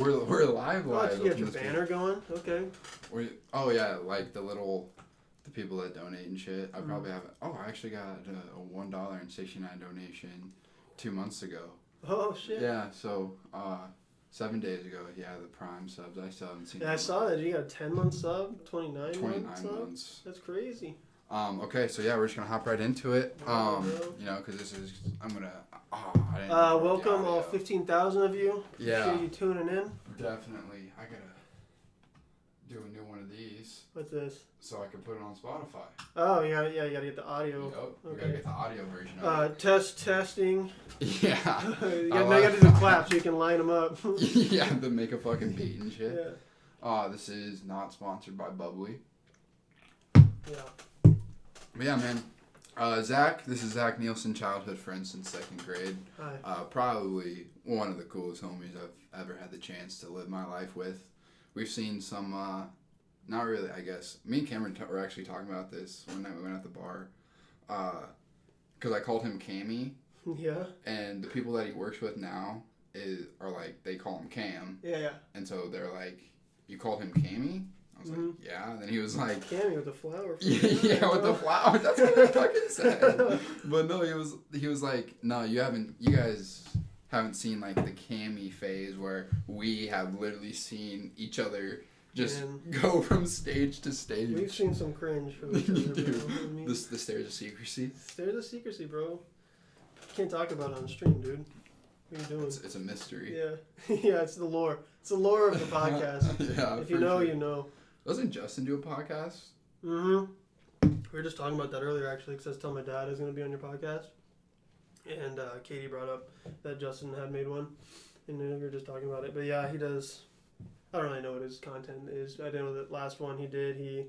We're live. Oh, you got your banner going? Okay. Oh yeah, like the people that donate and shit. I probably haven't. Oh, I actually got a $1.69 donation 2 months ago. Oh shit. Yeah, so 7 days ago. Yeah, the Prime subs. I still haven't seen. Yeah, I saw that. You got a 10-month sub, 29 months. Subs? That's crazy. Okay, so yeah, we're just gonna hop right into it. Because this is welcome all 15,000 of you. Yeah. Appreciate you tuning in. Definitely. I gotta do a new one of these. What's this? So I can put it on Spotify. Oh yeah, you gotta get the audio. Yep. We Okay. gotta get the audio version of it. Testing. Yeah. you gotta do the claps so you can line them up. Yeah, to make a fucking beat and shit. Yeah. This is not sponsored by Bubbly. Yeah. But yeah, man. Zach, this is Zach Nielsen, childhood friend since 2nd grade. Hi. Probably one of the coolest homies I've ever had the chance to live my life with. We've seen some, not really, I guess. Me and Cameron were actually talking about this one night we went at the bar. Because I called him Cammy. Yeah. And the people that he works with now are like, they call him Cam. Yeah. And so they're like, you called him Cammy? I was like, yeah. And then he was like... Cammy with the flower. Yeah, with the flower. That's what I fucking said. But no, he was like, no, you guys haven't seen like the Cammy phase where we have literally seen each other just go from stage to stage. We've seen some cringe from each other, bro. I mean, the stairs of secrecy. Stairs of secrecy, bro. Can't talk about it on stream, dude. What are you doing? It's a mystery. Yeah. Yeah, it's the lore. It's the lore of the podcast. Yeah. If you know, sure. you know. Doesn't Justin do a podcast? Mm-hmm. We were just talking about that earlier, actually, because I was telling my dad I was going to be on your podcast. And Katie brought up that Justin had made one. And then we were just talking about it. But yeah, he does. I don't really know what his content is. I know that last one he did, he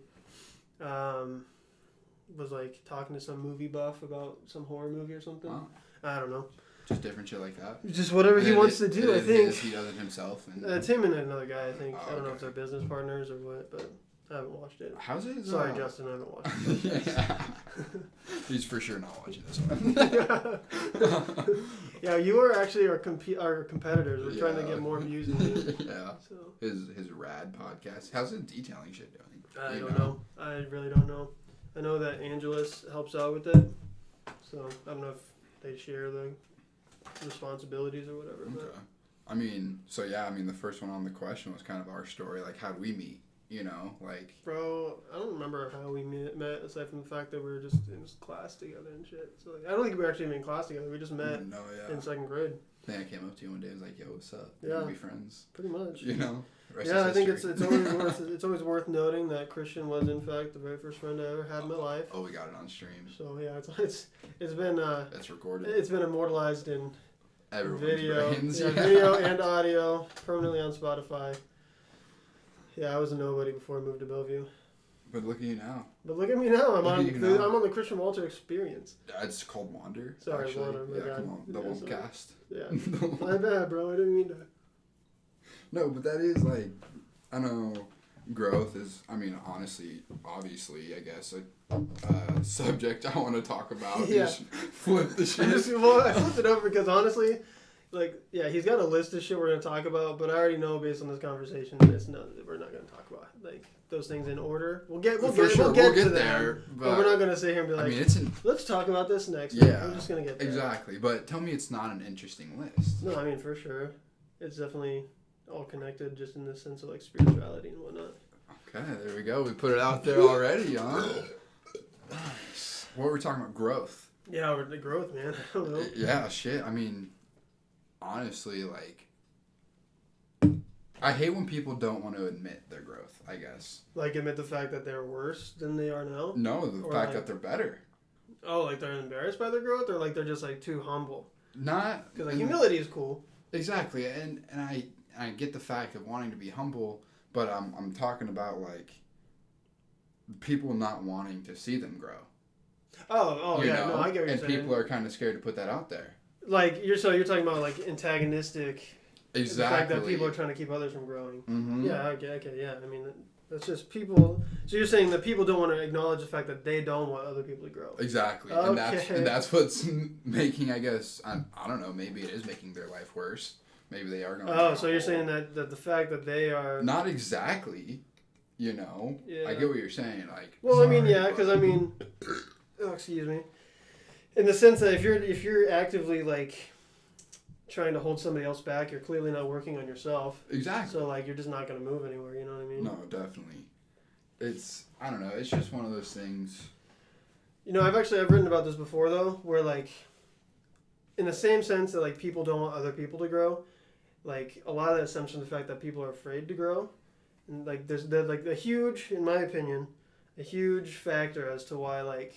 was like talking to some movie buff about some horror movie or something. Wow. I don't know. Just different shit like that? Just whatever he wants to do, I think. He does it himself. It's him and another guy, I think. Oh, I don't know okay. if they're business partners or what, but I haven't watched it. How's it? Sorry, Justin, I haven't watched it. Yeah. He's for sure not watching this one. Yeah, you are actually our competitors. We're trying to get more views than you. Yeah. So. His rad podcast. How's the detailing shit doing? I don't know. I really don't know. I know that Angelus helps out with it. So I don't know if they share the responsibilities or whatever. Okay. But. I mean, the first one on the question was kind of our story. Like, how'd we meet? You know, like... Bro, I don't remember how we met aside from the fact that we were just in class together and shit. So, like, I don't think we were actually even in class together. We just met in 2nd grade. I think I came up to you one day and was like, yo, what's up? Yeah. We'll be friends. Pretty much. You know? Yeah, I think it's always worth noting that Christian was, in fact, the very first friend I ever had in my life. Oh, we got it on stream. So, yeah, it's been... That's recorded. It's been immortalized in everyone's video. brains. Yeah, video and audio, permanently on Spotify. Yeah, I was a nobody before I moved to Bellevue. But look at you now. But look at me now. I'm on the Christian Walter Experience. It's called Wander. Sorry, actually. Wander. My Yeah, God. come on. The one cast. Yeah. My bad, bro. I didn't mean that. No, but that is like, I know, growth is, I mean, honestly, obviously, I guess, a subject I want to talk about. Yeah. Just flip the shit. I flipped it over because honestly, like, yeah, he's got a list of shit we're going to talk about, but I already know based on this conversation that we're not going to talk about, like, those things in order. We'll get to there, but we're not going to sit here and be like, I mean, let's talk about this next. Yeah. We're just going to get there. Exactly, but tell me it's not an interesting list. No, I mean, for sure. It's definitely all connected just in the sense of, like, spirituality and whatnot. Okay, there we go. We put it out there already, huh? What were we talking about? Growth. Yeah, the growth, man. I don't know. Yeah, shit. I mean, honestly, like, I hate when people don't want to admit their growth, I guess. Like, admit the fact that they're worse than they are now? No, the fact that they're better. Oh, like they're embarrassed by their growth, or like they're just, like, too humble? Not... Because, like, humility is cool. Exactly, and I get the fact of wanting to be humble, but I'm talking about, like, people not wanting to see them grow. Oh, yeah, no, I get what you're saying. And people are kind of scared to put that out there. Like, you're talking about, like, antagonistic... Exactly. The fact that people are trying to keep others from growing. Mm-hmm. Yeah, okay, yeah. I mean, that's just people... So you're saying that people don't want to acknowledge the fact that they don't want other people to grow. Exactly. Okay. And that's what's making, I guess, I don't know, maybe it is making their life worse. maybe they are gonna. Oh, so you're saying that the fact that they are not exactly, you know. Yeah. I get what you're saying. Like. Well, sorry, I mean, yeah, because I mean, oh, excuse me, in the sense that if you're actively like trying to hold somebody else back, you're clearly not working on yourself. Exactly. So like you're just not gonna move anywhere. You know what I mean? No, definitely. It's I don't know. It's just one of those things. You know, I've written about this before though, where like, in the same sense that like people don't want other people to grow, like a lot of that stems from the fact that people are afraid to grow, and like there's like a huge, in my opinion, a huge factor as to why like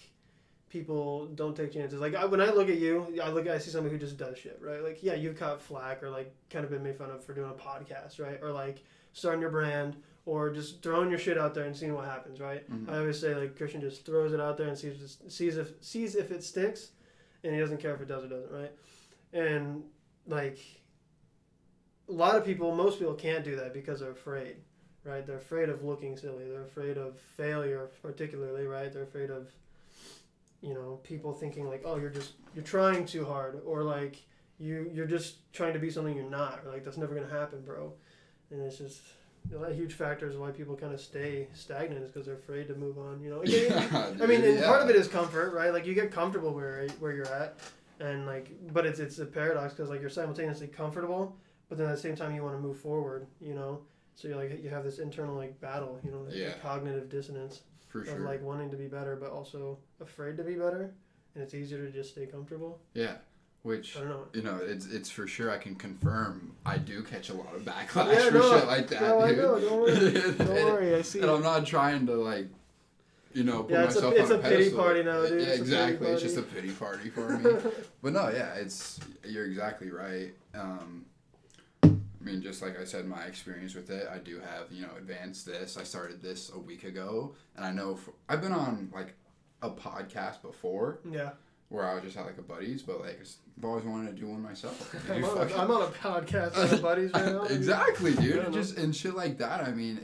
people don't take chances. Like when I look at you, I see somebody who just does shit, right? Like yeah, you've caught flack or like kind of been made fun of for doing a podcast, right? Or like starting your brand. Or just throwing your shit out there and seeing what happens, right? Mm-hmm. I always say like Christian just throws it out there and sees if it sticks, and he doesn't care if it does or doesn't, right? And like most people can't do that because they're afraid, right? They're afraid of looking silly. They're afraid of failure, particularly, right? They're afraid of, you know, people thinking like, oh, you're trying too hard, or like you're just trying to be something you're not, or like that's never gonna happen, bro. And it's just. A huge factor is why people kind of stay stagnant is because they're afraid to move on. You know, I mean, and part of it is comfort, right? Like you get comfortable where you're at, and like, but it's a paradox because like you're simultaneously comfortable, but then at the same time you want to move forward. You know, so you're like you have this internal like battle. You know, like cognitive dissonance of like wanting to be better, but also afraid to be better, and it's easier to just stay comfortable. Yeah. Which, I don't know. You know, it's for sure I can confirm I do catch a lot of backlash for shit like that, dude. I know, don't worry. Don't worry, I see. And I'm not trying to, like, you know, put myself on a pedestal. It's a pity party now, dude. Yeah, exactly. It's just a pity party for me. But no, yeah, you're exactly right. I mean, just like I said, my experience with it, I do have, you know, advanced this. I started this a week ago, and I know I've been on, like, a podcast before. Yeah. Where I was just had like a buddies, but like I've always wanted to do one myself. I'm on a podcast with my buddies right now. Exactly, dude. Just and shit like that. I mean,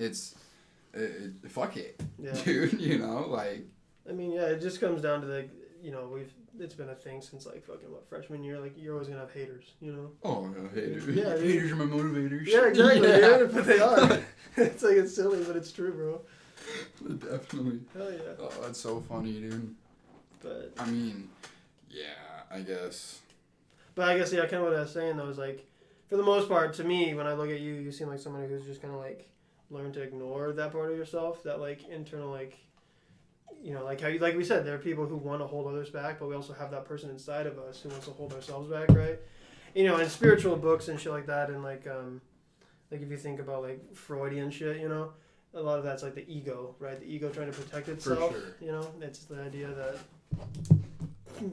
fuck it, dude. You know, like. I mean, yeah, it just comes down to like, you know, it's been a thing since like fucking freshman year. Like you're always gonna have haters, you know. Oh no, haters. Yeah, haters are my motivators. Yeah, exactly. Yeah, but they are. It's like it's silly, but it's true, bro. Definitely. Hell yeah. Oh, that's so funny, dude. But I mean, yeah, I guess. But I guess, yeah, kind of what I was saying, though, is like, for the most part, to me, when I look at you, you seem like somebody who's just kind of like learned to ignore that part of yourself, that like internal, like, you know, like how you, like we said, there are people who want to hold others back, but we also have that person inside of us who wants to hold ourselves back, right? You know, in spiritual books and shit like that, and like if you think about like Freudian shit, you know, a lot of that's like the ego, right? The ego trying to protect itself. For sure. You know, it's the idea that.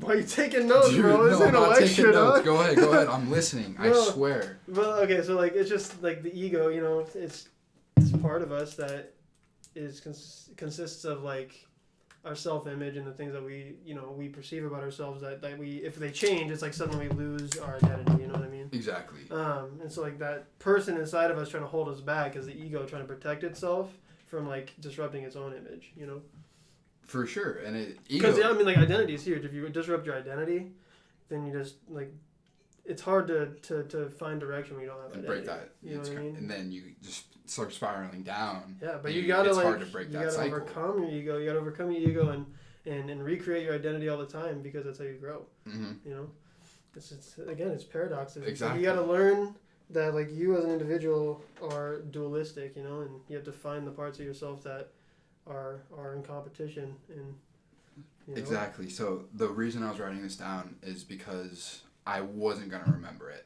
Why are you taking notes, dude, bro? This no, ain't a lecture, notes. Go ahead. I'm listening. No. I swear. Well, okay, so like it's just like the ego, you know, it's part of us that is consists of like our self-image and the things that we perceive about ourselves that we, if they change, it's like suddenly we lose our identity. You know what I mean? Exactly. And so like that person inside of us trying to hold us back is the ego trying to protect itself from like disrupting its own image. You know. For sure, and because I mean, like identity is huge. If you disrupt your identity, then you just like it's hard to find direction when you don't have identity. Break that, you know what I mean? And then you just start spiraling down. Yeah, but you gotta it's hard to break that cycle. You gotta overcome your ego. You gotta overcome your ego and recreate your identity all the time because that's how you grow. Mm-hmm. You know, it's paradoxes. Exactly. You gotta learn that like you as an individual are dualistic. You know, and you have to find the parts of yourself that are in competition and you know. Exactly. So the reason I was writing this down is because I wasn't gonna remember it.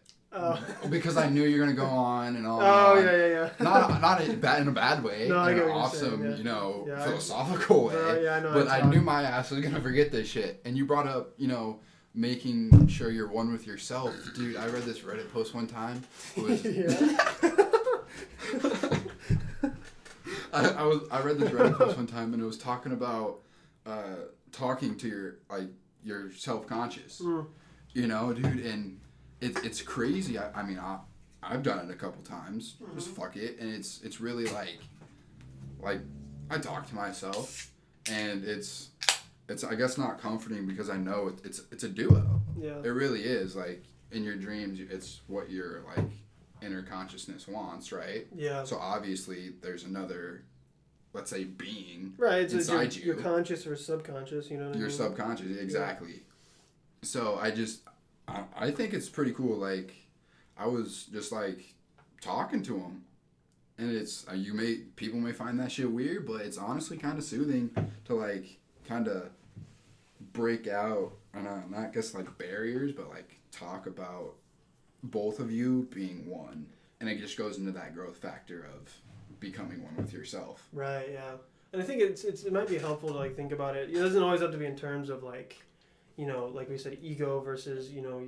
Because I knew you're gonna go on and on. Oh and on. Yeah. Not in a bad way. No, in an awesome, saying, yeah. Philosophical way. No, yeah, I know. But I knew my ass was gonna forget this shit. And you brought up, making sure you're one with yourself, dude. I read this Reddit post one time. It was, I read this Reddit post one time and it was talking about talking to your self-conscious. You know, dude, and it's crazy. I mean, I've done it a couple times. Just fuck it, and it's really like I talk to myself, and it's I guess not comforting because I know it's a duo. Yeah. It really is. Like in your dreams, it's what you're like inner consciousness wants, right? Yeah. So obviously there's another, let's say, being Right. It's inside your conscious or subconscious. You know what I mean? Your subconscious, exactly. Yeah. So I think it's pretty cool. Like, I was just like talking to him, and it's people may find that shit weird, but it's honestly kind of soothing to like kind of break out, not guess like barriers, but like talk about both of you being one, and it just goes into that growth factor of becoming one with yourself. Right. Yeah. And I think it might be helpful to like think about it. It doesn't always have to be in terms of like, you know, like we said, ego versus, you know,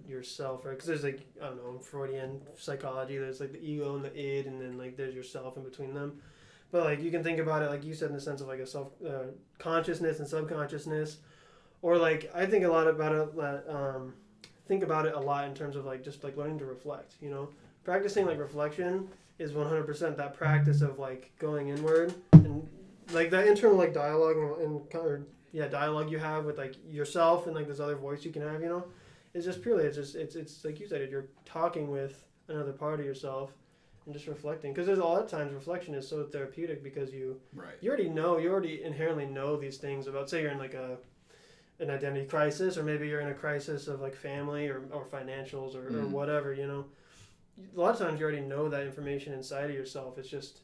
yourself, right? Because there's like, I don't know, in Freudian psychology, there's like the ego and the id, and then like there's yourself in between them. But like you can think about it, like you said, in the sense of like a self consciousness and subconsciousness, or like I think a lot about it. Think about it a lot in terms of like just like learning to reflect. You know, practicing like reflection is 100% that practice of like going inward and like that internal like dialogue and dialogue you have with like yourself and like this other voice you can have, you know, it's just purely it's like you said, you're talking with another part of yourself and just reflecting, because there's a lot of times reflection is so therapeutic because you already inherently know these things about, say you're in like an identity crisis, or maybe you're in a crisis of like family or financials or whatever, you know. A lot of times you already know that information inside of yourself. It's just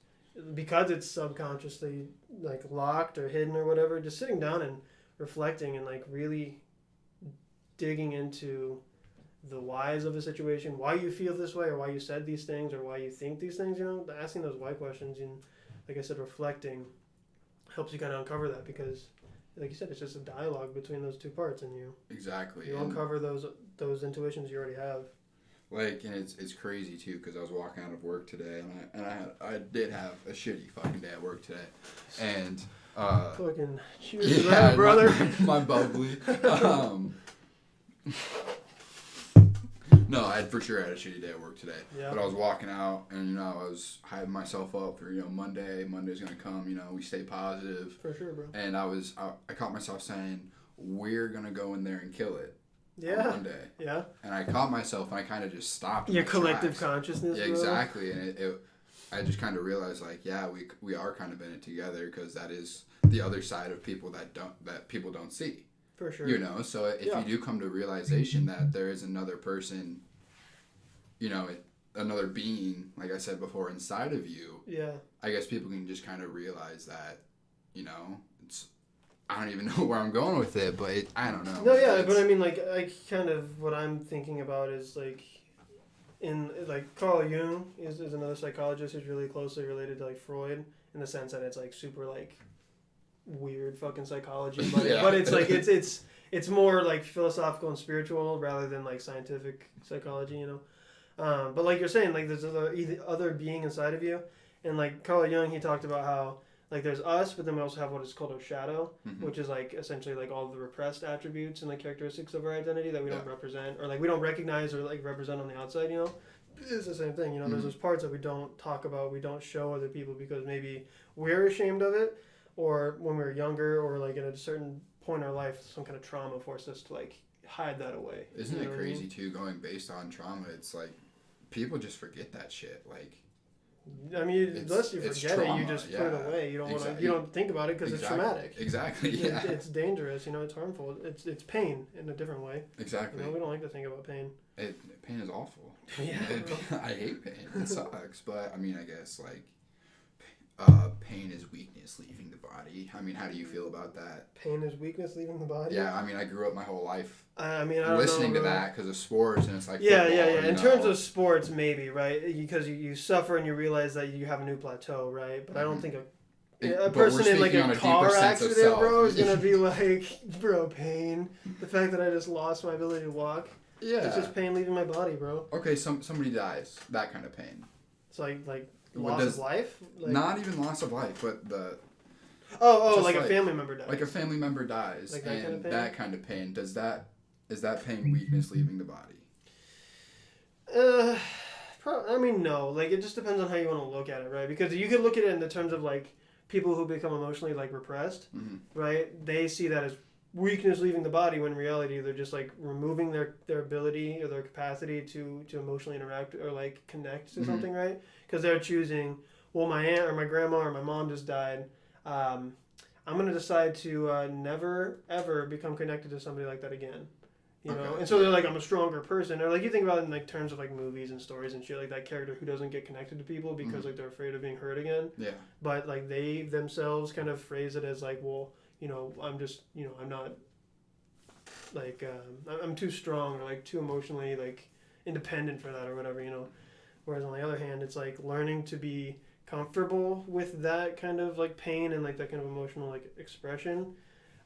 because it's subconsciously like locked or hidden or whatever, just sitting down and reflecting and like really digging into the whys of a situation, why you feel this way or why you said these things or why you think these things, you know, asking those why questions and, like I said, reflecting helps you kind of uncover that, because like you said, it's just a dialogue between those two parts, and you uncover those intuitions you already have. Like, and it's crazy too, because I was walking out of work today, and I did have a shitty fucking day at work today, and fucking cheers to that, brother. My bubbly. No, I for sure had a shitty day at work today. Yeah. But I was walking out, and you know, I was hyping myself up for, you know, Monday's gonna come. You know, we stay positive. For sure, bro. And I caught myself saying, we're gonna go in there and kill it. Yeah. On Monday. Yeah. And I caught myself, and I kind of just stopped. Your collective consciousness. Yeah, exactly. And I just kind of realized, like, yeah, we are kind of in it together, because that is the other side of people that people don't see. For sure. You know, so if you do come to realization that there is another person, you know, another being, like I said before, inside of you. Yeah. I guess people can just kind of realize that, you know, I don't even know where I'm going with it, but I don't know. No, yeah, but I mean, like, kind of what I'm thinking about is, like, Carl Jung is another psychologist who's really closely related to, like, Freud, in the sense that it's, like, super, like, weird fucking psychology, but, but it's, like, it's more, like, philosophical and spiritual rather than, like, scientific psychology, you know? But, like you're saying, like, there's other being inside of you, and, like, Carl Jung, he talked about how, like, there's us, but then we also have what is called our shadow, which is, like, essentially, like, all the repressed attributes and, like, characteristics of our identity that we don't represent, or, like, we don't recognize or, like, represent on the outside, you know? It's the same thing, you know? There's those parts that we don't talk about, we don't show other people because maybe we're ashamed of it, or when we were younger, or, like, at a certain point in our life, some kind of trauma forced us to, like, hide that away. Isn't it crazy, too, going based on trauma? It's, like, people just forget that shit, like... I mean, unless you forget it, you just put it away. You don't want to. You don't think about it because it's traumatic. Exactly. Yeah. It's dangerous. You know, it's harmful. It's pain in a different way. Exactly. You know, we don't like to think about pain. Pain is awful. Yeah. I hate pain. It sucks. But I mean, I guess like pain is weakness leaving the body. I mean, how do you feel about that? Pain is weakness leaving the body. Yeah. I mean, I grew up my whole life. I mean, I don't listening know, to that because of sports, and it's like yeah. In terms of sports, maybe, right? Because you suffer and you realize that you have a new plateau, right? But I don't think a person in like a car accident, bro, is gonna be like, bro, pain. The fact that I just lost my ability to walk. Yeah. It's just pain leaving my body, bro. Okay, somebody dies. That kind of pain. It's like loss of life. Like, not even loss of life, but the. Like a family member dies. Like a family member dies, like and that kind of pain. Is that pain weakness leaving the body? I mean, no. Like, it just depends on how you want to look at it, right? Because you could look at it in the terms of, like, people who become emotionally, like, repressed, right? They see that as weakness leaving the body, when in reality they're just like removing their ability or their capacity to emotionally interact or like connect to something, right? Because they're choosing, well, my aunt or my grandma or my mom just died. I'm going to decide to never ever become connected to somebody like that again. You know, and so they're like, I'm a stronger person. Or like you think about it in like terms of like movies and stories and shit, like that character who doesn't get connected to people because like they're afraid of being hurt again. Yeah. But like they themselves kind of phrase it as like, well, you know, I'm just, you know, I'm not like I'm too strong or like too emotionally like independent for that or whatever, you know. Whereas on the other hand, it's like learning to be comfortable with that kind of like pain and like that kind of emotional like expression.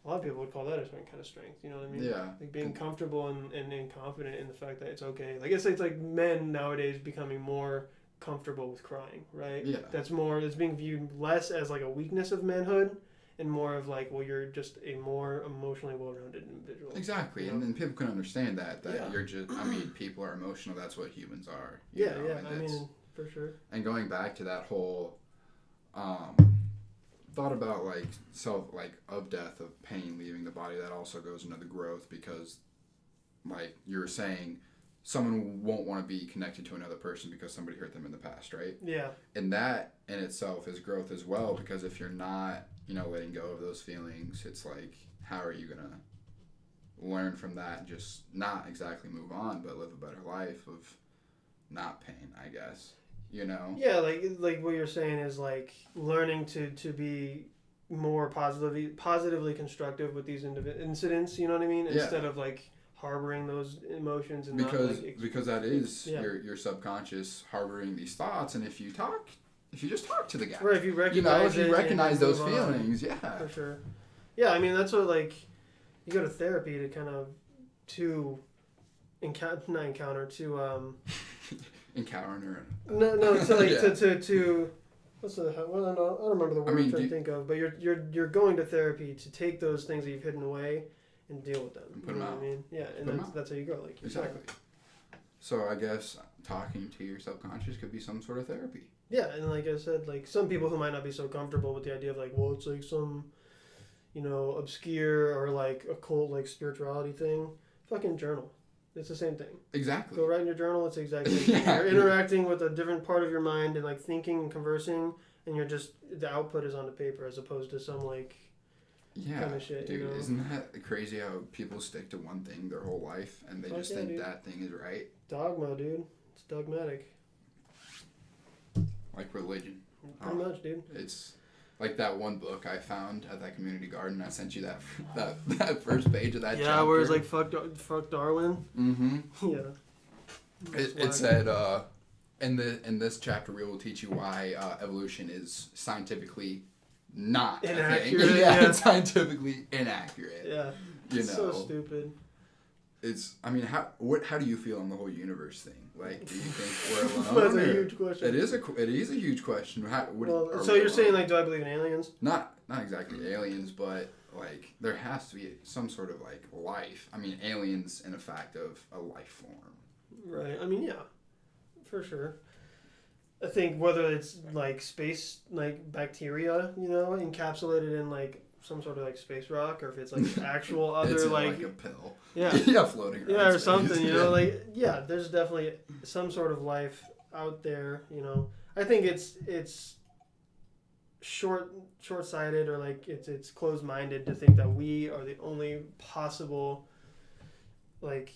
A lot of people would call that a certain kind of strength, you know what I mean? Yeah. Like being comfortable and confident in the fact that it's okay. Like it's like men nowadays becoming more comfortable with crying, right? Yeah. That's being viewed less as like a weakness of manhood and more of like, well, you're just a more emotionally well-rounded individual. Exactly, you know? and then people can understand that Yeah. you're just. I mean, people are emotional. That's what humans are. Yeah, know, yeah. and I mean, for sure. And going back to that whole thought about like of death, of pain leaving the body, that also goes into the growth, because like you were saying, someone won't want to be connected to another person because somebody hurt them in the past, right? Yeah. And that in itself is growth as well, because if you're not, you know, letting go of those feelings, it's like, how are you gonna learn from that and just not exactly move on, but live a better life of not pain, I guess. You know? Yeah, like what you're saying is like learning to be more positively constructive with these incidents. You know what I mean? Yeah. Instead of like harboring those emotions and because that is your subconscious harboring these thoughts, and if you just talk to the guy, right? If you recognize those feelings, yeah, for sure. Yeah, I mean that's what like you go to therapy to kind of encounter to like yeah. to what's the well I don't remember the word I'm trying to think of, but you're going to therapy to take those things that you've hidden away and deal with them. And put them out. What I mean? Yeah, and that's how you grow. Like exactly. So I guess talking to your subconscious could be some sort of therapy. Yeah, and like I said, like some people who might not be so comfortable with the idea of like, well, it's like some, you know, obscure or like occult like spirituality thing. Fucking journal. It's the same thing. Exactly. Go write in your journal. It's exactly the same thing. You're interacting with a different part of your mind and like thinking and conversing, and you're just the output is on the paper as opposed to some like kind of shit. Dude, you know? Isn't that crazy how people stick to one thing their whole life and they just think that thing is right? Dogma, dude. It's dogmatic. Like religion. Pretty much, dude. It's like that one book I found at that community garden. I sent you that first page of that chapter. Yeah, where it's like fuck Darwin. Mm-hmm. Yeah. It said in this chapter we will teach you why evolution is scientifically not inaccurate. Yeah, it's scientifically inaccurate. Yeah. You know. So stupid. It's. I mean, how do you feel on the whole universe thing? Like, do you think we're alone? That's a huge question. It is a huge question. So you're saying like, do I believe in aliens? Not exactly aliens, but like there has to be some sort of like life. I mean, aliens in a fact of a life form. Right. I mean, yeah, for sure. I think whether it's like space, like bacteria, you know, encapsulated in like some sort of like space rock, or if it's like actual other it's like a pill. Yeah. Yeah, floating around. Yeah, or space. something. You know, like there's definitely some sort of life out there. You know, I think it's short-sighted or like it's closed-minded to think that we are the only possible like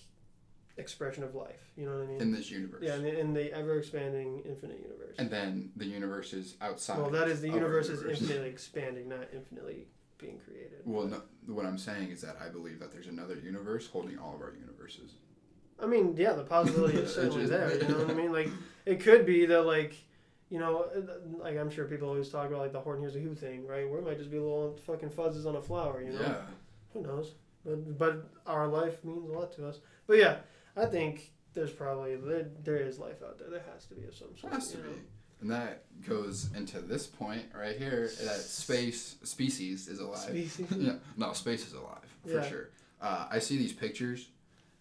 expression of life. You know what I mean? In this universe. Yeah, in the ever-expanding infinite universe. And then the universe is outside. Well, that is the universe is infinitely expanding, not infinitely being created. Well, no, what I'm saying is that I believe that there's another universe holding all of our universes. I mean, yeah, the possibility is certainly there. You know what I mean? Like, it could be that, like, you know, like I'm sure people always talk about like the Horton Hears a Who thing, right? Where it might just be little fucking fuzzes on a flower. You know? Yeah. Who knows? But our life means a lot to us. But yeah, I think there's probably there is life out there. There has to be of some sort. Has to be. And that goes into this point right here, that species is alive. Species? Yeah. No, space is alive, for Yeah. sure. I see these pictures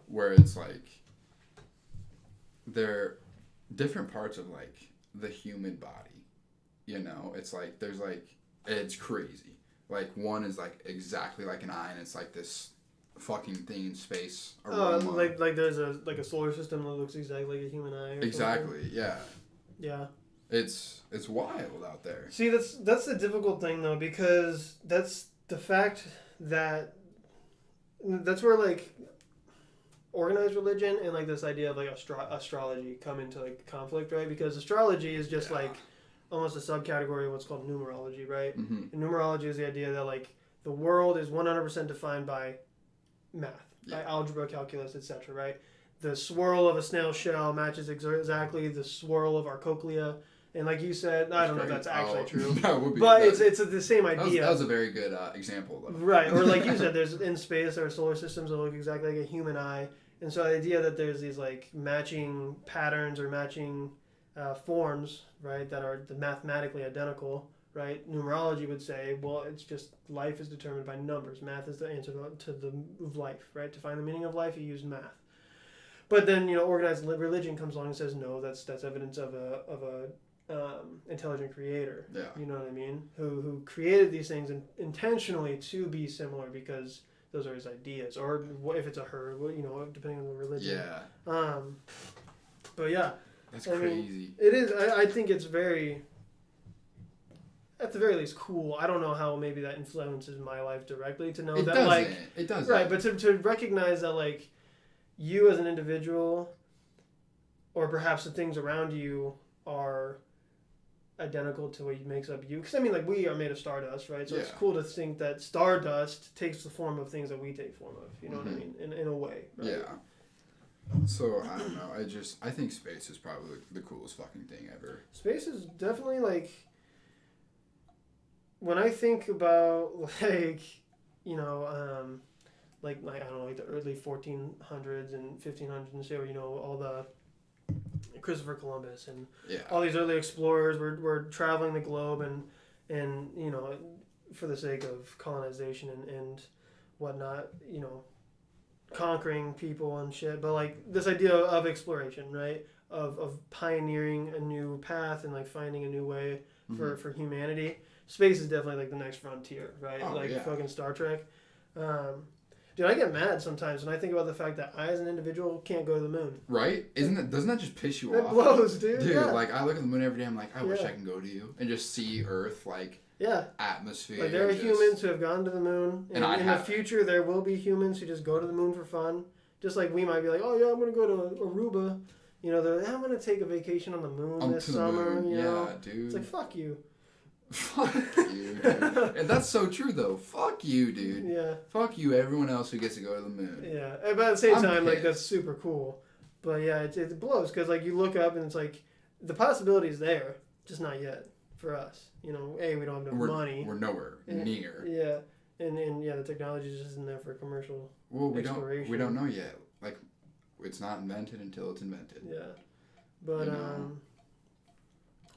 where it's like, they're different parts of like the human body. You know, it's like, there's like, it's crazy. Like one is like exactly like an eye, and it's like this fucking thing in space. Aroma. Like there's a solar system that looks exactly like a human eye. Or exactly. something. Yeah. Yeah. It's wild out there. See, that's the difficult thing though, because that's the fact that that's where like organized religion and like this idea of like astrology come into like conflict, right? Because astrology is just like almost a subcategory of what's called numerology, right? Mm-hmm. And numerology is the idea that like the world is 100% defined by math, by algebra, calculus, etc., right? The swirl of a snail shell matches exactly the swirl of our cochlea. And like you said, I don't know if that's actually true, that would be, but it's the same idea. That was a very good example, though. Right, or like you said, there's in space there are solar systems that look exactly like a human eye, and so the idea that there's these like matching patterns or matching forms, right, that are mathematically identical, right? Numerology would say, well, it's just life is determined by numbers. Math is the answer to the of life, right? To find the meaning of life, you use math. But then organized religion comes along and says, no, that's evidence of a intelligent creator. Yeah. You know what I mean? Who created these things intentionally to be similar because those are his ideas, or if it's a her, depending on the religion. Yeah. But yeah. That's crazy. Mean, it is. I think it's very, at the very least, cool. I don't know how maybe that influences my life directly to know it that doesn't. like It doesn't. Right, but to recognize that like you as an individual, or perhaps the things around you are identical to what makes up you. Because I mean, like we are made of stardust, right? So it's cool to think that stardust takes the form of things that we take form of. You know what I mean? In a way. Right? Yeah. So I don't know. I think space is probably the coolest fucking thing ever. Space is definitely like. When I think about like, like I don't know, like the early 1400s and 1500s and shit, where all the Christopher Columbus and all these early explorers were traveling the globe and for the sake of colonization and whatnot, conquering people and shit. But like this idea of exploration, right? Of pioneering a new path and like finding a new way for humanity. Space is definitely like the next frontier, right? Fucking Star Trek. Dude, I get mad sometimes when I think about the fact that I, as an individual, can't go to the moon. Right? Doesn't that just piss you off? It blows, dude. Dude, yeah. like I look at the moon every day. I'm like, I wish I can go to you and just see Earth, like atmosphere. Like there are humans who have gone to the moon, and in the future there will be humans who just go to the moon for fun. Just like we might be like, oh yeah, I'm gonna go to Aruba. I'm gonna take a vacation on the moon this summer. Yeah, dude. It's like fuck you. Fuck you, dude. And that's so true, though. Fuck you, dude. Yeah. Fuck you, everyone else who gets to go to the moon. Yeah, but at the same time, like, that's super cool. But yeah, it blows, because, like, you look up and it's like, the possibility is there, just not yet for us. We don't have enough money. We're nowhere near. Yeah. And the technology just isn't there for commercial exploration. We don't know yet. Like, it's not invented until it's invented. Yeah.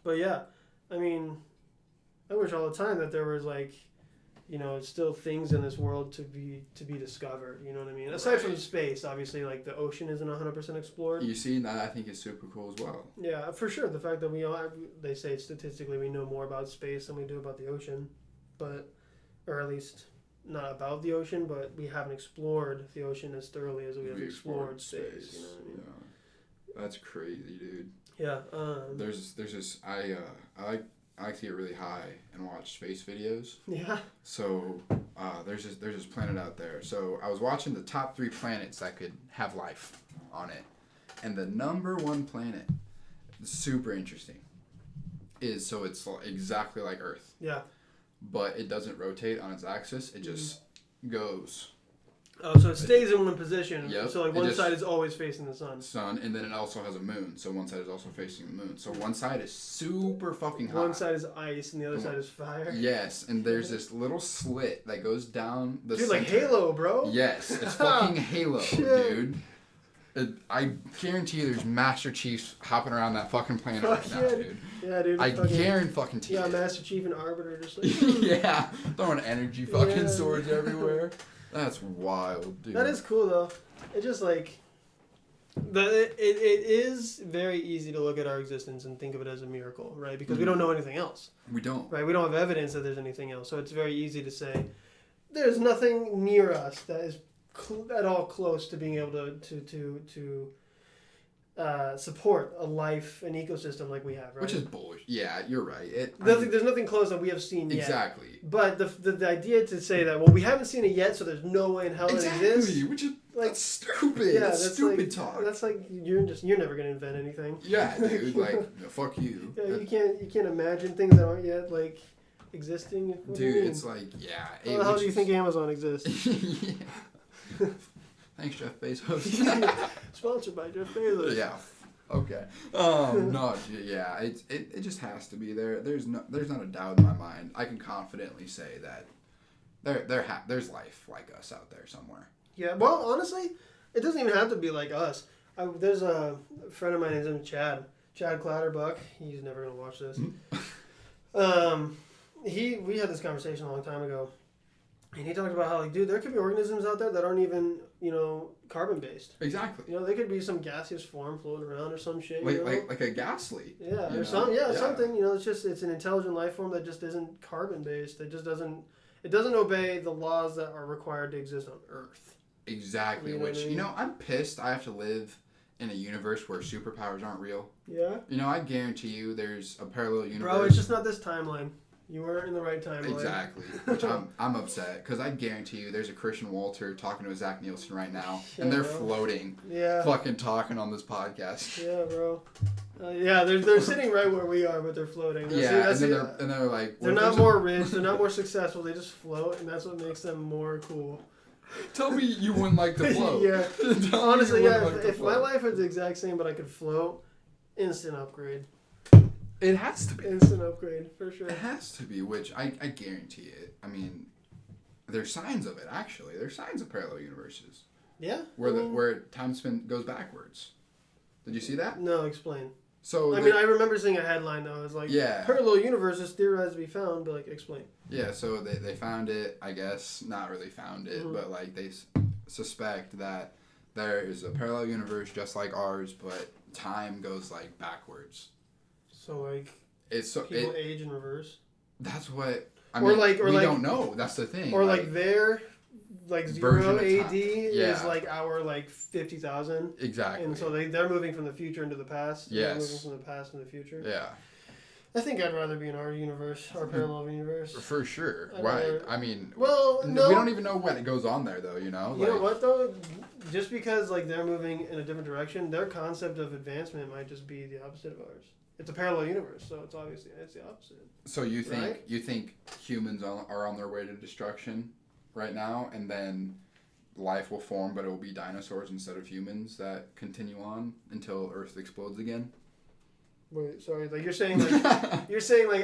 But yeah, I mean, I wish all the time that there was like, still things in this world to be discovered. You know what I mean? Aside from space, obviously, like the ocean isn't 100% explored. You see, that I think is super cool as well. Yeah, for sure. The fact that they say statistically we know more about space than we do about the ocean, or at least not about the ocean, but we haven't explored the ocean as thoroughly as we have explored space. You know what I mean? Yeah. That's crazy, dude. Yeah. There's this I like to get really high and watch space videos. Yeah. So there's this planet out there. So I was watching the top 3 planets that could have life on it, and the number 1 planet, super interesting, it's exactly like Earth. Yeah. But it doesn't rotate on its axis. It just goes. Oh, so it stays in one position. Yep. So like one side is always facing the sun. And then it also has a moon. So one side is also facing the moon. So one side is super fucking hot. One side is ice and the other side is fire. Yes, and there's this little slit that goes down the center. Like Halo, bro. Yes, it's fucking Halo, dude. I guarantee you there's Master Chiefs hopping around that fucking planet right now, dude. Yeah, dude. I guarantee you. Yeah, Master Chief and Arbiter just like... yeah, throwing energy fucking swords everywhere. That's wild, dude. That is cool, though. It just, like... It is very easy to look at our existence and think of it as a miracle, right? Because we don't know anything else. We don't. Right? We don't have evidence that there's anything else. So it's very easy to say there's nothing near us that is at all close to being able to support a life, an ecosystem like we have, right? Which is bullshit. Yeah, you're right. There's nothing close that we have seen yet. Exactly. But the idea to say that, well, we haven't seen it yet, so there's no way in hell it exists. Exactly, which is that's stupid. Yeah, that's stupid like, talk. That's like you're never gonna invent anything. Yeah, dude. Like, fuck you. Yeah, you can't imagine things that aren't yet like existing. What do you Dude, mean? it's like How do you think Amazon exists? Yeah. Thanks, Jeff Bezos. Sponsored by Jeff Bezos. Yeah. Okay. No. Yeah. It just has to be there. There's not a doubt in my mind. I can confidently say that there's life like us out there somewhere. Yeah. Well, honestly, it doesn't even have to be like us. There's a friend of mine. His name is Chad Clatterbuck. He's never gonna watch this. We had this conversation a long time ago, and he talked about how, like, dude, there could be organisms out there that aren't even, carbon based. Exactly. They could be some gaseous form floating around or some shit. Like a ghastly. Yeah, or something. It's an intelligent life form that just isn't carbon based. It doesn't obey the laws that are required to exist on Earth. Exactly. You know what I mean? I'm pissed. I have to live in a universe where superpowers aren't real. Yeah. I guarantee you, there's a parallel universe. Bro, it's just not this timeline. You weren't in the right timeline. Exactly. Which I'm upset because I guarantee you there's a Christian Walter talking to a Zach Nielsen right now, and they're floating, fucking talking on this podcast. Yeah, bro. They're sitting right where we are, but they're floating. And they're like, they're not more rich, they're not more successful. They just float, and that's what makes them more cool. Tell me you wouldn't like to float. Yeah. Honestly, if my life was the exact same, but I could float, instant upgrade. It has to be. Instant upgrade, for sure. It has to be, which I guarantee it. I mean, there's signs of it, actually. There's signs of parallel universes. Yeah? Where time goes backwards. Did you see that? No, explain. So I remember seeing a headline, though. It was like, parallel universes theorized to be found, but, like, explain. Yeah, so they found it, I guess. Not really found it, but, like, they suspect that there is a parallel universe just like ours, but time goes, like, backwards. So, like, people age in reverse? That's what... we don't know. That's the thing. Or, their, 0 AD is, our, 50,000. Exactly. And so they're moving from the future into the past. Yes. They're moving from the past into the future. Yeah. I think I'd rather be in our universe, our parallel universe. For sure. Right. No. We don't even know what goes on there, though, You know what, though? Just because, they're moving in a different direction, their concept of advancement might just be the opposite of ours. It's a parallel universe, so it's the opposite. So you think humans are on their way to destruction right now, and then life will form, but it will be dinosaurs instead of humans that continue on until Earth explodes again? Wait, sorry. You're saying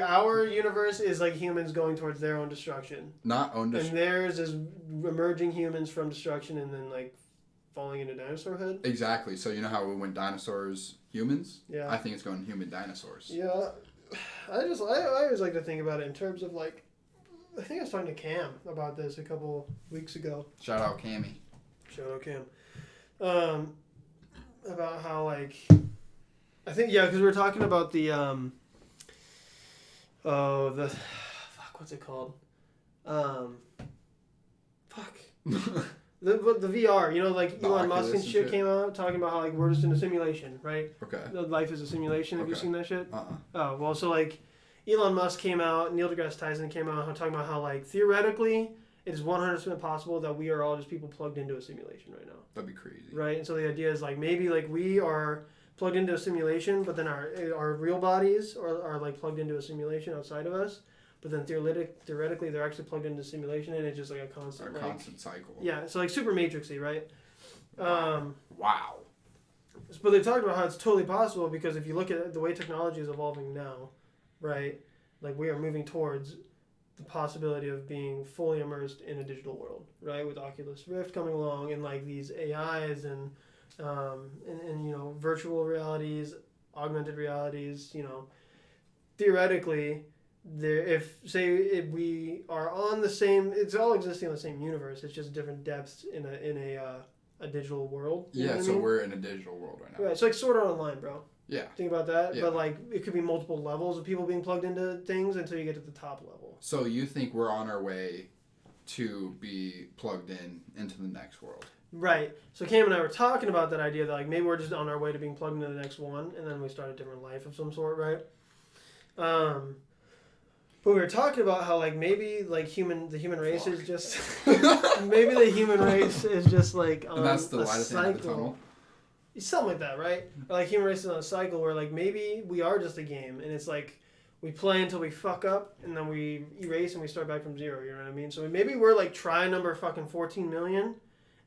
our universe is like humans going towards their own destruction. Not own destruction. And theirs is emerging humans from destruction and then falling into dinosaurhood? Exactly. So you know how we went dinosaurs, humans? Yeah. I think it's going human dinosaurs. Yeah. I always like to think about it in terms of I think I was talking to Cam about this a couple weeks ago. Shout out Cammy. Shout out Cam. About how I think because we were talking about the what's it called? The VR, Elon Musk and shit came out talking about how we're just in a simulation, right? Okay. Life is a simulation. Have you seen that shit? Uh-uh. Oh, well, so Elon Musk came out, Neil deGrasse Tyson came out talking about how theoretically it is 100% possible that we are all just people plugged into a simulation right now. That'd be crazy. Right? And so the idea is maybe we are plugged into a simulation, but then our real bodies are plugged into a simulation outside of us. But then theoretically, they're actually plugged into simulation, and it's just a constant... constant cycle. Yeah, so super matrixy, right? Wow. But they talked about how it's totally possible because if you look at the way technology is evolving now, right? We are moving towards the possibility of being fully immersed in a digital world, right? With Oculus Rift coming along and these AIs and virtual realities, augmented realities, theoretically... if we are on the same, it's all existing in the same universe. It's just different depths in a a digital world. You know Yeah, what I so mean? we're in a digital world right now. Right, so like Sword Art Online, bro. Yeah. Think about that. Yeah. But like it could be multiple levels of people being plugged into things until you get to the top level. So you think we're on our way to be plugged into the next world? Right. So Cam and I were talking about that idea that like maybe we're just on our way to being plugged into the next one, and then we start a different life of some sort, right? But we were talking about how like maybe like the human race is just maybe the human race is just like on And that's the a light at the end of the cycle. tunnel? Something like that, right? Or like human race is on a cycle where like maybe we are just a game, and it's like we play until we fuck up, and then we erase and we start back from zero. You know what I mean? So maybe we're like try number fucking 14 million,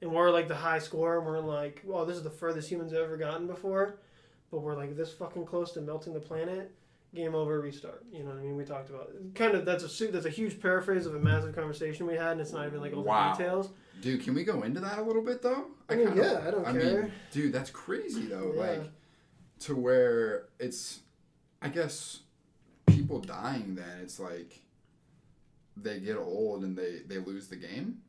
and we're like the high score, and we're like, oh, this is the furthest humans have ever gotten before, but we're like this fucking close to melting the planet. Game over, restart. You know what I mean? We talked about it. Kind of that's a huge paraphrase of a massive conversation we had, and it's not even like all the details. Dude, can we go into that a little bit though? I mean, I don't care. mean, dude, that's crazy though. Yeah. Like, to where it's, I guess, people dying. Then it's like they get old and they lose the game.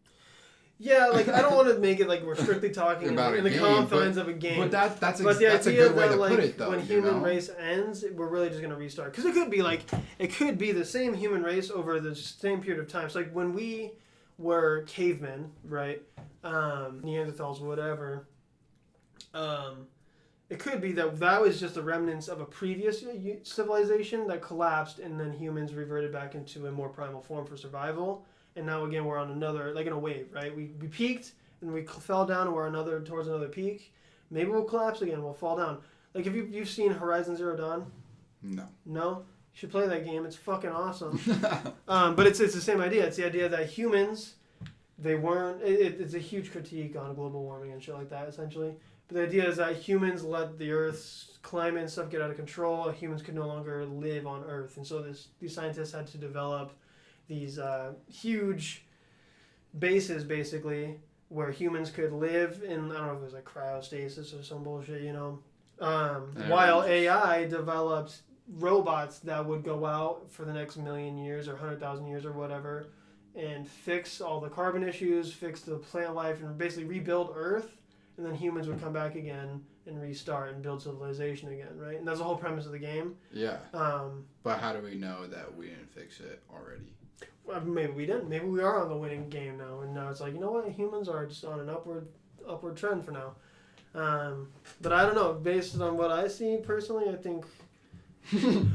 Yeah, like I don't want to make it like we're strictly talking About in a the game, confines of a game. But that's a the good idea way that, to like, put it though. when you human know? race ends, we're really just gonna restart. Because it could be the same human race over the same period of time. So like when we were cavemen, right, Neanderthals, whatever. It could be that was just the remnants of a previous civilization that collapsed, and then humans reverted back into a more primal form for survival. And now again we're on another, like in a wave, right? We peaked and we fell down, and we're towards another peak. Maybe we'll collapse again. We'll fall down. Like if you've seen Horizon Zero Dawn. No. You should play that game. It's fucking awesome. But it's the same idea. It's the idea that humans, they weren't. It's a huge critique on global warming and shit like that, essentially. But the idea is that humans let the Earth's climate and stuff get out of control. Humans could no longer live on Earth, and so these scientists had to develop these huge bases, basically, where humans could live in, I don't know if it was like cryostasis or some bullshit, you know. While AI developed robots that would go out for the next 1,000,000 years or 100,000 years or whatever and fix all the carbon issues, fix the plant life, and basically rebuild Earth, and then humans would come back again and restart and build civilization again, right? And that's the whole premise of the game. Yeah. But how do we know that we didn't fix it already? Maybe we didn't. Maybe we are on the winning game now, and now it's like, you know what, humans are just on an upward trend for now. But I don't know. Based on what I see personally, I think.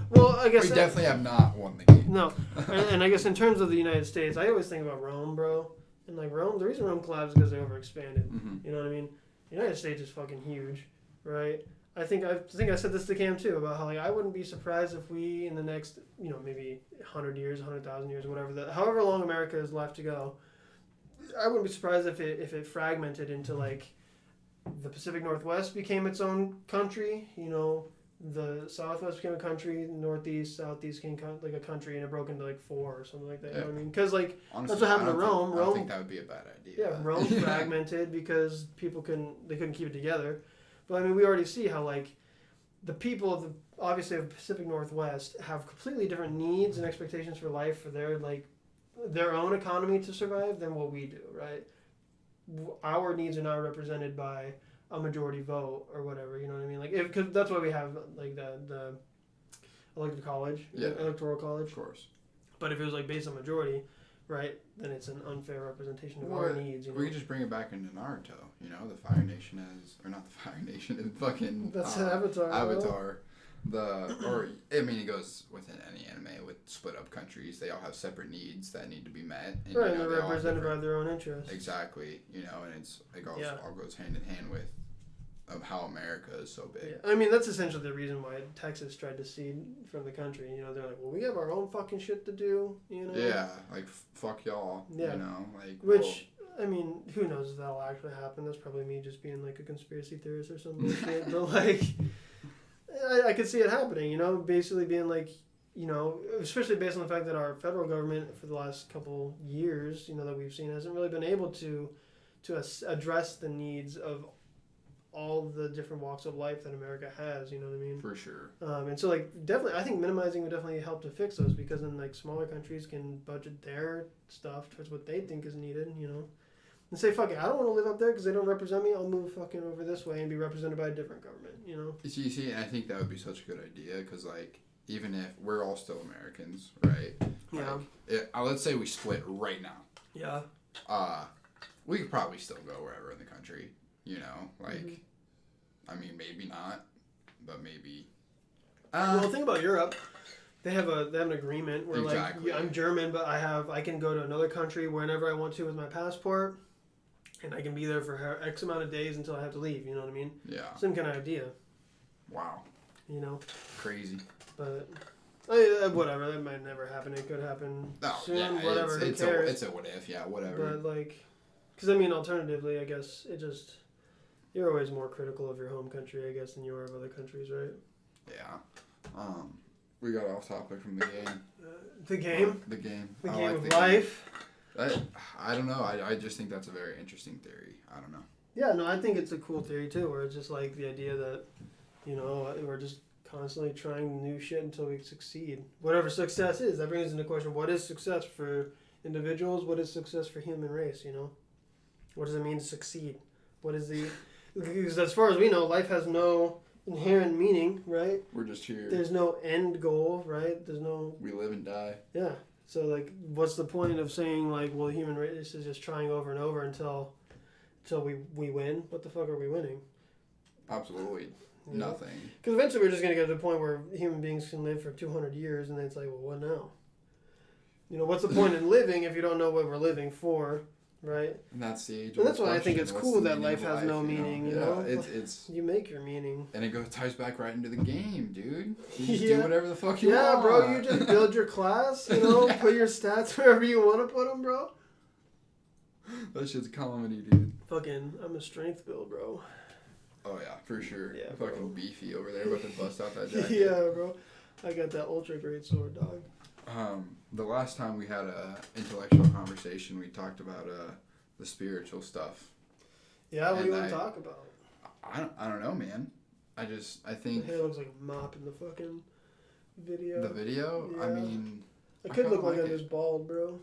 Well, I guess we definitely have not won the game. No, and I guess in terms of the United States, I always think about Rome, bro. And like Rome, the reason Rome collapsed is because they overexpanded. Mm-hmm. You know what I mean? The United States is fucking huge, right? I think I said this to Cam too about how like I wouldn't be surprised if we in the next maybe 100 years, 100,000 years, whatever however long America is left to go, I wouldn't be surprised if it fragmented into like the Pacific Northwest became its own country, the Southwest became a country, Northeast, Southeast became like a country, and it broke into like 4 or something like that. Yeah. You know what I mean? Because like honestly, that's what happened to Rome. I don't think that would be a bad idea. Yeah, Rome fragmented because people couldn't keep it together. But I mean, we already see how like the people of obviously of the Pacific Northwest have completely different needs and expectations for life for their own economy to survive than what we do, right? Our needs are not represented by a majority vote or whatever, you know what I mean? Like, because that's why we have like the electoral college, of course. But if it was like based on majority, right, then it's an unfair representation of our needs. We could just bring it back into Naruto. The Fire Nation or not the Fire Nation, it's fucking that's Avatar. Avatar. It goes within any anime with split up countries. They all have separate needs that need to be met. And, right, they're represented by their own interests. Exactly, and it all goes hand in hand with of how America is so big. Yeah. I mean, that's essentially the reason why Texas tried to secede from the country. They're like, well, we have our own fucking shit to do. Yeah, like fuck y'all. Yeah. Which. I mean, who knows if that'll actually happen? That's probably me just being like a conspiracy theorist or something. But like, I could see it happening. Basically being like, especially based on the fact that our federal government for the last couple years, that we've seen hasn't really been able to address the needs of all the different walks of life that America has, you know what I mean? For sure. And so like definitely, I think minimizing would definitely help to fix those because then like smaller countries can budget their stuff towards what they think is needed, and say, fuck it, I don't want to live up there because they don't represent me. I'll move fucking over this way and be represented by a different government, you know? You see, and I think that would be such a good idea because, like, even if we're all still Americans, right? Yeah. Like, let's say we split right now. Yeah. We could probably still go wherever in the country, you know? Like, I mean, maybe not, but maybe. Well, think about Europe. They have an agreement where exactly. like I'm German, but I can go to another country whenever I want to with my passport, and I can be there for X amount of days until I have to leave. You know what I mean? Yeah. Same kind of idea. Wow. You know. Crazy. But whatever, that might never happen. It could happen soon. Yeah, whatever. Who cares? It's a what if. Yeah. Whatever. But like, because I mean, alternatively, I guess you're always more critical of your home country, I guess, than you are of other countries, right? Yeah. We got off topic from the game. The game? The game. The game of life? I don't know. I just think that's a very interesting theory. I don't know. Yeah, no, I think it's a cool theory too, where it's just like the idea that, you know, we're just constantly trying new shit until we succeed. Whatever success is. That brings into question, what is success for individuals? What is success for human race, you know? What does it mean to succeed? What is the... Because as far as we know, life has no inherent meaning, right? We're just here. There's no end goal, right? There's no... We live and die. Yeah. So, like, what's the point of saying, like, well, the human race is just trying over and over until we win? What the fuck are we winning? Absolutely You know? nothing. Because eventually we're just going to get to the point where human beings can live for 200 years, and then it's like, well, what now? You know, what's the point in living if you don't know what we're living for, right? And that's the age. And that's why I think it's What's cool the that meaning life of has no meaning, you know? It's You make your meaning. and it ties back right into the game, dude. You just Yeah. do whatever the fuck you want. Yeah, bro, you just build your class, you know, put your stats wherever you want to put them, bro. That shit's comedy, dude. Fucking, I'm a strength build, bro. Oh yeah, for sure. Yeah, fucking bro. beefy over there, about to bust out that jacket. Yeah, bro. I got that ultra great sword, dog. The last time we had a intellectual conversation, we talked about the spiritual stuff. Yeah, what do you And want to talk about? I don't know, man. I think The hair looks like a mop in the fucking video. the video. I Yeah. mean, I I could kinda look like like I'm it. just bald, bro.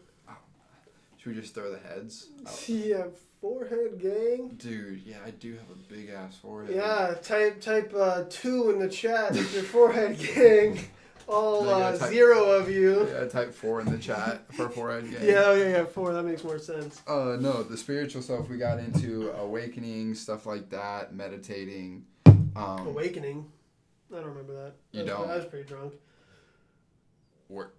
should we just throw the heads? out? Yeah, forehead gang. Dude, yeah, I do have a big ass forehead. Yeah, type 2 in the chat if your forehead gang. All Yeah, type- 0 of you. Yeah, type 4 in the chat for forehead gang. Yeah, 4. That makes more sense. No, the spiritual stuff we got into, awakening, stuff like that, meditating. Awakening. I don't remember that. You don't? I was pretty drunk. Were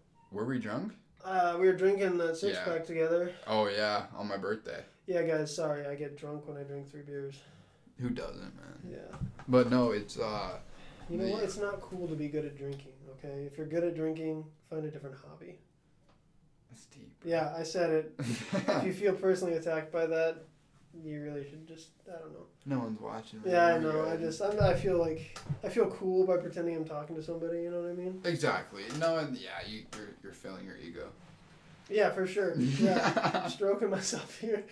we drunk? We were drinking that six Yeah. pack together. Oh yeah, on my birthday. Yeah, guys, sorry, I get drunk when I drink 3 beers. Who doesn't, man? Yeah. But no, it's You know what? It's not cool to be good at drinking, okay? If you're good at drinking, find a different hobby. That's deep. Yeah, I said it. If you feel personally attacked by that, you really should just, I don't know. No one's watching. Man. Yeah, I You're know. good. I feel cool by pretending I'm talking to somebody, you know what I mean? Exactly. No, and yeah, you're feeling your ego. Yeah, for sure. Yeah. Stroking myself here.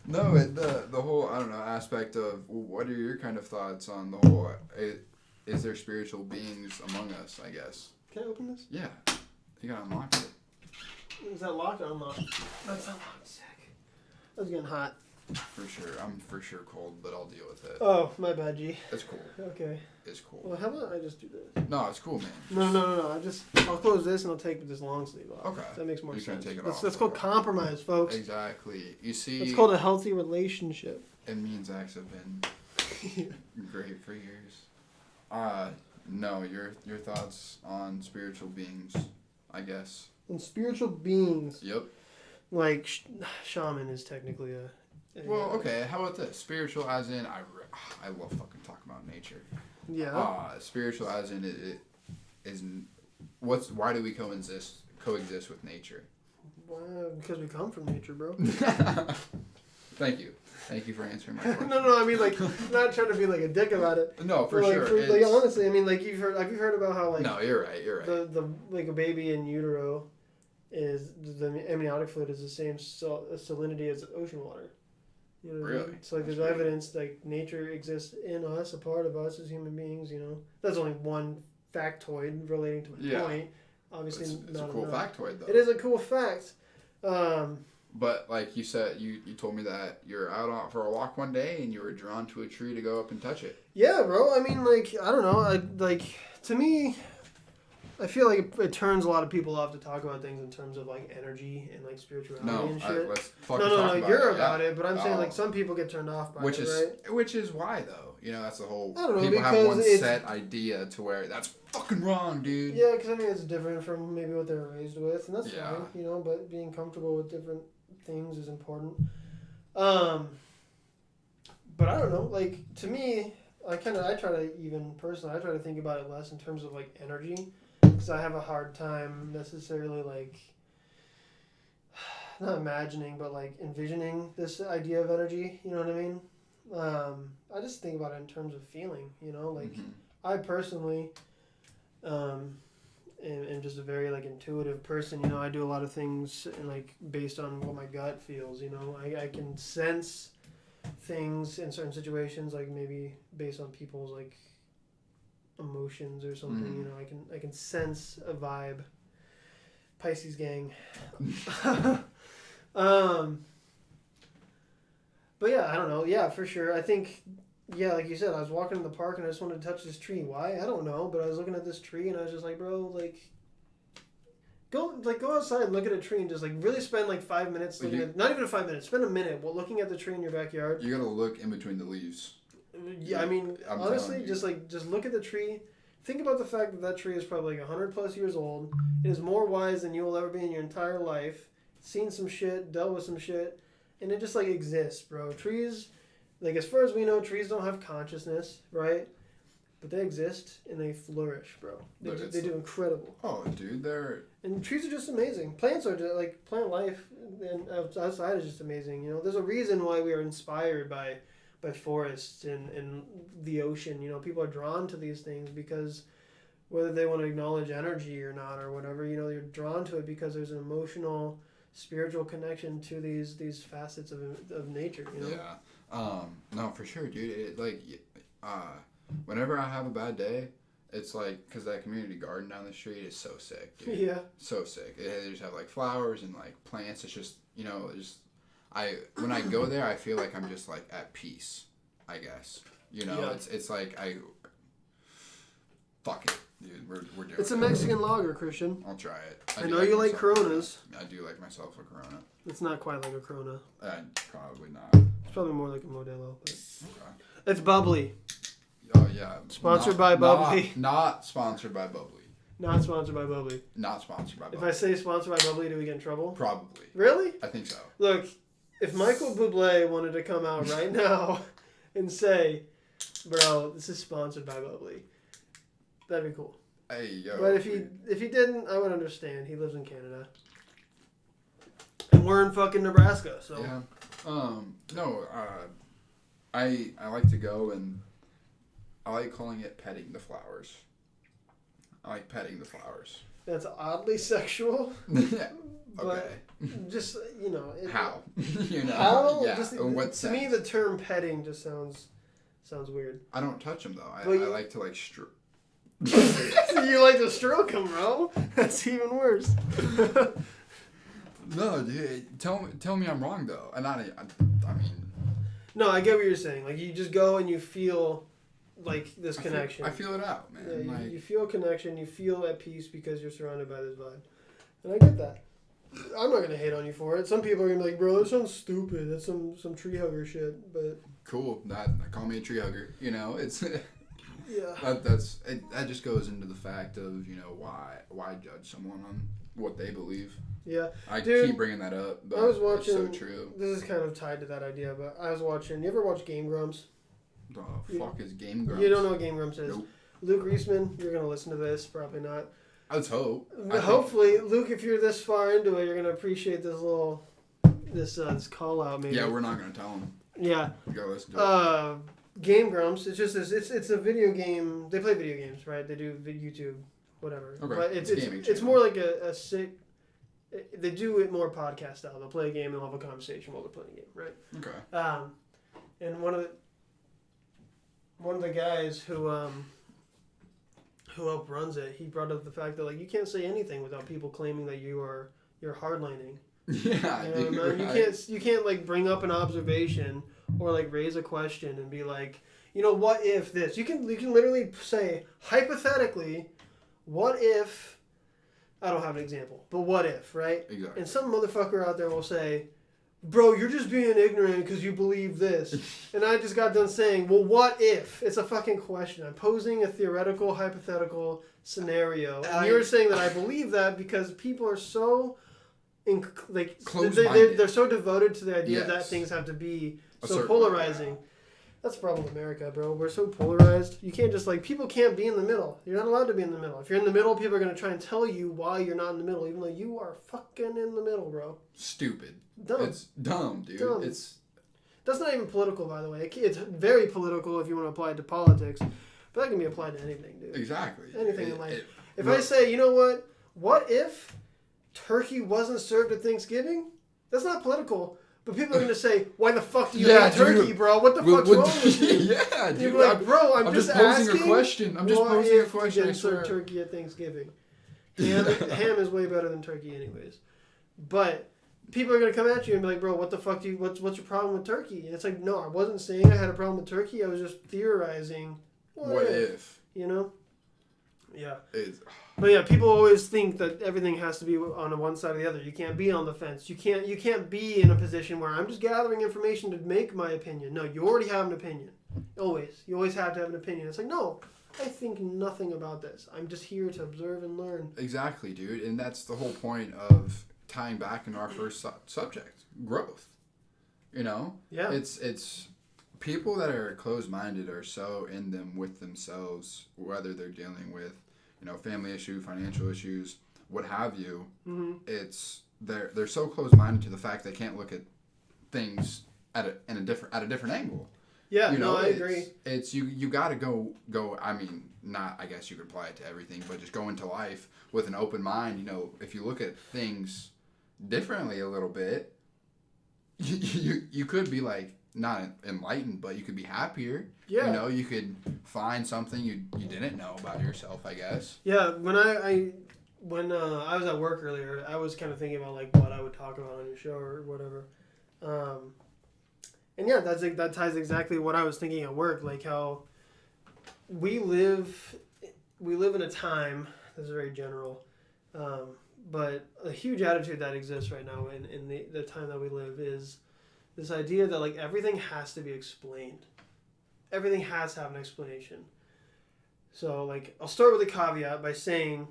No, the whole I don't know aspect of what are your kind of thoughts on the whole? Is there spiritual beings among us? I guess. Can I open this? Yeah, you gotta unlock it. Is that locked or unlocked? That's unlocked. Sick. That was getting hot. For sure, I'm for sure cold, but I'll deal with it. Oh, my bad, G. It's cool. Okay. It's cool. Well, how about I just do this? No, it's cool, man. No. I'll close this and I'll take this long sleeve off. Okay. That makes more You're gonna sense. take it That's off, called okay. compromise, folks. Exactly. You see, It's called a healthy relationship. and me and Zach have been great for years. No, your thoughts on spiritual beings, I guess. And spiritual beings, Yep. like shaman is technically a Well, okay. How about this? Spiritual, as in I love fucking talking about nature. Yeah. Spiritual, as in it is. Why do we coexist with nature? Well, because we come from nature, bro. Thank you for answering my question. no, I mean, like, not trying to be like a dick about it. No, for But, like, sure. like, honestly, I mean, like, have you heard about how, like, No, you're right. the like a baby in utero is the amniotic fluid is the same salinity as ocean water. You know what I mean? Really? So like, there's That's evidence like nature exists in us, a part of us as human beings. You know, that's only one factoid relating to my Yeah. point. obviously It's not a cool enough. factoid, though. It is a cool fact. But like you said, you told me that you're out for a walk one day and you were drawn to a tree to go up and touch it. Yeah, bro. I mean, like, I don't know. To me, I feel like it turns a lot of people off to talk about things in terms of like energy and like spirituality and shit. Let's fucking talk about you're it. about it, but I'm saying like some people get turned off by it, Which is why though. You know, that's the whole. I don't know, people have because one it's- set idea to where that's fucking wrong, dude. Yeah, because I mean it's different from maybe what they were raised with, and that's Yeah. fine, you know. But being comfortable with different things is important. But I don't know. Like to me, I try to even personally, I try to think about it less in terms of like energy, because I have a hard time necessarily like not imagining, but like envisioning this idea of energy. You know what I mean? I just think about it in terms of feeling. You know, like I personally, am just a very like intuitive person. You know, I do a lot of things and like based on what my gut feels. You know, I can sense things in certain situations, like maybe based on people's like emotions or something. You know, I can sense a vibe. Pisces gang. But yeah, I don't know. Yeah, for sure. I think, yeah, like you said, I was walking in the park and I just wanted to touch this tree. Why? I don't know. But I was looking at this tree and I was just like, bro, like, go outside and look at a tree and just like really spend like 5 minutes looking at, not even 5 minutes, spend a minute looking at the tree in your backyard. You gotta look in between the leaves. Yeah, I mean, I'm honestly, just look at the tree. Think about the fact that tree is probably like 100 plus years old. It is more wise than you will ever be in your entire life. Seen some shit, dealt with some shit, and it just like exists, bro. Trees, like as far as we know, trees don't have consciousness, right? But they exist and they flourish, bro. They do incredible. Oh, dude, And trees are just amazing. Plants are just, like plant life and outside is just amazing. You know, there's a reason why we are inspired by forests and the ocean. You know, people are drawn to these things because whether they want to acknowledge energy or not or whatever, you know, you're drawn to it because there's an emotional, spiritual connection to these facets of nature. You know. Yeah. No, for sure, dude. Whenever I have a bad day, it's like, because that community garden down the street is so sick, dude. Yeah. So sick. They just have like flowers and like plants. It's just, you know, when I go there, I feel like I'm just like at peace, I guess. You know, Yeah. it's like fuck it, dude. We're doing It's a it. Mexican lager, Christian. I'll try it. I do know you like myself Coronas. I do like myself a Corona. It's not quite like a Corona. Probably not. It's probably more like a Modelo, but Okay. it's bubbly. Oh yeah. Sponsored by Bubbly. Not sponsored by Bubbly. Not sponsored by Bubbly. Not sponsored by If Bubbly. I say sponsored by Bubbly, do we get in trouble? Probably. Really? I think so. Look, if Michael Bublé wanted to come out right now and say, bro, this is sponsored by Bubbly, that'd be cool. Hey yo. But if he didn't, I would understand. He lives in Canada. And we're in fucking Nebraska, so. Yeah. No. I like to go and I like calling it petting the flowers. I like petting the flowers. That's oddly sexual. Yeah. But Okay. just, you know. How? You know. How? Yeah. Just, In what to sense? me, the term petting just sounds weird. I don't touch them though. I like to like You like to stroke him, bro? That's even worse. No, dude. Tell me I'm wrong though. And I mean. No, I get what you're saying. Like you just go and you feel like this connection. I feel it out, man. Yeah, like, you feel connection. You feel at peace because you're surrounded by this vibe, and I get that. I'm not gonna hate on you for it. Some people are gonna be like, "Bro, that sounds stupid. That's some tree hugger shit." But cool. Call me a tree hugger. You know, it's. yeah. That just goes into the fact of, you know, why judge someone on what they believe. Yeah. I Dude, keep bringing that up, but I was watching. it's so true. This is kind of tied to that idea, but I was watching. You ever watch Game Grumps? The fuck is Game Grumps? You don't know what Game Grumps is. Nope. Luke Reisman, you're gonna listen to this. Probably not. Let's hope. Hopefully, Luke, if you're this far into it, you're gonna appreciate this call out. Maybe. Yeah, we're not gonna tell them. Yeah. We gotta listen to it. Game Grumps. It's just this. It's a video game. They play video games, right? They do YouTube, whatever. Okay. But it's more like a sick. They do it more podcast style. They'll play a game and they'll have a conversation while they're playing a game, right? Okay. And one of the guys who who helped runs it, he brought up the fact that like you can't say anything without people claiming that you're hardlining. Yeah, You know, dude, man? right. You can't like bring up an observation or like raise a question and be like, you know, what if this? You can literally say hypothetically, what if I don't have an example, but what if, right? Exactly. And some motherfucker out there will say, bro, you're just being ignorant because you believe this. And I just got done saying, well, what if? It's a fucking question. I'm posing a theoretical, hypothetical scenario. And you're saying that I believe that because people are so, they're so devoted to the idea that things have to be so polarizing. That's the problem with America, bro. We're so polarized. You can't just, like, people can't be in the middle. You're not allowed to be in the middle. If you're in the middle, people are going to try and tell you why you're not in the middle, even though you are fucking in the middle, bro. Stupid. Dumb. It's dumb, dude. Dumb. That's not even political, by the way. It's very political if you want to apply it to politics, but that can be applied to anything, dude. Exactly. Anything in life. If I say, you know what? What if turkey wasn't served at Thanksgiving? That's not political. But people are going to say, why the fuck do you hate turkey, bro? What the fuck's wrong with you? Yeah, dude. You're like, bro, I'm just posing asking. a question. I'm just posing a question. Didn't serve turkey at Thanksgiving. Ham is way better than turkey anyways. But people are going to come at you and be like, bro, what the fuck what's your problem with turkey? And it's like, no, I wasn't saying I had a problem with turkey. I was just theorizing. What if? You know? Yeah. It's... But yeah, people always think that everything has to be on one side or the other. You can't be on the fence. You can't be in a position where I'm just gathering information to make my opinion. No, you already have an opinion. Always. You always have to have an opinion. It's like, no, I think nothing about this. I'm just here to observe and learn. Exactly, dude. And that's the whole point of tying back into our first subject, growth. You know? Yeah. It's people that are closed-minded are so in them with themselves, whether they're dealing with, you know, family issue, financial issues, what have you. Mm-hmm. It's they're so close-minded to the fact they can't look at things at a different angle. Yeah, you know, I agree. It's you got to go. I mean, not I guess you could apply it to everything, but just go into life with an open mind. You know, if you look at things differently a little bit, you could be like not enlightened, but you could be happier. Yeah. You know, you could find something you didn't know about yourself, I guess. Yeah, when I was at work earlier, I was kind of thinking about like what I would talk about on your show or whatever. And yeah, that ties exactly what I was thinking at work, like how we live in a time, this is very general, but a huge attitude that exists right now in the time that we live is this idea that like everything has to be explained. Everything has to have an explanation. So like I'll start with a caveat by saying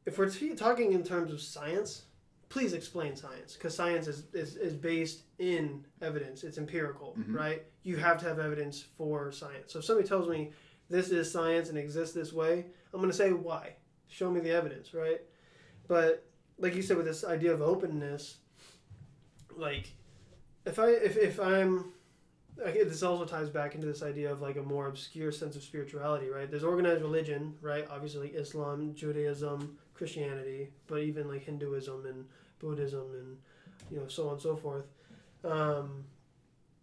if we're talking in terms of science, please explain science, because science is based in evidence. It's empirical, mm-hmm. right? You have to have evidence for science. So if somebody tells me this is science and exists this way, I'm going to say why. Show me the evidence, right? But like you said with this idea of openness, like if I'm this also ties back into this idea of like a more obscure sense of spirituality, right? There's organized religion, right? Obviously Islam, Judaism, Christianity, but even like Hinduism and Buddhism and, you know, so on and so forth. And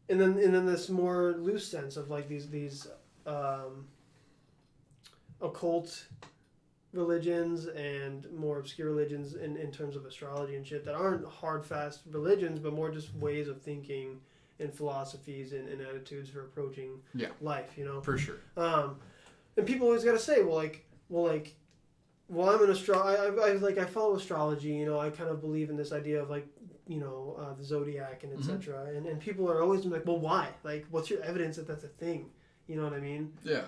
then this more loose sense of like these occult religions and more obscure religions in terms of astrology and shit that aren't hard, fast religions, but more just ways of thinking and philosophies and attitudes for approaching life, you know? For sure. And people always got to say, well, I'm an I follow astrology, you know, I kind of believe in this idea of like, you know, the zodiac and etc. Mm-hmm. And people are always like, well, why? Like, what's your evidence that that's a thing? You know what I mean? Yeah.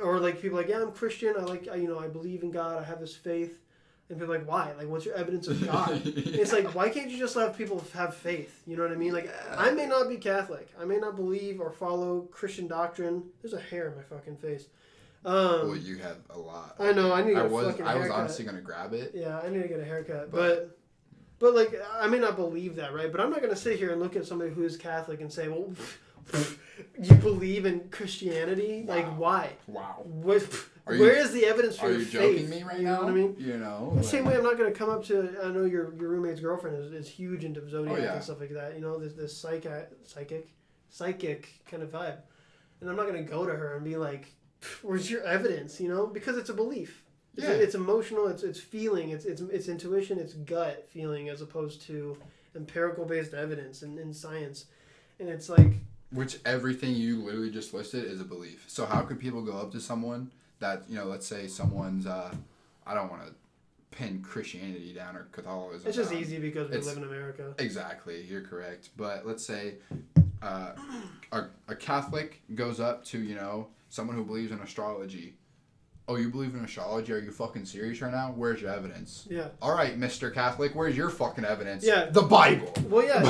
Or like people are like, yeah, I'm Christian. I believe in God. I have this faith. And people are like, why? Like, what's your evidence of God? It's like, why can't you just let people have faith? You know what I mean? Like, I may not be Catholic. I may not believe or follow Christian doctrine. There's a hair in my fucking face. Well, you have a lot. I know. I need to get a fucking haircut. I was honestly going to grab it. Yeah, I need to get a haircut. But like, I may not believe that, right? But I'm not going to sit here and look at somebody who is Catholic and say, well, you believe in Christianity? Wow. Like, why? Wow. Where is the evidence for your faith? Are you joking me right now? You know what I mean? You know. The same way I'm not going to come up to, I know your roommate's girlfriend is huge into Zodiac and stuff like that. You know, this psychic kind of vibe. And I'm not going to go to her and be like, where's your evidence? You know? Because it's a belief. Yeah. It's emotional. It's feeling. It's intuition. It's gut feeling as opposed to empirical based evidence and science. And it's like, which everything you literally just listed is a belief. So how could people go up to someone that, you know, let's say someone's I don't want to pin Christianity down or Catholicism. It's just down. easy because we live in America. Exactly, you're correct. But let's say a Catholic goes up to, you know, someone who believes in astrology. Oh, you believe in astrology? Are you fucking serious right now? Where's your evidence? Yeah. All right, Mr. Catholic, where's your fucking evidence? Yeah. The Bible. Well, yeah.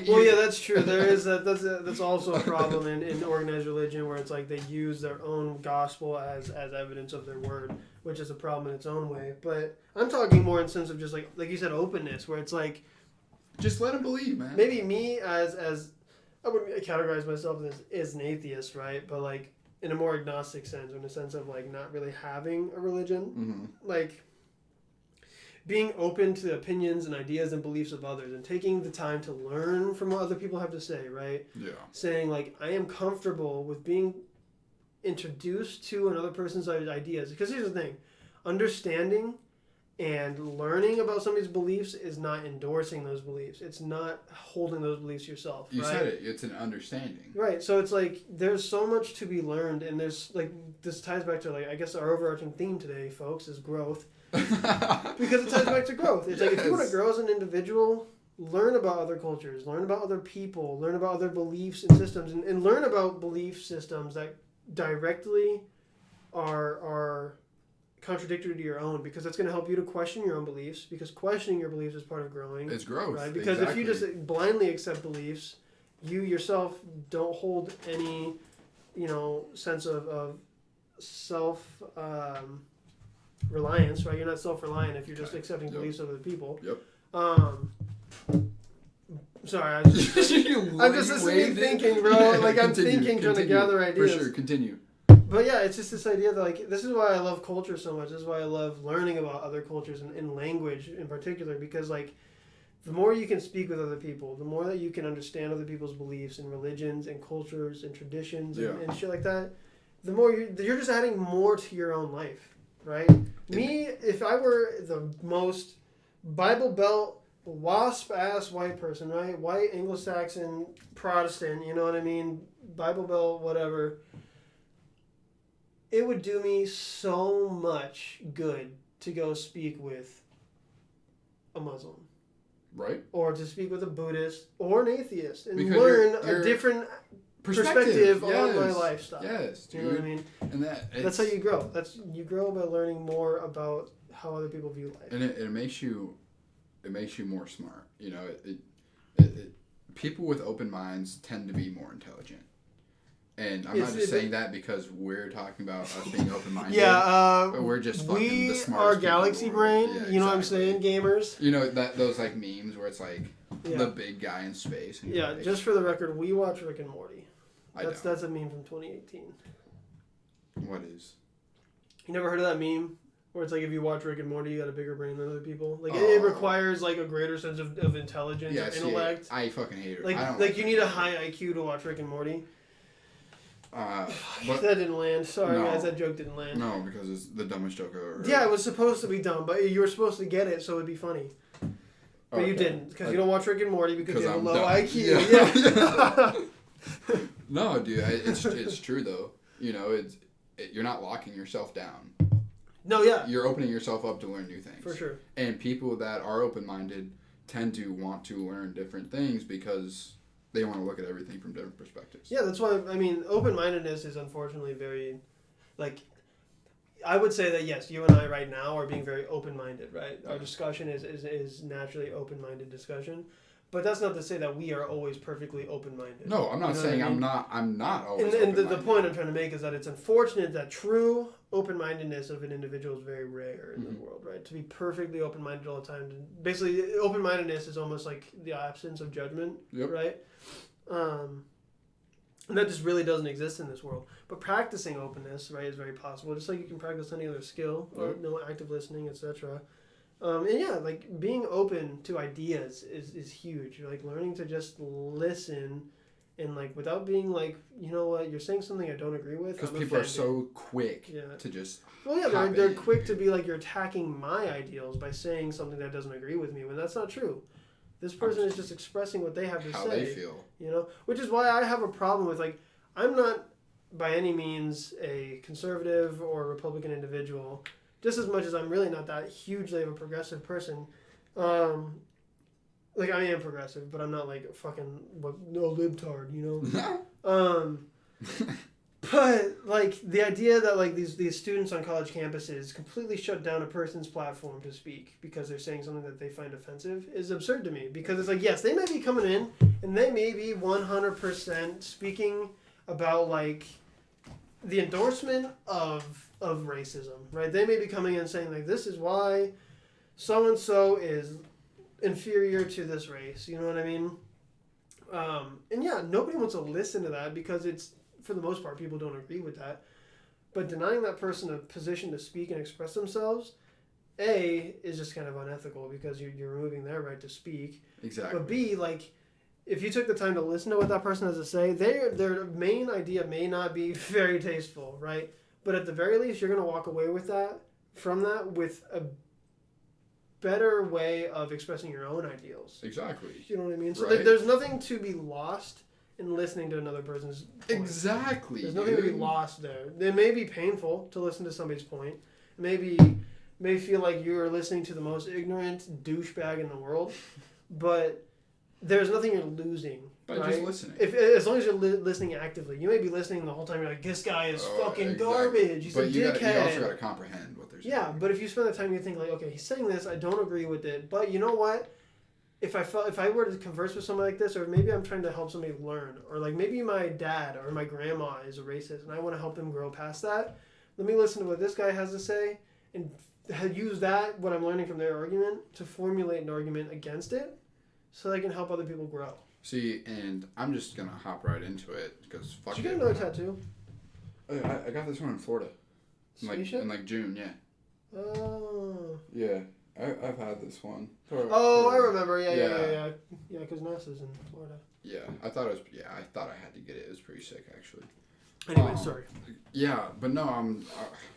Yeah, that's true. There is that. That's also a problem in organized religion where it's like they use their own gospel as evidence of their word, which is a problem in its own way. But I'm talking more in the sense of just like you said, openness, where it's like, just let them believe, man. Maybe me as I wouldn't categorize myself as an atheist, right? But like, in a more agnostic sense, or in a sense of like not really having a religion, like being open to the opinions and ideas and beliefs of others and taking the time to learn from what other people have to say, right? Yeah. Saying like, I am comfortable with being introduced to another person's ideas. Because here's the thing, understanding and learning about somebody's beliefs is not endorsing those beliefs. It's not holding those beliefs yourself. You right? said it. It's an understanding. Right. So it's like there's so much to be learned, and there's like this ties back to like I guess our overarching theme today, folks, is growth. Because it ties back to growth. It's like if you want to grow as an individual, learn about other cultures, learn about other people, learn about other beliefs and systems, and learn about belief systems that directly are contradictory to your own, because that's going to help you to question your own beliefs, because questioning your beliefs is part of growing. It's growth. Right? Because if you just blindly accept beliefs, you yourself don't hold any, sense of self reliance, right? You're not self-reliant if you're just accepting beliefs of other people. Yep. Sorry, I'm just listening and thinking, bro. Like I'm trying to gather ideas. For sure, continue. But yeah, it's just this idea that like this is why I love culture so much. This is why I love learning about other cultures and language in particular, because like the more you can speak with other people, the more that you can understand other people's beliefs and religions and cultures and traditions and shit like that, the more you're just adding more to your own life, right? Me, if I were the most Bible Belt wasp ass white person, right? White Anglo-Saxon Protestant, you know what I mean? Bible Belt, whatever. It would do me so much good to go speak with a Muslim. Right. Or to speak with a Buddhist or an atheist and because learn a different perspective on my lifestyle. Yes, dude. You know what I mean? And that's how you grow. You grow by learning more about how other people view life. And it makes you more smart. You know, people with open minds tend to be more intelligent. And I'm not just saying that because we're talking about us being open-minded. Yeah, we're just fucking the smartest people are galaxy brain. Yeah, you know what I'm saying, gamers? You know those like memes where it's like the big guy in space. And yeah, like, just for the record, we watch Rick and Morty. That's a meme from 2018. What is? You never heard of that meme? Where it's like if you watch Rick and Morty, you got a bigger brain than other people. Like it requires like a greater sense of intelligence and intellect. I fucking hate it. Like you need a high IQ to watch Rick and Morty. But that didn't land. Sorry, guys, that joke didn't land. No, because it's the dumbest joke ever. Yeah, it was supposed to be dumb, but you were supposed to get it, so it'd be funny. But you didn't, because you don't watch Rick and Morty because you have a low IQ. Yeah. No, dude, it's true though. You know, you're not locking yourself down. No, yeah. You're opening yourself up to learn new things. For sure. And people that are open-minded tend to want to learn different things because they want to look at everything from different perspectives. Yeah, that's why, open-mindedness is unfortunately very, I would say that, yes, you and I right now are being very open-minded, right? Our discussion is naturally open-minded discussion. But that's not to say that we are always perfectly open-minded. No, I'm not saying I'm not always open-minded. And the point I'm trying to make is that it's unfortunate that true open-mindedness of an individual is very rare in the world, right? To be perfectly open-minded all the time. Basically, open-mindedness is almost like the absence of judgment, right? And that just really doesn't exist in this world. But practicing openness, right, is very possible. Just like you can practice any other skill, or active listening, etc. Being open to ideas is huge. Like learning to just listen and like without being like, you know what, you're saying something I don't agree with. Because I'm people are offended. so quick to just. Well, yeah, hop they're in. quick to be like, you're attacking my ideals by saying something that doesn't agree with me when that's not true. This person is just expressing what they have to how say. they feel. You know, which is why I have a problem with like, I'm not by any means a conservative or Republican individual, just as much as I'm really not that hugely of a progressive person. Like I am progressive, but I'm not like fucking no libtard, you know. But like the idea that like these students on college campuses completely shut down a person's platform to speak because they're saying something that they find offensive is absurd to me. Because it's like, yes, they may be coming in and they may be 100% speaking about like the endorsement of racism, right? They may be coming in saying like, this is why so and so is inferior to this race. You know what I mean? And yeah, nobody wants to listen to that because it's, for the most part, people don't agree with that. But denying that person a position to speak and express themselves, A, is just kind of unethical because you're removing their right to speak. Exactly. But B, like, if you took the time to listen to what that person has to say, their main idea may not be very tasteful, right? But at the very least, you're going to walk away with that, from that, with a better way of expressing your own ideals. Exactly. You know what I mean? So right. there's nothing to be lost in listening to another person's point. Exactly. There's nothing to be lost there. It may be painful to listen to somebody's point. May feel like you're listening to the most ignorant douchebag in the world, but there's nothing you're losing. By right? just listening. As long as you're listening actively. You may be listening the whole time. You're like, this guy is fucking garbage. He's a dickhead. You also got to comprehend what they're saying. Yeah, but if you spend the time, you think like, okay, he's saying this. I don't agree with it, but you know what? If I were to converse with somebody like this, or maybe I'm trying to help somebody learn, or like maybe my dad or my grandma is a racist and I want to help them grow past that, let me listen to what this guy has to say and use that, what I'm learning from their argument, to formulate an argument against it so that I can help other people grow. See, and I'm just going to hop right into it because fuck it. Did you get another tattoo? I got this one in Florida. In like June, yeah. Oh. Yeah. I've had this one. I remember. Yeah. Yeah, because NASA's in Florida. Yeah, I thought I had to get it. It was pretty sick, actually. Anyway, sorry. Yeah, but no,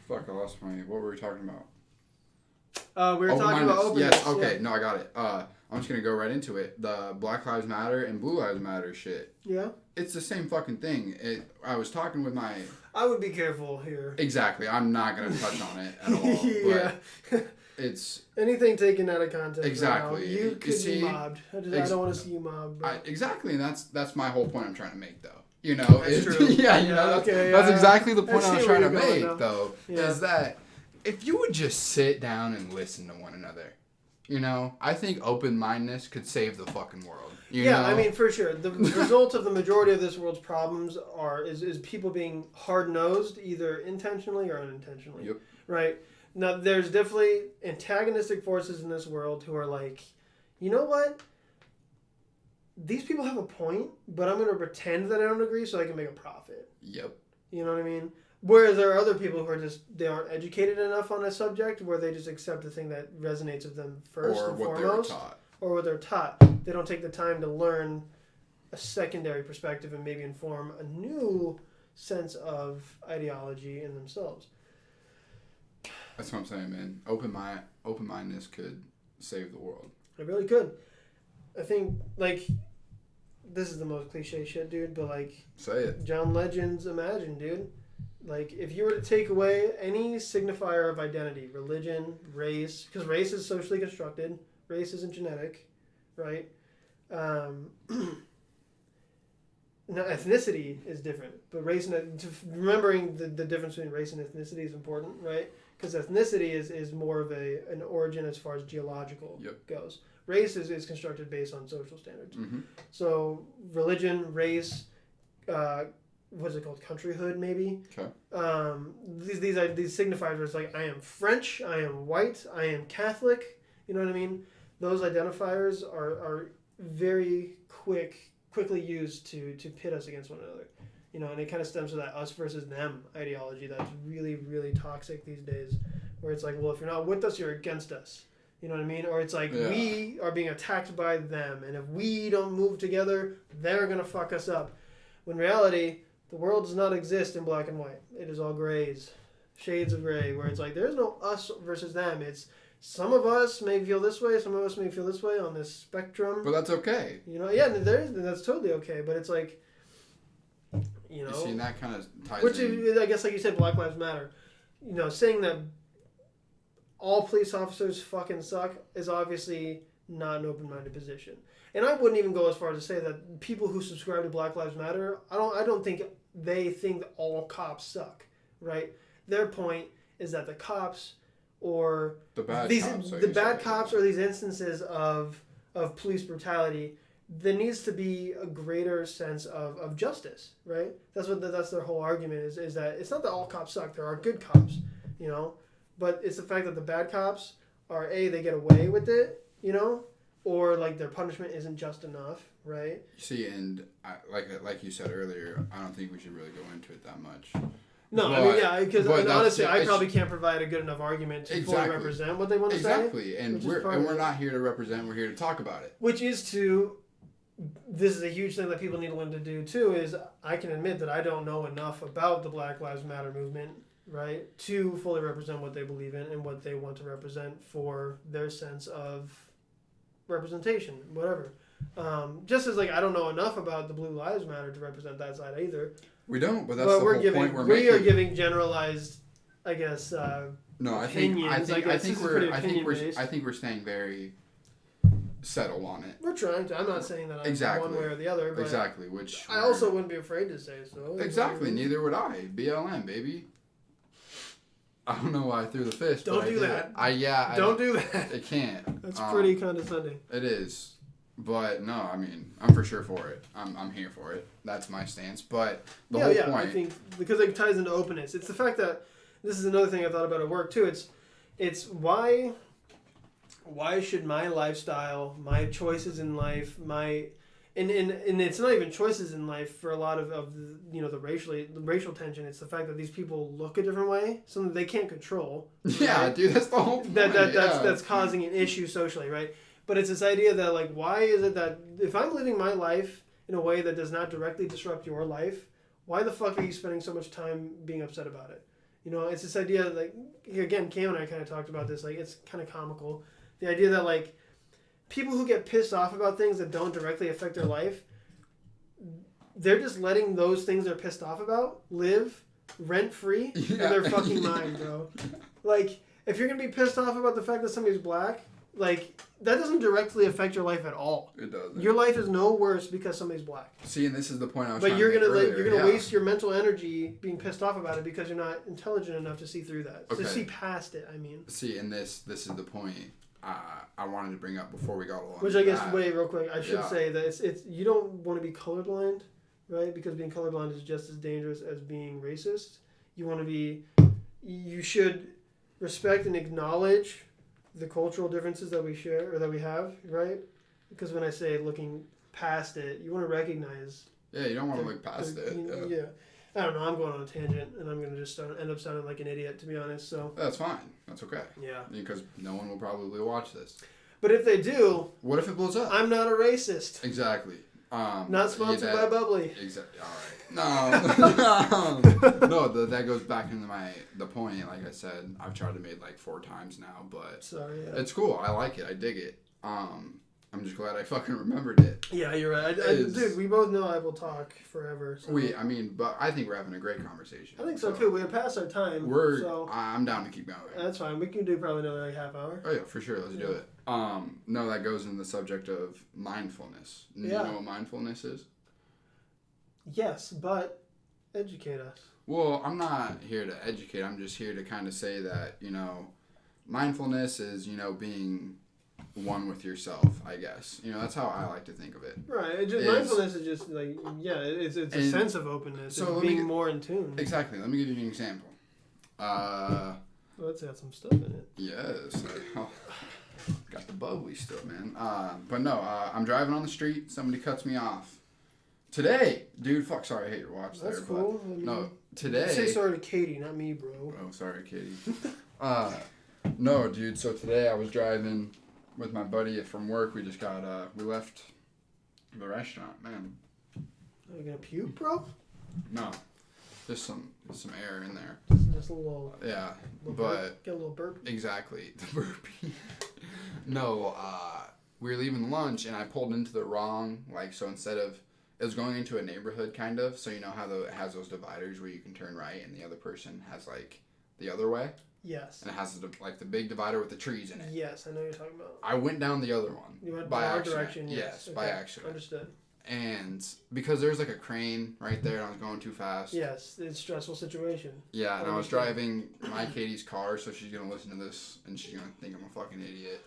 fuck, I lost my, what were we talking We about? were talking about openness. Yes, okay, no, I got it. I'm just gonna go right into it. The Black Lives Matter and Blue Lives Matter shit. Yeah? It's the same fucking thing. I was talking with my... I would be careful here. Exactly, I'm not gonna touch on it at all. Yeah. But it's... Anything taken out of context. Exactly. Right now, you could be mobbed. I don't want to see you mobbed. Exactly, and that's my whole point I'm trying to make, though. You know, that's true. That's exactly the point I was trying to make, though. Yeah. Is that if you would just sit down and listen to one another, you know, I think open-mindedness could save the fucking world. You know? I mean, for sure. The result of the majority of this world's problems is people being hard-nosed, either intentionally or unintentionally. Yep. Right? Now, there's definitely antagonistic forces in this world who are like, you know what? These people have a point, but I'm going to pretend that I don't agree so I can make a profit. Yep. You know what I mean? Whereas there are other people who are they aren't educated enough on a subject where they just accept the thing that resonates with them first and foremost. Or what they're taught. They don't take the time to learn a secondary perspective and maybe inform a new sense of ideology in themselves. That's what I'm saying, man. Open-mindedness could save the world. It really could. I think, like, this is the most cliche shit, dude, but, like... Say it. John Legend's Imagine, dude. Like, if you were to take away any signifier of identity, religion, race, because race is socially constructed, race isn't genetic, right? Now, ethnicity is different, but race and... Remembering the difference between race and ethnicity is important, right? Because ethnicity is more of an origin as far as geological goes. Race is constructed based on social standards. Mm-hmm. So religion, race, what's it called? Countryhood, maybe. Okay. These signifiers it's like I am French, I am white, I am Catholic. You know what I mean? Those identifiers are very quickly used to pit us against one another. You know, and it kind of stems from that us versus them ideology that's really, really toxic these days, where it's like, well, if you're not with us, you're against us. You know what I mean? Or it's like we are being attacked by them, and if we don't move together, they're going to fuck us up. When in reality, the world does not exist in black and white. It is all grays, shades of gray, where it's like there's no us versus them. It's some of us may feel this way, some of us may feel this way on this spectrum. But that's okay. You know, yeah, that's totally okay. But it's like, you know, You see, and that kind of ties which in. is, I guess, like you said, Black Lives Matter. You know, saying that all police officers fucking suck is obviously not an open-minded position. And I wouldn't even go as far as to say that people who subscribe to Black Lives Matter, I don't think they think that all cops suck, right? Their point is that the cops or The bad these cops, like the you bad said, cops or these instances of police brutality, there needs to be a greater sense of justice, right? That's their whole argument is that it's not that all cops suck. There are good cops, you know, but it's the fact that the bad cops are they get away with it, you know, or like their punishment isn't just enough, right? See, and like you said earlier, I don't think we should really go into it that much. No, I mean, yeah, because honestly, I it's- probably can't provide a good enough argument to fully Exactly. represent what they want to say. Exactly, and we're not here to represent. We're here to talk about it. Which is this is a huge thing that people need to learn to do too, is I can admit that I don't know enough about the Black Lives Matter movement, right, to fully represent what they believe in and what they want to represent for their sense of representation, whatever. Just as like I don't know enough about the Blue Lives Matter to represent that side either. We don't, but that's But the we're whole giving point we're we making. are giving generalized, I guess. No, I opinions, think I think we're staying very settled on it. We're trying to. I'm not saying that I'm Exactly. one way or the other, but Exactly, which I also wouldn't be afraid to say so. exactly. Neither would I. BLM, baby. I don't know why I threw the fist. Don't but I do did. that. Don't do that. It can't. That's pretty condescending. It is, but no. I mean, I'm for sure for it. I'm here for it. That's my stance. But the whole point. I think because it ties into openness. It's the fact that this is another thing I thought about at work too. It's why should my lifestyle, my choices in life, and it's not even choices in life for a lot of the, you know, the racial tension. It's the fact that these people look a different way, something they can't control. Yeah, right? dude, that's the whole point. That's causing an issue socially, right? But it's this idea that like, why is it that if I'm living my life in a way that does not directly disrupt your life, why the fuck are you spending so much time being upset about it? You know, it's this idea that, like, again, Cam and I kind of talked about this. Like, it's kind of comical. The idea that, like, people who get pissed off about things that don't directly affect their life, they're just letting those things they're pissed off about live rent-free in their fucking mind, bro. Like, if you're going to be pissed off about the fact that somebody's black, like, that doesn't directly affect your life at all. It doesn't. Your life is no worse because somebody's black. See, and this is the point I was But trying you're to make gonna earlier. you're gonna waste your mental energy being pissed off about it because you're not intelligent enough to see through that. Okay. To see past it, I mean. See, and this is the point I wanted to bring up before we got along. Which I guess, wait, real quick, I should Yeah. say that it's you don't want to be colorblind, right? Because being colorblind is just as dangerous as being racist. You should respect and acknowledge the cultural differences that we share or that we have, right? Because when I say looking past it, you want to recognize. Yeah, you don't want to look past it. Yeah. I don't know. I'm going on a tangent, and I'm going to just end up sounding like an idiot, to be honest. So. That's fine. That's okay. Yeah. Because no one will probably watch this. But if they do, what if it blows up? I'm not a racist. Exactly. Not sponsored by Bubbly. Exactly. All right. No. That goes back into the point. Like I said, I've tried to make it like 4 times now, but sorry. Yeah. It's cool. I like it. I dig it. I'm just glad I fucking remembered it. Yeah, you're right. Dude, we both know I will talk forever. So. But I think we're having a great conversation. I think so too. We're past our time. I'm down to keep going. That's fine. We can do probably another like half hour. Oh yeah, for sure. Let's do it. No, that goes in the subject of mindfulness. You know what mindfulness is? Yes, but educate us. Well, I'm not here to educate. I'm just here to kind of say that, you know, mindfulness is, you know, being one with yourself, I guess. You know, that's how I like to think of it. Right. Mindfulness is just like, it's a sense of openness. So it's being more in tune. Exactly. Let me give you an example. Let's add some stuff in it. Yes. Got the bubbly still, man. But no, I'm driving on the street. Somebody cuts me off. Today, dude, sorry, I hate your watch there. That's cool. No, today. Say sorry to Katie, not me, bro. Oh, sorry, Katie. No, dude, so today I was driving with my buddy from work. We just we left the restaurant, man. Are you gonna puke, bro? No, just some air in there. Just a little. Yeah, Little but burp. Get a little burp. exactly the burpee. No, we were leaving lunch and I pulled into the wrong so instead of it was going into a neighborhood kind of, so you know how it has those dividers where you can turn right and the other person has the other way. Yes. And it has the big divider with the trees in it. Yes, I know what you're talking about. I went down the other one. You went by our accident. direction. Yes, Okay. by accident. Understood. And because there's a crane right there and I was going too fast. Yes, it's a stressful situation. Yeah, and I was driving my Katie's car, so she's going to listen to this and she's going to think I'm a fucking idiot.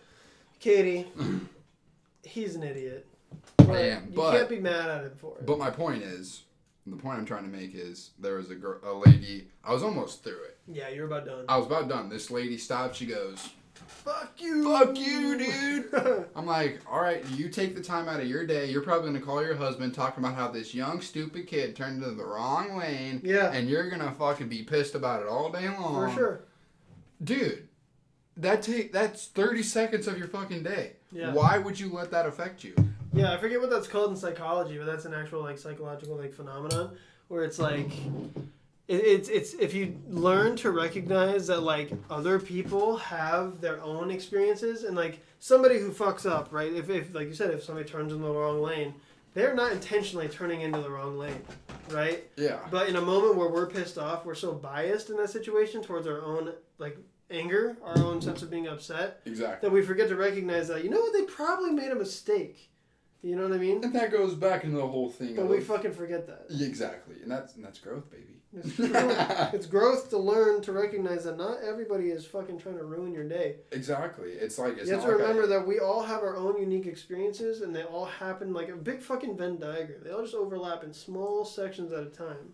Katie, he's an idiot. I am, but you can't be mad at him for it. But my point is, the point I'm trying to make is there was a lady, I was almost through it. Yeah, you're about done. I was about done. This lady stopped, she goes, Fuck you! Fuck you, dude! I'm like, alright, you take the time out of your day, you're probably going to call your husband talking about how this young, stupid kid turned into the wrong lane. Yeah. And you're going to fucking be pissed about it all day long. For sure. Dude, that's 30 seconds of your fucking day. Yeah. Why would you let that affect you? Yeah, I forget what that's called in psychology, but that's an actual psychological phenomenon where it's it's if you learn to recognize that other people have their own experiences and somebody who fucks up, right? If like you said, if somebody turns in the wrong lane, they're not intentionally turning into the wrong lane, right? Yeah. But in a moment where we're pissed off, we're so biased in that situation towards our own anger, our own sense of being upset, Exactly. that we forget to recognize that, they probably made a mistake. You know what I mean? And that goes back into the whole thing. But we fucking forget that. Exactly. And that's growth, baby. It's true. It's growth to learn to recognize that not everybody is fucking trying to ruin your day. Exactly. It's you have to remember that we all have our own unique experiences and they all happen like a big fucking Venn diagram. They all just overlap in small sections at a time.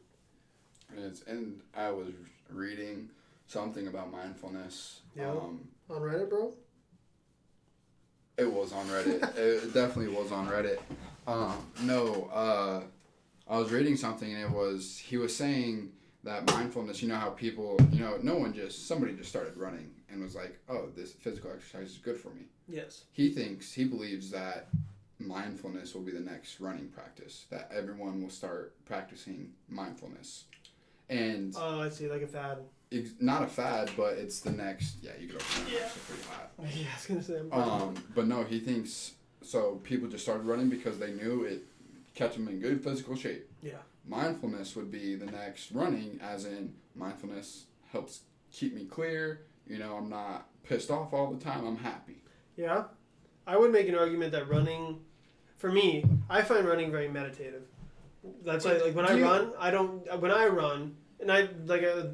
And I was reading something about mindfulness. Yeah. On Reddit, bro? It was on Reddit. It definitely was on Reddit. I was reading something and he was saying that mindfulness, how people, somebody just started running and was like, oh, this physical exercise is good for me. Yes. He believes that mindfulness will be the next running practice, that everyone will start practicing mindfulness. And oh, I see, like a fad. Not a fad, but it's the next. Yeah, you could open that. It's pretty hot. Yeah, I was gonna say. But no, he thinks so. People just started running because they knew it kept them in good physical shape. Yeah. Mindfulness would be the next running, as in mindfulness helps keep me clear. I'm not pissed off all the time. I'm happy. Yeah, I would make an argument that running, for me, I find running very meditative. That's why, when I run. And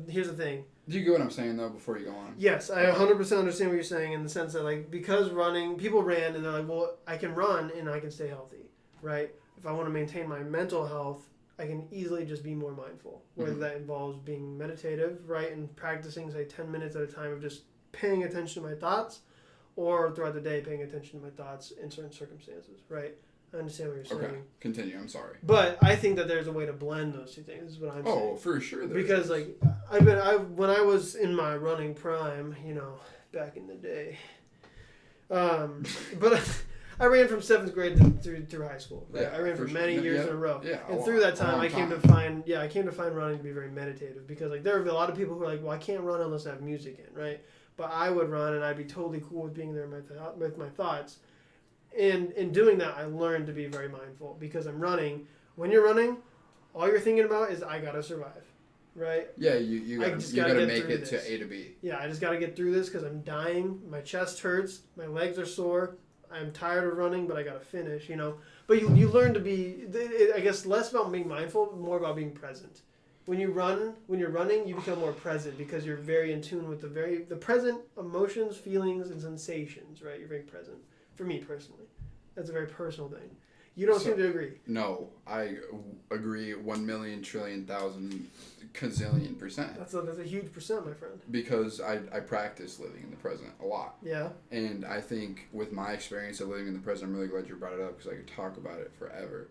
here's the thing. Do you get what I'm saying, though, before you go on? Yes, I 100% understand what you're saying in the sense that, because running, people ran and they're like, well, I can run and I can stay healthy, right? If I want to maintain my mental health, I can easily just be more mindful, whether that involves being meditative, right, and practicing, say, 10 minutes at a time of just paying attention to my thoughts, or throughout the day paying attention to my thoughts in certain circumstances, right? I understand what you're saying. Okay, continue. I'm sorry. But I think that there's a way to blend those two things. Is what I'm saying. Oh, for sure. Because when I was in my running prime, back in the day, but I ran from 7th grade through high school. Right? Yeah, I ran for many years in a row. Yeah, and through that time, I came to find running to be very meditative because there were a lot of people who are like, well, I can't run unless I have music in, right? But I would run and I'd be totally cool with being there with my thoughts. And in doing that, I learned to be very mindful because I'm running. When you're running, all you're thinking about is I gotta survive, right? Yeah, you gotta make it to A to B. Yeah, I just gotta get through this because I'm dying. My chest hurts. My legs are sore. I'm tired of running, but I gotta finish. But you learn to be, I guess, less about being mindful, more about being present. When you're running, you become more present because you're very in tune with the present emotions, feelings, and sensations. Right? You're very present. For me personally, that's a very personal thing. You don't seem to agree. No, I agree 1,000,000,000,000,000 gazillion %. That's a huge percent, my friend. Because I practice living in the present a lot. Yeah. And I think with my experience of living in the present, I'm really glad you brought it up because I could talk about it forever.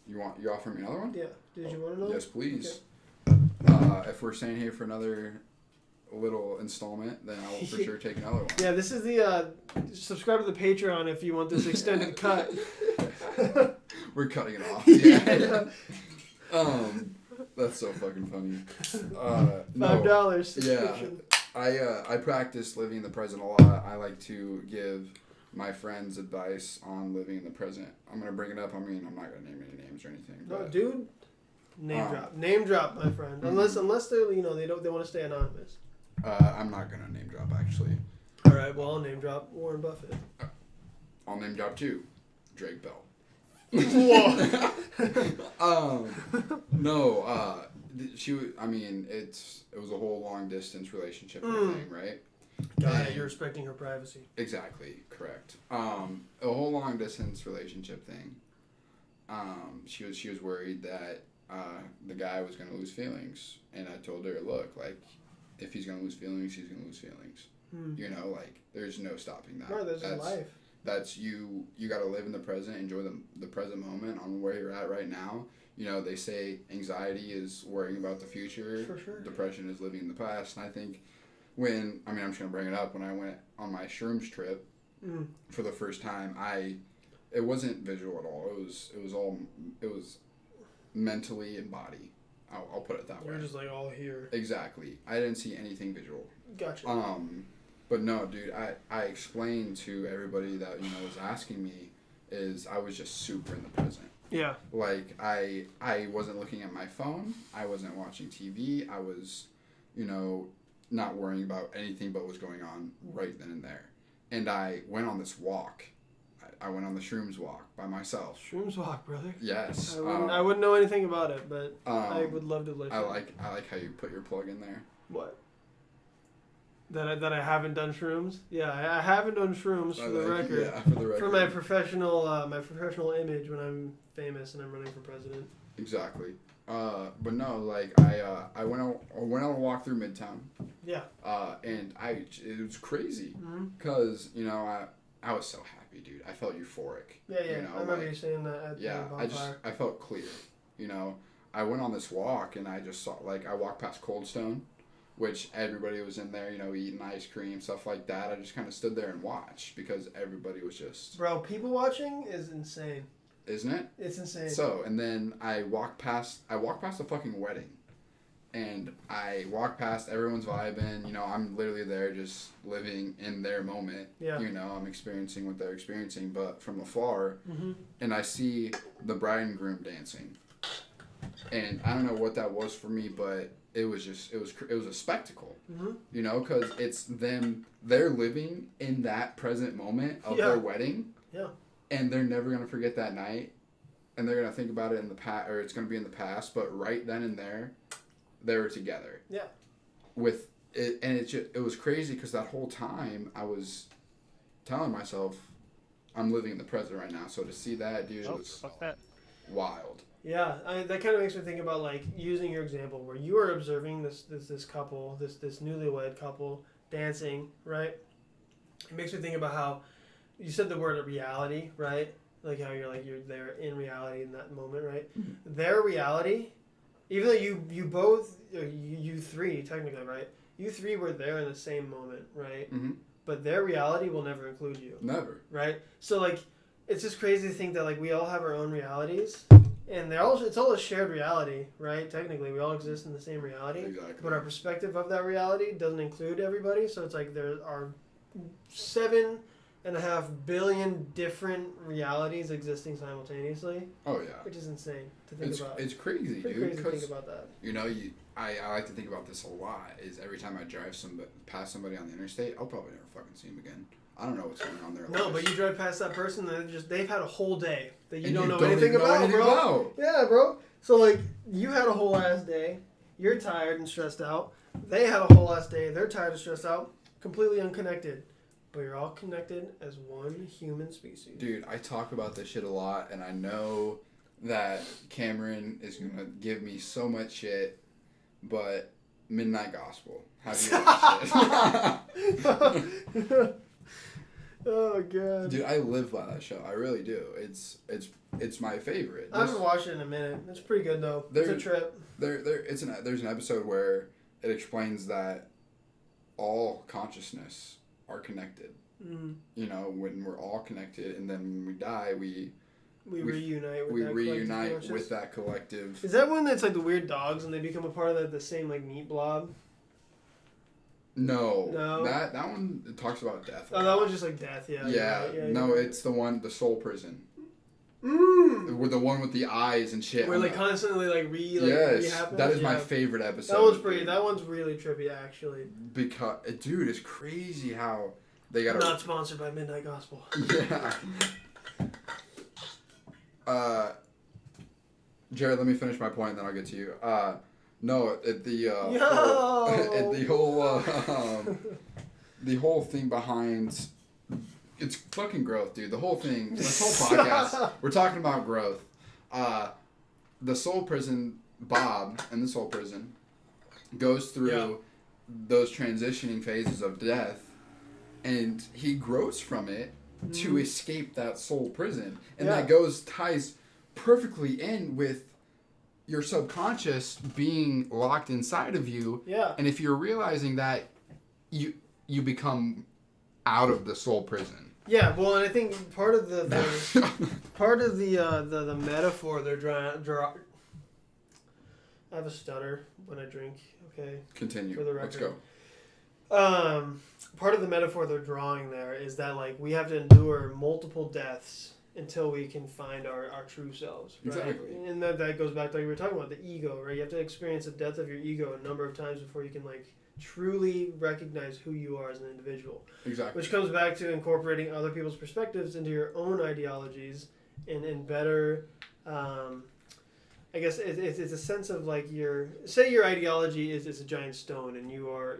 You offer me another one? Yeah. Did you want to know? Yes, please. Okay. If we're staying here for another little installment, then I will for sure take another one. Yeah, this is the subscribe to the Patreon if you want this extended cut. We're cutting it off. Yeah. That's so fucking funny. $5 Yeah, subscription. I practice living in the present a lot. I like to give my friends advice on living in the present. I'm gonna bring it up. I mean, I'm not gonna name any names or anything. No, But, dude. Name drop, my friend. Unless they're they want to stay anonymous. I'm not gonna name drop actually. All right, well I'll name drop Warren Buffett. I'll name drop too, Drake Bell. Whoa. No. I mean, it was a whole long distance relationship thing, right? Got it. You're respecting her privacy. Exactly, correct. A whole long distance relationship thing. She was worried that the guy was gonna lose feelings, and I told her, look, like, if he's gonna lose feelings, he's gonna lose feelings. You know, like, there's no stopping that. Right, that's life. That's you gotta live in the present, enjoy the present moment on where you're at right now. You know, they say anxiety is worrying about the future. For sure. Depression is living in the past. And I think I'm just gonna bring it up, when I went on my shrooms trip for the first time, it wasn't visual at all. It was mentally and body. I'll put it that way. You're just like all here. Exactly. I didn't see anything visual. Gotcha. But no, dude, I explained to everybody that, was asking me, is I was just super in the present. Yeah. Like, I wasn't looking at my phone. I wasn't watching TV. I was, not worrying about anything but what's going on right then and there. And I went on this walk. I went on the shrooms walk by myself. Shrooms walk, brother. Yes. I wouldn't know anything about it, but I would love to listen. I like how you put your plug in there. What? That I haven't done shrooms? Yeah, I haven't done shrooms for the record. Yeah, for the record. For my professional image when I'm famous and I'm running for president. Exactly. But no, like I went on a walk through Midtown. Yeah. And it was crazy, cause I was so happy, dude. I felt euphoric. Yeah. I remember you saying that at the bonfire. I felt clear. I went on this walk and I just saw, like, I walked past Cold Stone, which everybody was in there, eating ice cream, stuff like that. I just kind of stood there and watched because everybody was just... Bro, people watching is insane. Isn't it? It's insane. So, and then I walked past a fucking wedding. And I walked past, everyone's vibing, I'm literally there just living in their moment. Yeah. I'm experiencing what they're experiencing, but from afar, and I see the bride and groom dancing. And I don't know what that was for me, but it was a spectacle, because it's they're living in that present moment of their wedding, and they're never going to forget that night, and they're going to think about it in the past, or it's going to be in the past, but right then and there, they were together. Yeah. With it, and it was crazy because that whole time I was telling myself, I'm living in the present right now, so to see that, dude, it was wild. Yeah, that kind of makes me think about, like, using your example where you are observing this couple, this newlywed couple dancing, right? It makes me think about how you said the word reality, right? Like how you're there in reality in that moment, right? Mm-hmm. Their reality, even though you three technically, right? You three were there in the same moment, right? Mm-hmm. But their reality will never include you. Never. Right? So, like, it's just crazy to think that, like, we all have our own realities. And it's all a shared reality, right? Technically, we all exist in the same reality. Exactly. But our perspective of that reality doesn't include everybody. So it's like there are 7.5 billion different realities existing simultaneously. Oh, yeah. Which is insane to think about. It's crazy, dude. Crazy to think about that. I like to think about this a lot, is every time I drive past somebody on the interstate, I'll probably never fucking see them again. I don't know what's going on there. No, but you drive past that person, they've had a whole day that you don't know anything about, bro. Yeah, bro. So, like, you had a whole ass day. You're tired and stressed out. They had a whole ass day. They're tired and stressed out. Completely unconnected. But you're all connected as one human species. Dude, I talk about this shit a lot, and I know that Cameron is going to give me so much shit, but Midnight Gospel. Have you watched it? Oh god, dude! I live by that show. I really do. It's my favorite. I haven't watched it in a minute. It's pretty good though. It's a trip. There's an episode where it explains that all consciousness are connected. Mm. When we're all connected, and then when we die, we We reunite with we that reunite collective conscious. with that collective. Is that when it's like the weird dogs and they become a part of the same like meat blob? No. No. That one it talks about death. Oh, that one's just like death. Yeah. Yeah. Right, yeah No, right. it's the soul prison. Mm. The one with the eyes and shit. Where like constantly like yes, happens. that is my Yeah. favorite episode. That one's really trippy actually. Because dude, it's crazy how they got Not sponsored by Midnight Gospel. Yeah. Jared, let me finish my point, and then I'll get to you. No, at the at the whole the whole thing behind it's fucking growth, dude. The whole thing, this whole podcast, we're talking about growth. The soul prison, Bob, and the soul prison goes through those transitioning phases of death, and he grows from it to escape that soul prison, and that ties perfectly in with your subconscious being locked inside of you. Yeah. And if you're realizing that, you become out of the soul prison. Yeah, well, and I think part of the metaphor they're drawing. I have a stutter when I drink. Okay. Continue. For the record. Let's go. Part of the metaphor they're drawing there is that like we have to endure multiple deaths until we can find our true selves, right? Exactly. And that goes back to what you were talking about, the ego, right? You have to experience the death of your ego a number of times before you can like truly recognize who you are as an individual. Exactly. Which comes back to incorporating other people's perspectives into your own ideologies and better. I guess it's a sense of like your ideology is a giant stone and you're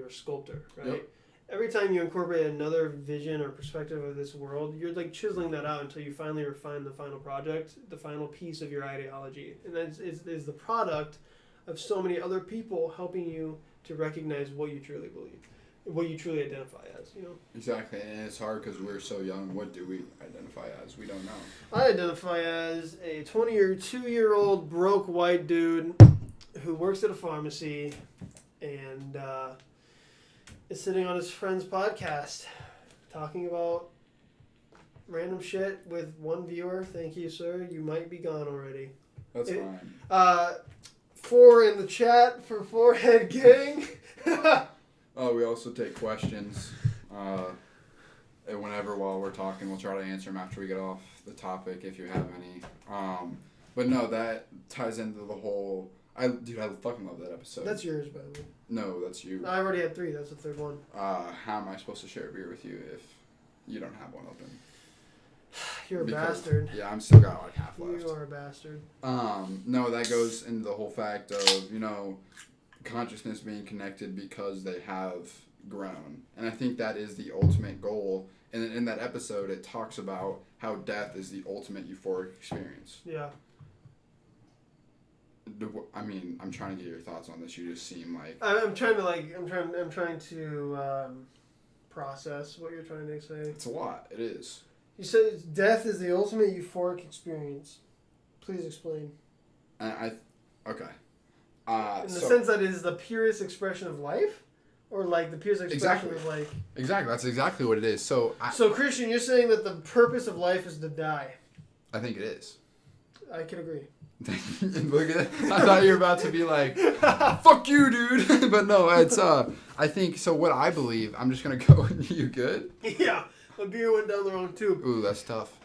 a sculptor, right? Yep. Every time you incorporate another vision or perspective of this world, you're like chiseling that out until you finally refine the final project, the final piece of your ideology, and that is the product of so many other people helping you to recognize what you truly believe, what you truly identify as, you know? Exactly, and it's hard because we're so young. What do we identify as? We don't know. I identify as a 22-year-old broke white dude who works at a pharmacy and is sitting on his friend's podcast talking about random shit with one viewer. Thank you, sir. You might be gone already. That's fine. 4 in the chat for Forehead Gang. Oh, we also take questions. And whenever while we're talking, we'll try to answer them after we get off the topic if you have any. But no, that ties into the whole. I fucking love that episode. That's yours, by the way. No, that's you. I already had 3. That's the third one. How am I supposed to share a beer with you if you don't have one open? You're a bastard. Yeah, I'm still got like half left. You are a bastard. No, that goes into the whole fact of, consciousness being connected because they have grown. And I think that is the ultimate goal. And in that episode, it talks about how death is the ultimate euphoric experience. Yeah. I mean, I'm trying to get your thoughts on this. You just seem like... I'm trying to process what you're trying to say. It's a lot. It is. You said death is the ultimate euphoric experience. Please explain. Okay. In the sense that it is the purest expression of life? Or like the purest expression of like... Exactly. That's exactly what it is. So Christian, you're saying that the purpose of life is to die. I think it is. I can agree. Look at it. I thought you were about to be like, fuck you, dude. But no, it's, I think, so what I believe, I'm just going to go, you good? Yeah. My beer went down the wrong tube. Ooh, that's tough.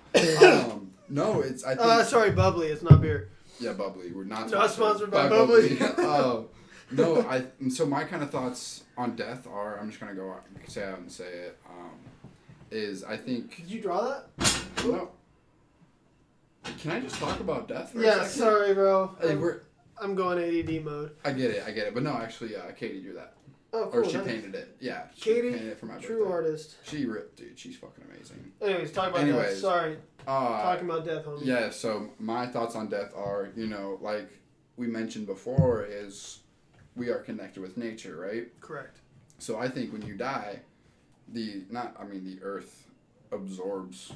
No, it's, I think. Sorry, bubbly. It's not beer. Yeah, bubbly. We're not sponsored by bubbly. No, so my kind of thoughts on death are, I'm just going to go say out and say it, is I think. Did you draw that? No. Can I just talk about death for a Yeah, second? sorry, bro. Hey, I'm going ADD mode. I get it. But no, actually, Katie drew that. Oh, cool. Or she painted it. Yeah. Katie, painted it for my true birthday. artist. She ripped, dude. She's fucking amazing. Anyways, talk about death. Sorry. Talking about death, homie. Yeah, so my thoughts on death are, like we mentioned before, is we are connected with nature, right? Correct. So I think when you die, the earth absorbs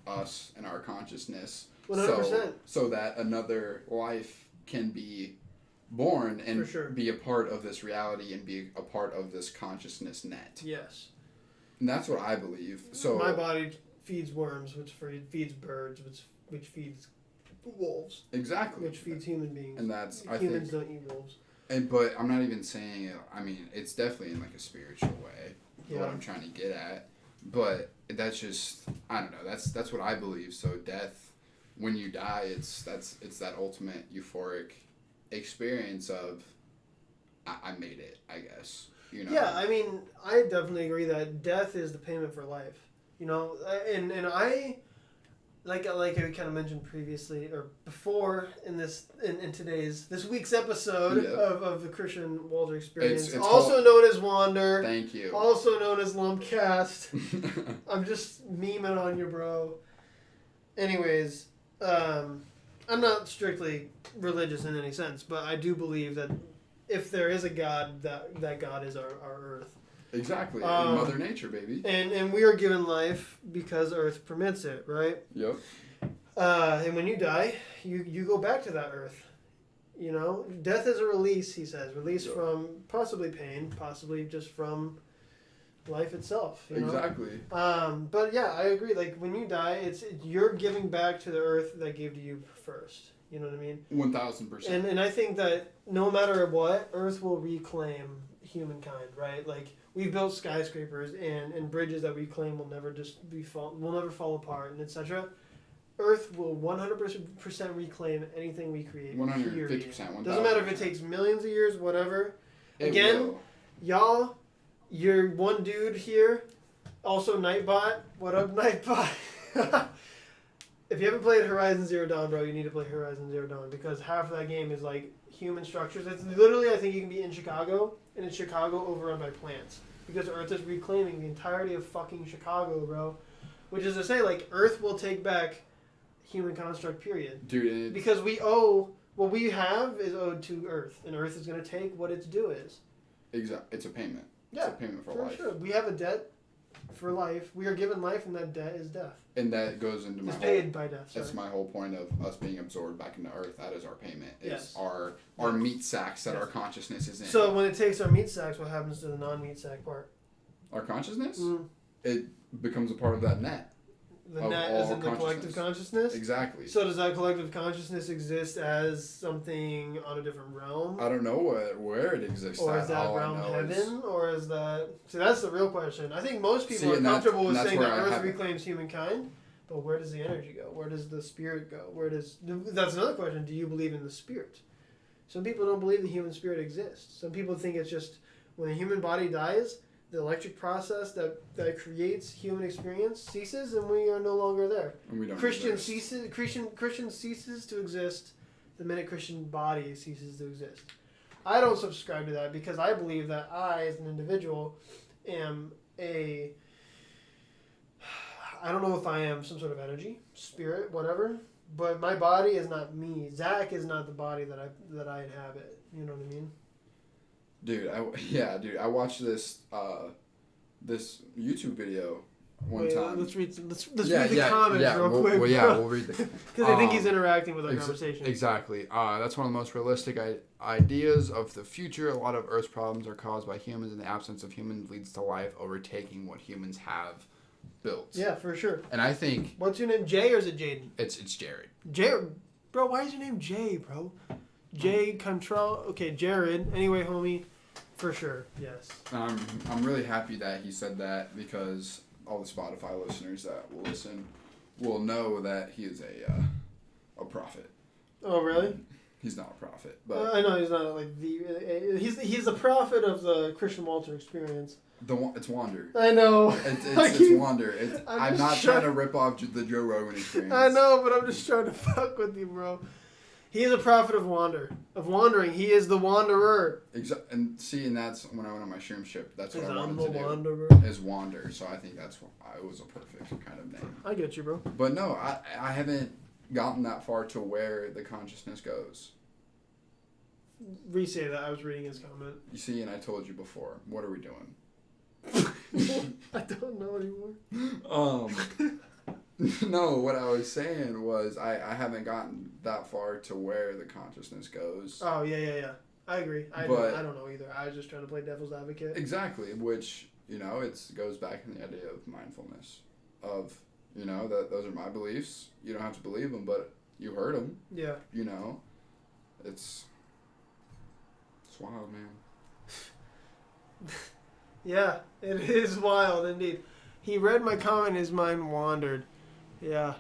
us and our consciousness. 100%. So that another life can be born and be a part of this reality and be a part of this consciousness net. Yes. And that's what I believe. So my body feeds worms, which feeds birds, which which feeds wolves, Exactly. which feeds human beings. And that's humans don't eat wolves. But I'm not even saying it. I mean, it's definitely in like a spiritual way. Yeah. What I'm trying to get at, but that's just I don't know. That's what I believe. So death, when you die, it's that ultimate euphoric experience of I made it. I guess. You know. Yeah, I mean, I definitely agree that death is the payment for life. You know, and I. Like I kind of mentioned previously or before in this week's episode of the Christian Walter Experience, it's also known as Wander. Thank you. Also known as Lumpcast. I'm just memeing on you, bro. Anyways, I'm not strictly religious in any sense, but I do believe that if there is a God, that God is our Earth. Exactly. Mother Nature, baby. And we are given life because Earth permits it, right? Yep. And when you die, you go back to that Earth. You know? Death is a release, he says. Release from possibly pain, possibly just from life itself. You know? Exactly. But yeah, I agree. Like, when you die, you're giving back to the Earth that gave to you first. You know what I mean? 1000%. And I think that no matter what, Earth will reclaim humankind, right? Like, we've built skyscrapers and bridges that we claim will never fall apart, and etc. Earth will 100% reclaim anything we create. 150%. Doesn't matter if it takes millions of years, whatever. It Again, will. y'all, you're one dude here. Also, Nightbot. What up, Nightbot? If you haven't played Horizon Zero Dawn, bro, you need to play Horizon Zero Dawn because half of that game is like human structures. It's literally, I think you can be in Chicago, and it's Chicago overrun by plants. Because Earth is reclaiming the entirety of fucking Chicago, bro. Which is to say, like, Earth will take back human construct, period. Dude, because what we have is owed to Earth, and Earth is going to take what its due is. Exactly. It's a payment. Yeah, it's a payment for life. Sure. We have a debt for life. We are given life, and that debt is death. And that goes into my paid by death. That's my whole point of us being absorbed back into Earth. That is our payment. It's Yes. our meat sacks that our consciousness is in. So when it takes our meat sacks, what happens to the non-meat sack part? Our consciousness? Mm. It becomes a part of that net. The net is in the collective consciousness? Exactly. So does that collective consciousness exist as something on a different realm? I don't know where it exists. Or is that realm heaven? Or is that... See, that's the real question. I think most people are comfortable with saying that Earth reclaims humankind, but where does the energy go? Where does the spirit go? That's another question. Do you believe in the spirit? Some people don't believe the human spirit exists. Some people think it's just when a human body dies, the electric process that creates human experience ceases, and we are no longer there. And we don't Christian ceases to exist the minute Christian body ceases to exist. I don't subscribe to that because I believe that I, as an individual, am I don't know if I am some sort of energy, spirit, whatever, but my body is not me. Zach is not the body that I inhabit. You know what I mean? Dude, I watched this YouTube video one time. Let's read the comments real quick. We'll read the. Because I think he's interacting with our conversation. Exactly. That's one of the most realistic ideas of the future. A lot of Earth's problems are caused by humans, and the absence of humans leads to life overtaking what humans have built. Yeah, for sure. And I think. What's your name, Jay, or is it Jaden? It's Jared. Jared, bro. Why is your name Jay, bro? Jay Control. Okay, Jared. Anyway, homie, for sure. Yes. I'm really happy that he said that because all the Spotify listeners that will listen will know that he is a prophet. Oh, really? He's not a prophet, but I know he's not like the. He's the prophet of the Christian Walter Experience. It's Wander. I know. It's Wander. I'm not trying to rip off the Joe Rogan Experience. I know, but I'm just trying to fuck with you, bro. He is a prophet of wandering. He is the wanderer. And that's when I went on my shroom ship. That's what I wanted to do. Wanderer. Is wander. So I think that's what it was a perfect kind of name. I get you, bro. But no, I haven't gotten that far to where the consciousness goes. Re-say that. I was reading his comment. You see, and I told you before. What are we doing? I don't know anymore. No, what I was saying was I haven't gotten that far to where the consciousness goes. Oh, yeah. I agree. I don't know either. I was just trying to play devil's advocate. Exactly, which, it goes back in the idea of mindfulness, of, You know, those are my beliefs. You don't have to believe them, but you heard them. Yeah. You know, it's wild, man. Yeah, it is wild indeed. He read my comment, his mind wandered. Yeah.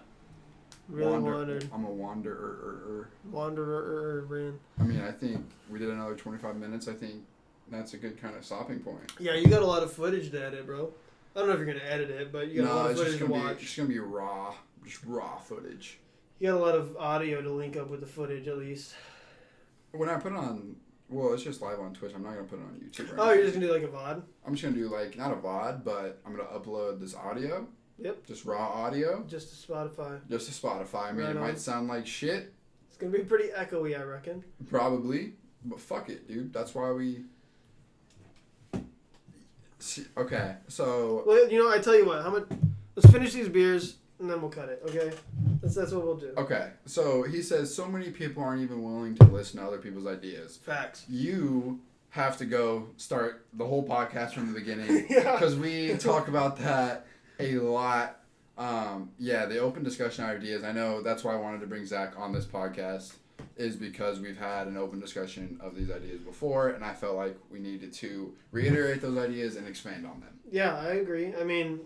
Really wandered. I'm a wanderer. Wanderer. I mean, I think we did another 25 minutes. I think that's a good kind of stopping point. Yeah, you got a lot of footage to edit, bro. I don't know if you're going to edit it, but you got a lot of footage to watch. It's just going to be raw. Just raw footage. You got a lot of audio to link up with the footage, at least. When I put it on... Well, it's just live on Twitch. I'm not going to put it on YouTube. Oh, you're just going to do like a VOD? I'm just going to do like, not a VOD, but I'm going to upload this audio. Yep. Just raw audio. Just to Spotify. Just to Spotify. I mean, right it might sound like shit. It's going to be pretty echoey, I reckon. Probably. But fuck it, dude. That's why we... Okay, so... Well, you know, I tell you what. Let's finish these beers, and then we'll cut it, okay? That's what we'll do. Okay, so he says so many people aren't even willing to listen to other people's ideas. Facts. You have to go start the whole podcast from the beginning. Yeah. Because we talk about that a lot. Yeah, the open discussion ideas. I know that's why I wanted to bring Zach on this podcast, is because we've had an open discussion of these ideas before, and I felt like we needed to reiterate those ideas and expand on them. Yeah, I agree. I mean,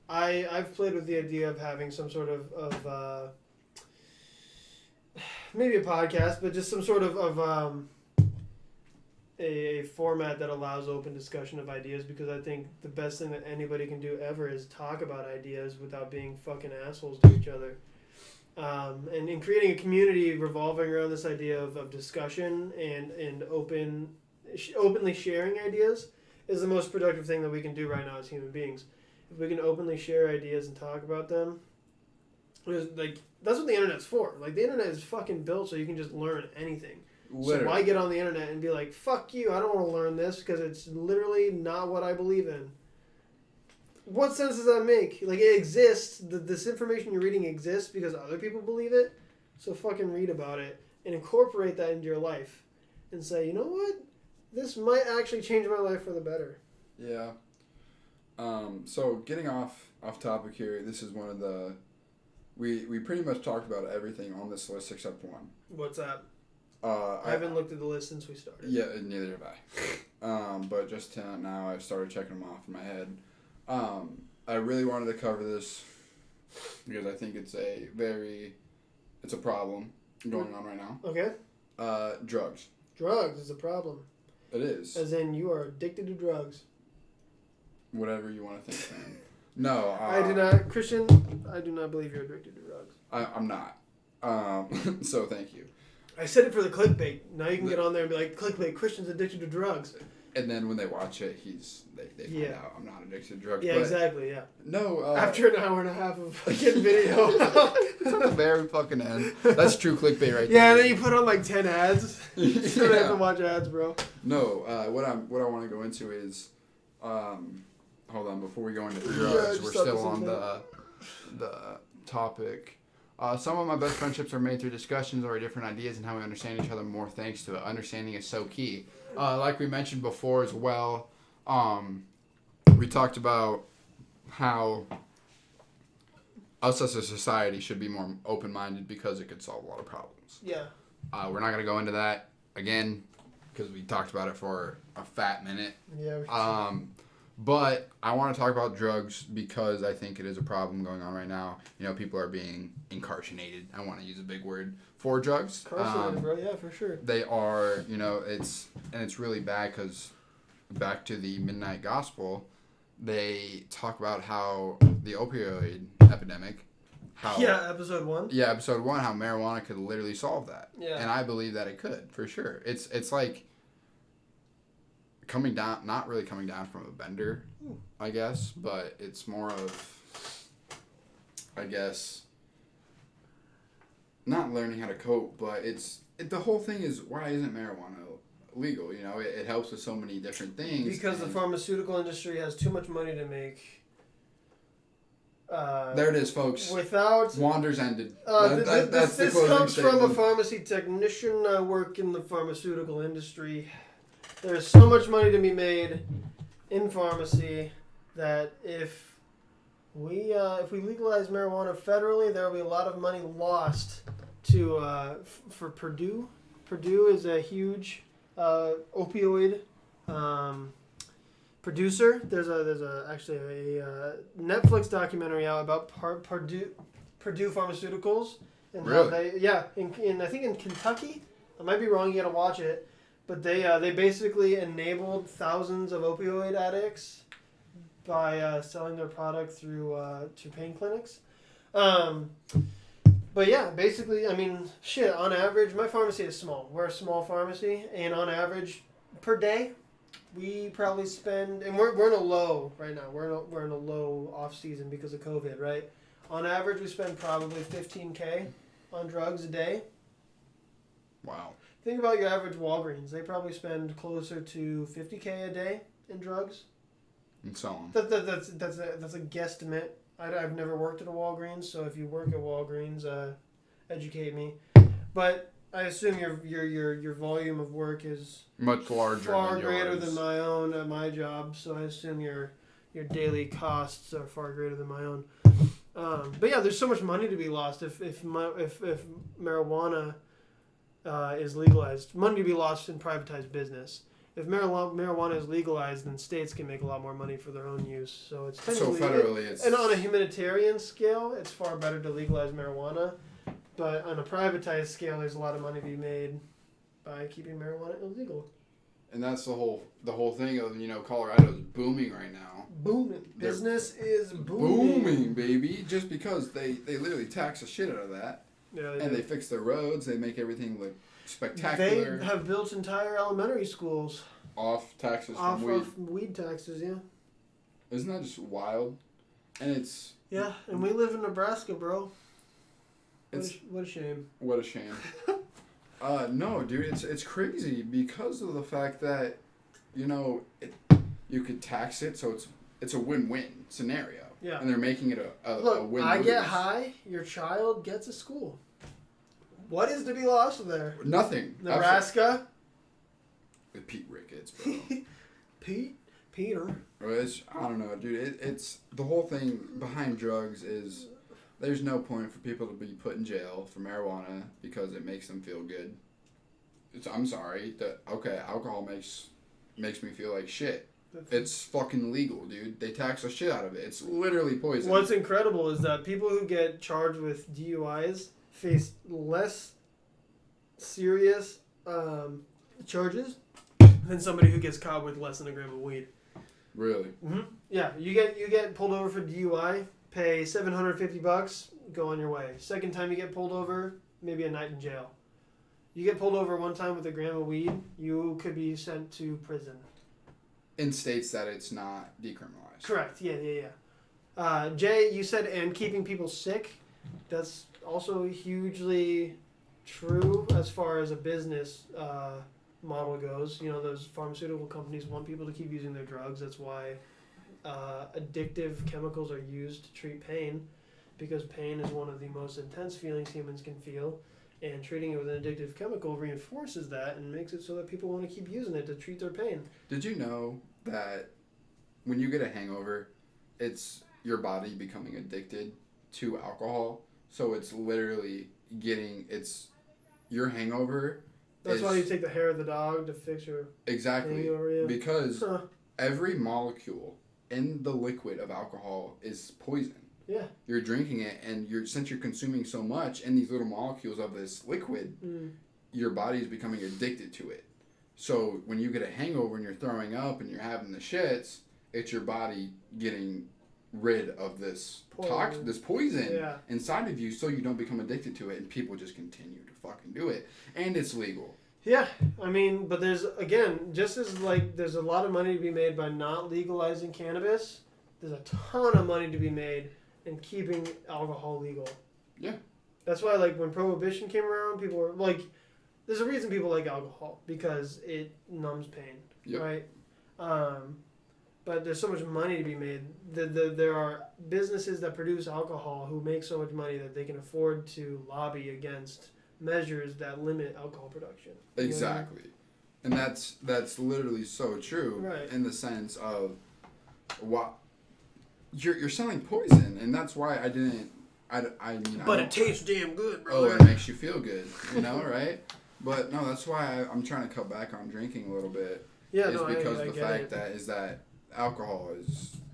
I've played with the idea of having some sort of maybe a podcast, but just some sort of a format that allows open discussion of ideas, because I think the best thing that anybody can do ever is talk about ideas without being fucking assholes to each other. And in creating a community revolving around this idea of discussion and openly sharing ideas is the most productive thing that we can do right now as human beings. If we can openly share ideas and talk about them, like, that's what the internet's for. Like, the internet is fucking built so you can just learn anything. Literally. So why get on the internet and be like, fuck you, I don't want to learn this because it's literally not what I believe in. What sense does that make? Like, it exists. This information you're reading exists because other people believe it. So fucking read about it and incorporate that into your life and say, you know what? This might actually change my life for the better. Yeah. So getting off topic here, this is one of the... We pretty much talked about everything on this list except one. What's that? I haven't looked at the list since we started. Yeah, neither have I. But just now I've started checking them off in my head. I really wanted to cover this because I think it's a problem going on right now. Okay. Drugs. Drugs is a problem. It is. As in, you are addicted to drugs. Whatever you want to think, man. No. I do not, Christian, I do not believe you're addicted to drugs. I'm not. So thank you. I said it for the clickbait. Now you can get on there and be like, clickbait, Christian's addicted to drugs. And then when they watch it, they find out I'm not addicted to drugs. Yeah, exactly, yeah. No. After an hour and a half of fucking video. It's at the very fucking end. That's true clickbait right there. Yeah, and then you put on like 10 ads. You don't have to watch ads, bro. No, what I want to go into is, hold on, before we go into drugs, we're still on the topic. Some of my best friendships are made through discussions or different ideas and how we understand each other more thanks to it. Understanding is so key. Like we mentioned before as well, we talked about how us as a society should be more open-minded because it could solve a lot of problems. Yeah. We're not going to go into that again because we talked about it for a fat minute. Yeah. We should. But I want to talk about drugs because I think it is a problem going on right now. You know, people are being incarcerated. I want to use a big word for drugs. Incarcerated, bro. Yeah, for sure. They are, you know, it's really bad because back to the Midnight Gospel, they talk about how the opioid epidemic. Episode 1. Yeah, episode 1, how marijuana could literally solve that. Yeah. And I believe that it could, for sure. It's like coming down, not really coming down from a bender, I guess, but it's more of, I guess, not learning how to cope, but the whole thing is, why isn't marijuana legal? You know, it helps with so many different things. Because the pharmaceutical industry has too much money to make. There it is, folks. Without Wanders ended. This comes from a pharmacy technician. I work in the pharmaceutical industry. There's so much money to be made in pharmacy that if If we legalize marijuana federally, there will be a lot of money lost to for Purdue. Purdue is a huge opioid producer. There's actually a Netflix documentary out about Purdue Pharmaceuticals and really? how in I think in Kentucky. I might be wrong. You got to watch it, but they basically enabled thousands of opioid addicts by selling their product through to pain clinics. But yeah, basically, I mean, shit, on average, my pharmacy is small. We're a small pharmacy, and on average, per day, we probably spend, and we're in a low right now. We're in a low off season because of COVID, right? On average, we spend probably $15K on drugs a day. Wow. Think about your average Walgreens. They probably spend closer to $50K a day in drugs. And so on. That's a guesstimate. I've never worked at a Walgreens, so if you work at Walgreens, educate me. But I assume your volume of work is much larger, far than greater yours. than my own at my job. So I assume your daily costs are far greater than my own. But yeah, there's so much money to be lost if marijuana is legalized. Money to be lost in privatized business. If marijuana is legalized, then states can make a lot more money for their own use. So it's federally, and on a humanitarian scale, it's far better to legalize marijuana. But on a privatized scale, there's a lot of money to be made by keeping marijuana illegal. And that's the whole thing of Colorado's booming right now. Booming. Business is booming. Booming, baby. Just because they literally tax the shit out of that. Yeah, They fix their roads. They make everything look spectacular. They have built entire elementary schools off taxes off from weed. of weed taxes. Yeah. Isn't that just wild? And it's yeah, and we live in Nebraska, bro. What a shame. What a shame. No, dude, it's crazy because of the fact that you could tax it, so it's a win-win scenario. Yeah. And they're making it a Look, win-lose. I get high, your child gets a school. What is to be lost there? Nothing. Nebraska? With Pete Ricketts, bro. Peter. I don't know, dude. It's the whole thing behind drugs is there's no point for people to be put in jail for marijuana because it makes them feel good. I'm sorry. Alcohol makes me feel like shit. It's fucking legal, dude. They tax the shit out of it. It's literally poison. What's incredible is that people who get charged with DUIs face less serious charges than somebody who gets caught with less than a gram of weed. Really? Mm-hmm. Yeah, you get pulled over for DUI, pay $750, go on your way. Second time you get pulled over, maybe a night in jail. You get pulled over one time with a gram of weed, you could be sent to prison. In states that it's not decriminalized. Correct. Yeah. Jay, you said and keeping people sick. That's also hugely true as far as a business model goes. Those pharmaceutical companies want people to keep using their drugs. That's why addictive chemicals are used to treat pain, because pain is one of the most intense feelings humans can feel. And treating it with an addictive chemical reinforces that and makes it so that people want to keep using it to treat their pain. Did you know that when you get a hangover, it's your body becoming addicted to alcohol? So it's literally your hangover. That's why you take the hair of the dog to fix your hangover. Yeah. Because every molecule in the liquid of alcohol is poison. Yeah. You're drinking it, and since you're consuming so much in these little molecules of this liquid, your body is becoming addicted to it. So when you get a hangover and you're throwing up and you're having the shits, it's your body getting rid of this poison inside of you, so you don't become addicted to it, and people just continue to fucking do it, and it's legal. Yeah, I mean, but there's just as there's a lot of money to be made by not legalizing cannabis, there's a ton of money to be made in keeping alcohol legal. Yeah. That's why, when Prohibition came around, people were there's a reason people like alcohol, because it numbs pain, right? But there's so much money to be made. There are businesses that produce alcohol who make so much money that they can afford to lobby against measures that limit alcohol production. Exactly. And that's literally so true, right, in the sense of what you're selling poison, and that's why I didn't. I mean, But it tastes damn good, oh, brother. it makes you feel good, right? But no, that's why I'm trying to cut back on drinking a little bit. Yeah, is no, because I the get fact it. that alcohol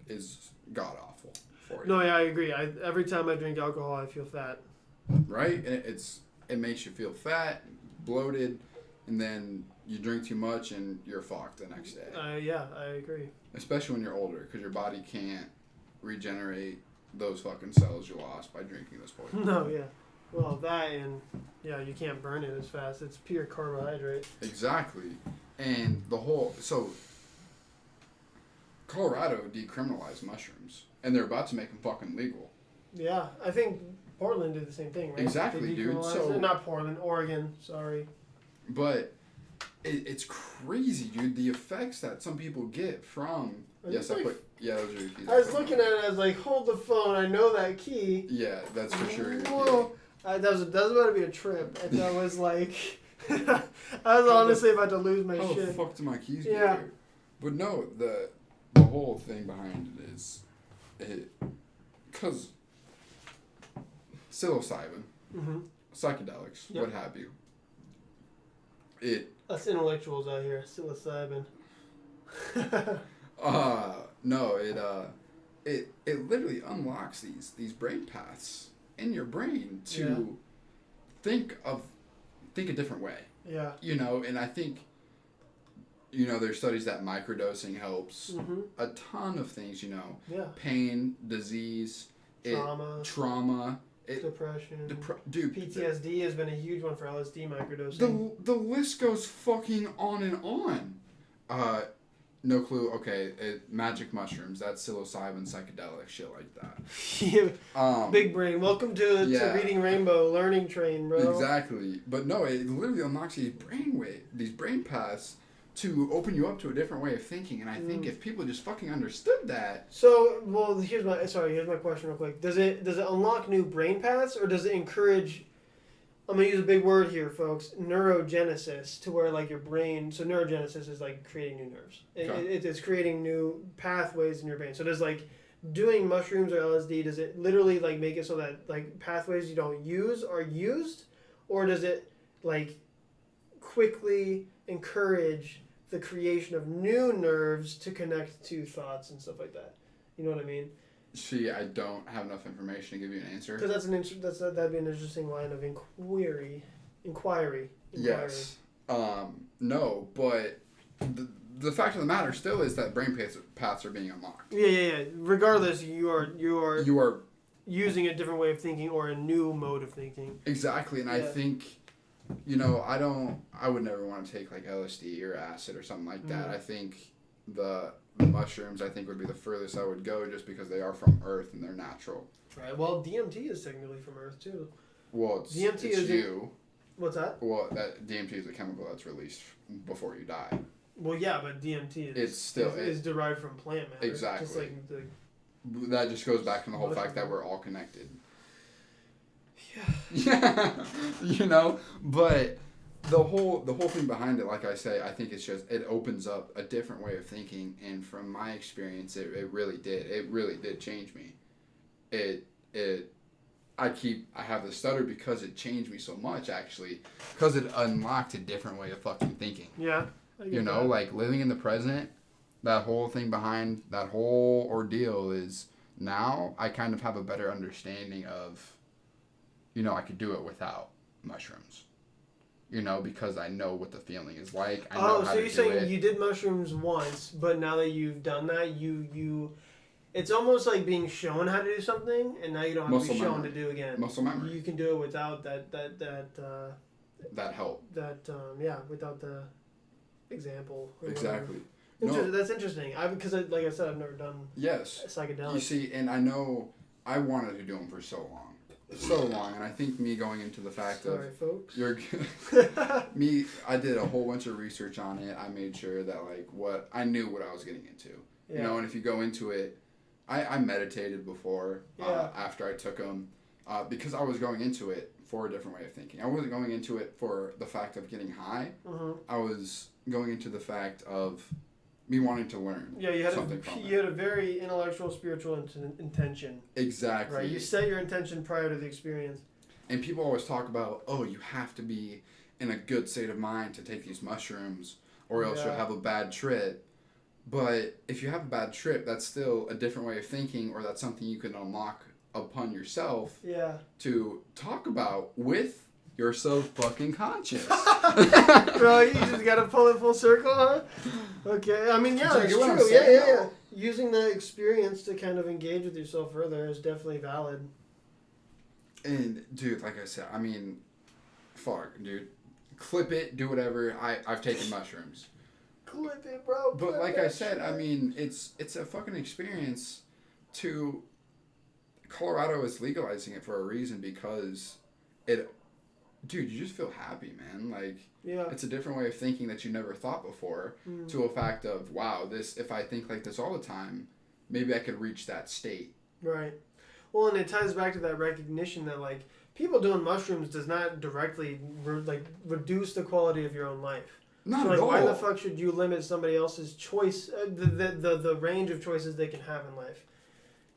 is god awful for you. No, yeah, I agree. Every time I drink alcohol, I feel fat. Right? And it makes you feel fat, bloated, and then you drink too much and you're fucked the next day. Yeah, I agree. Especially when you're older, because your body can't regenerate those fucking cells you lost by drinking this poison. No, yeah. Well, that and, yeah, you can't burn it as fast. It's pure carbohydrate. Exactly. And so Colorado decriminalized mushrooms, and they're about to make them fucking legal. Yeah, I think Portland did the same thing, right? Exactly, They dude. decriminalized So it. Not Portland, Oregon, sorry. But it's crazy, dude. The effects that some people get from. Yes, those are your keys. I was looking at it, I was like, hold the phone, I know that key. Yeah, that's for sure. Whoa. That was about to be a trip. And I was like, I was honestly about to lose my How shit. the fuck do my keys get Yeah. here? But no, the whole thing behind it is, because psilocybin, Mm-hmm. psychedelics, Yep. what have you. Us intellectuals out here, psilocybin. No, it literally unlocks these brain paths in your brain to think a different way. Yeah. And I think, there's studies that microdosing helps Mm-hmm. a ton of things, Yeah. pain, disease, trauma, Depression. dude, PTSD has been a huge one for LSD microdosing. the list goes fucking on and on. No clue. Okay, magic mushrooms. That's psilocybin, psychedelic shit like that. Big brain. Welcome to Reading Rainbow Learning Train, bro. Exactly. But no, it literally unlocks these brain paths to open you up to a different way of thinking. And I think if people just fucking understood that. So, well, here's my question real quick. Does it unlock new brain paths, or does it encourage, I'm going to use a big word here, folks, neurogenesis, to where, like, your brain, so neurogenesis is, like, creating new nerves. Okay. It's creating new pathways in your brain. So does, like, doing mushrooms or LSD, does it literally, like, make it so that, like, pathways you don't use are used? Or does it, like, quickly encourage the creation of new nerves to connect to thoughts and stuff like that? You know what I mean? See, I don't have enough information to give you an answer. Because that'd be an interesting line of inquiry. Yes. No, but the fact of the matter still is that brain paths are being unlocked. Yeah. Regardless, you are using a different way of thinking or a new mode of thinking. Exactly, and I think, I would never want to take like LSD or acid or something like that. I think the mushrooms would be the furthest I would go, just because they are from Earth and they're natural. Right. Well, DMT is technically from Earth too. Well, DMT it's is you. What's that? Well, that DMT is a chemical that's released before you die. Well, yeah, but DMT is derived from plant matter. Exactly. Just like that just goes back to the whole fact that we're all connected. Yeah. Yeah. But the whole thing behind it, like I say, I think it's just, it opens up a different way of thinking, and from my experience, it really did change me. I have the stutter because it changed me so much, actually, because it unlocked a different way of fucking thinking. Yeah. Like living in the present, that whole thing behind that whole ordeal is, now I kind of have a better understanding of, I could do it without mushrooms. Because I know what the feeling is like. I know how so to you're do saying it. you did mushrooms once, but now that you've done that, you it's almost like being shown how to do something, and now you don't have to be shown to do again. Muscle memory. You can do it without that help. Without the example. Exactly. That's interesting. Because like I said, I've never done psychedelics. You see, and I know I wanted to do them for so long, and I think me going into the fact Sorry, folks. you're me, I did a whole bunch of research on it. I made sure that I knew what I was getting into. Yeah. And if you go into it, I meditated before after I took them, because I was going into it for a different way of thinking. I wasn't going into it for the fact of getting high. Mm-hmm. I was going into the fact of me wanting to learn. Yeah, you had something from it. you had a very intellectual, spiritual intention. Exactly. Right. You set your intention prior to the experience. And people always talk about, oh, you have to be in a good state of mind to take these mushrooms, or else you'll have a bad trip. But if you have a bad trip, that's still a different way of thinking, or that's something you can unlock upon yourself. Yeah. To talk about with your fucking conscious. Bro, you just gotta pull it full circle, huh? Okay. I mean, yeah, that's true. Yeah. Using the experience to kind of engage with yourself further is definitely valid. And dude, like I said, I mean, fuck, dude, clip it, do whatever. I've taken mushrooms. Clip it, bro. But like I said, I mean, it's a fucking experience. Colorado is legalizing it for a reason because dude, you just feel happy, man. Like, it's a different way of thinking that you never thought before. To a fact of, wow, if I think like this all the time, maybe I could reach that state. Right. Well, and it ties back to that recognition that, like, people doing mushrooms does not directly, reduce the quality of your own life. Not at all. Why the fuck should you limit somebody else's choice, the range of choices they can have in life?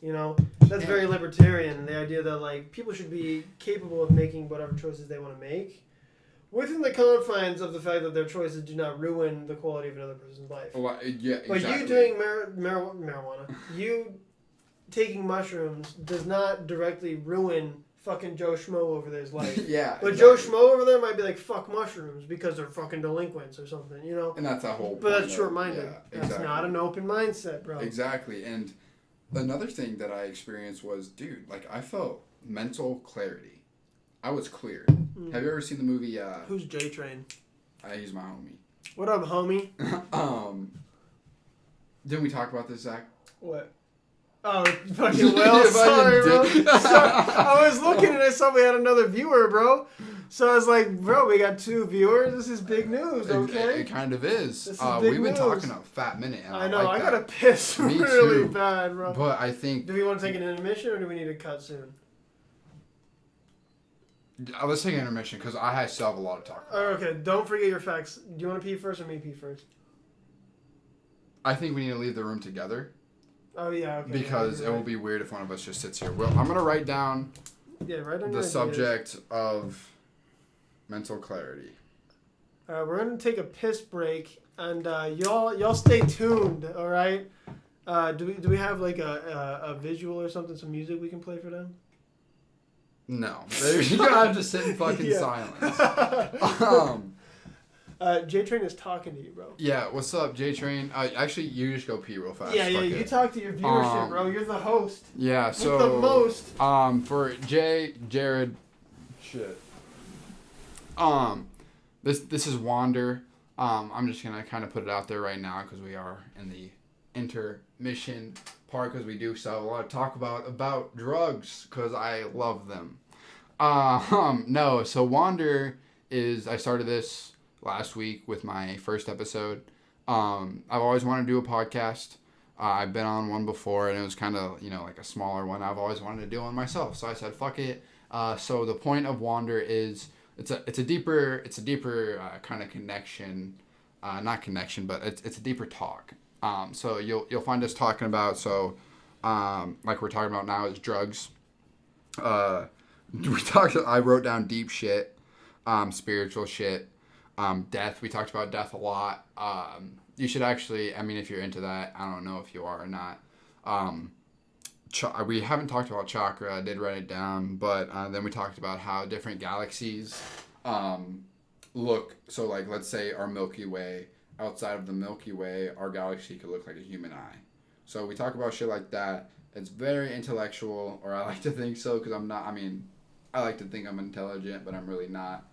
You know? That's very libertarian, the idea that, like, people should be capable of making whatever choices they want to make within the confines of the fact that their choices do not ruin the quality of another person's life. Well, yeah, exactly. But you doing marijuana, you taking mushrooms does not directly ruin fucking Joe Schmo over there's life. Yeah. But exactly. Joe Schmo over there might be like, fuck mushrooms because they're fucking delinquents or something, you know? And that's a whole But that's short-minded. Yeah, exactly. That's not an open mindset, bro. Exactly. And another thing that I experienced was, dude, like, I felt mental clarity. I was clear. Have you ever seen the movie, Who's J-Train? He's my homie. What up, homie? Didn't we talk about this, Zach? What? Oh, fucking well, sorry, bro. I was looking and I saw we had another viewer, bro. So I was like, bro, we got 2 viewers. This is big news, okay? It kind of is. This is big we've been news. talking a fat minute. And I know. like I gotta piss Me really too. bad, bro. But I think... Do we want to take an intermission or do we need to cut soon? Let's take an intermission because I still have a lot to talk about. Okay, don't forget your facts. Do you want to pee first or me pee first? I think we need to leave the room together. Oh, yeah, okay. Because it will be weird if one of us just sits here. Well, I'm going to write down the subject of mental clarity. All right, we're going to take a piss break, and y'all stay tuned, all right? Do we have, like, a visual or something, some music we can play for them? No. You're going to have to sit in fucking silence. J-Train is talking to you, bro. Yeah, what's up, J-Train? Actually, you just go pee real fast. Yeah, you talk to your viewership, bro. You're the host. Yeah, so... With the most. For Jared... Shit. This is Wander. I'm just going to kind of put it out there right now because we are in the intermission part because we do still have a lot to talk about drugs because I love them. No, so Wander is... I started this last week with my first episode. I've always wanted to do a podcast. I've been on one before and it was kind of, like a smaller one. I've always wanted to do one myself. So I said, fuck it. So the point of Wander is it's a deeper kind of connection, not connection, but it's a deeper talk. So you'll find us talking about, like we're talking about now is drugs. I wrote down deep shit, spiritual shit. Death. We talked about death a lot. You should actually, if you're into that, I don't know if you are or not. We haven't talked about chakra. I did write it down, but then we talked about how different galaxies look. So, like, let's say our Milky Way, outside of the Milky Way, our galaxy could look like a human eye. So we talk about shit like that. It's very intellectual, or I like to think so, because I'm not, I like to think I'm intelligent, but I'm really not.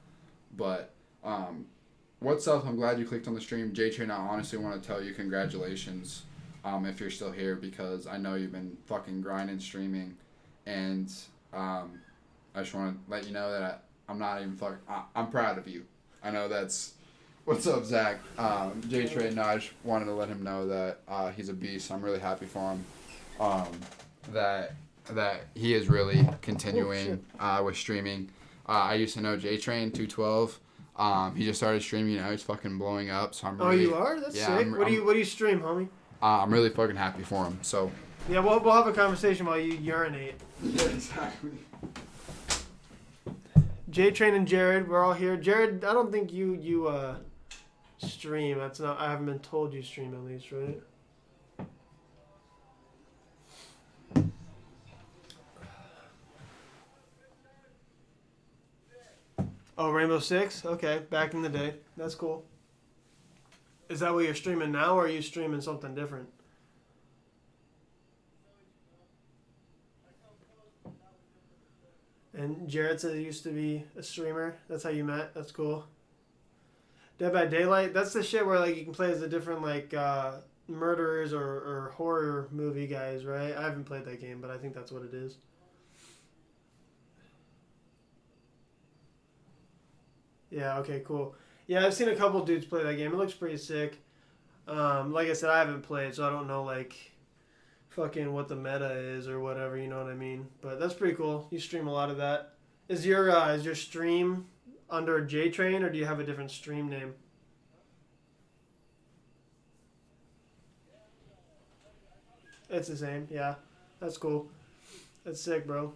But, what's up? I'm glad you clicked on the stream. J-Train, I honestly want to tell you congratulations if you're still here because I know you've been fucking grinding streaming. And I just want to let you know that I'm not even fucking... I'm proud of you. I know that's... What's up, Zach? J-Train, I just wanted to let him know that he's a beast. I'm really happy for him. That he is really continuing with streaming. I used to know J-Train 212. He just started streaming. Now he's fucking blowing up. So I'm Oh, really, you are? That's yeah, sick. What do you stream, homie? I'm really fucking happy for him. So Yeah, we'll have a conversation while you urinate. yeah, exactly. J-Train and Jared, we're all here. Jared, I don't think you stream. That's not. I haven't been told you stream at least, right? Oh, Rainbow Six? Okay, back in the day. That's cool. Is that what you're streaming now, or are you streaming something different? And Jared said he used to be a streamer. That's how you met. That's cool. Dead by Daylight. That's the shit where like you can play as the different like murderers or horror movie guys, right? I haven't played that game, but I think that's what it is. Yeah. Okay. Cool. Yeah, I've seen a couple dudes play that game. It looks pretty sick. Like I said, I haven't played, so I don't know like fucking what the meta is or whatever. You know what I mean? But that's pretty cool. You stream a lot of that. Is your stream under J-Train, or do you have a different stream name? It's the same. Yeah, that's cool. That's sick, bro.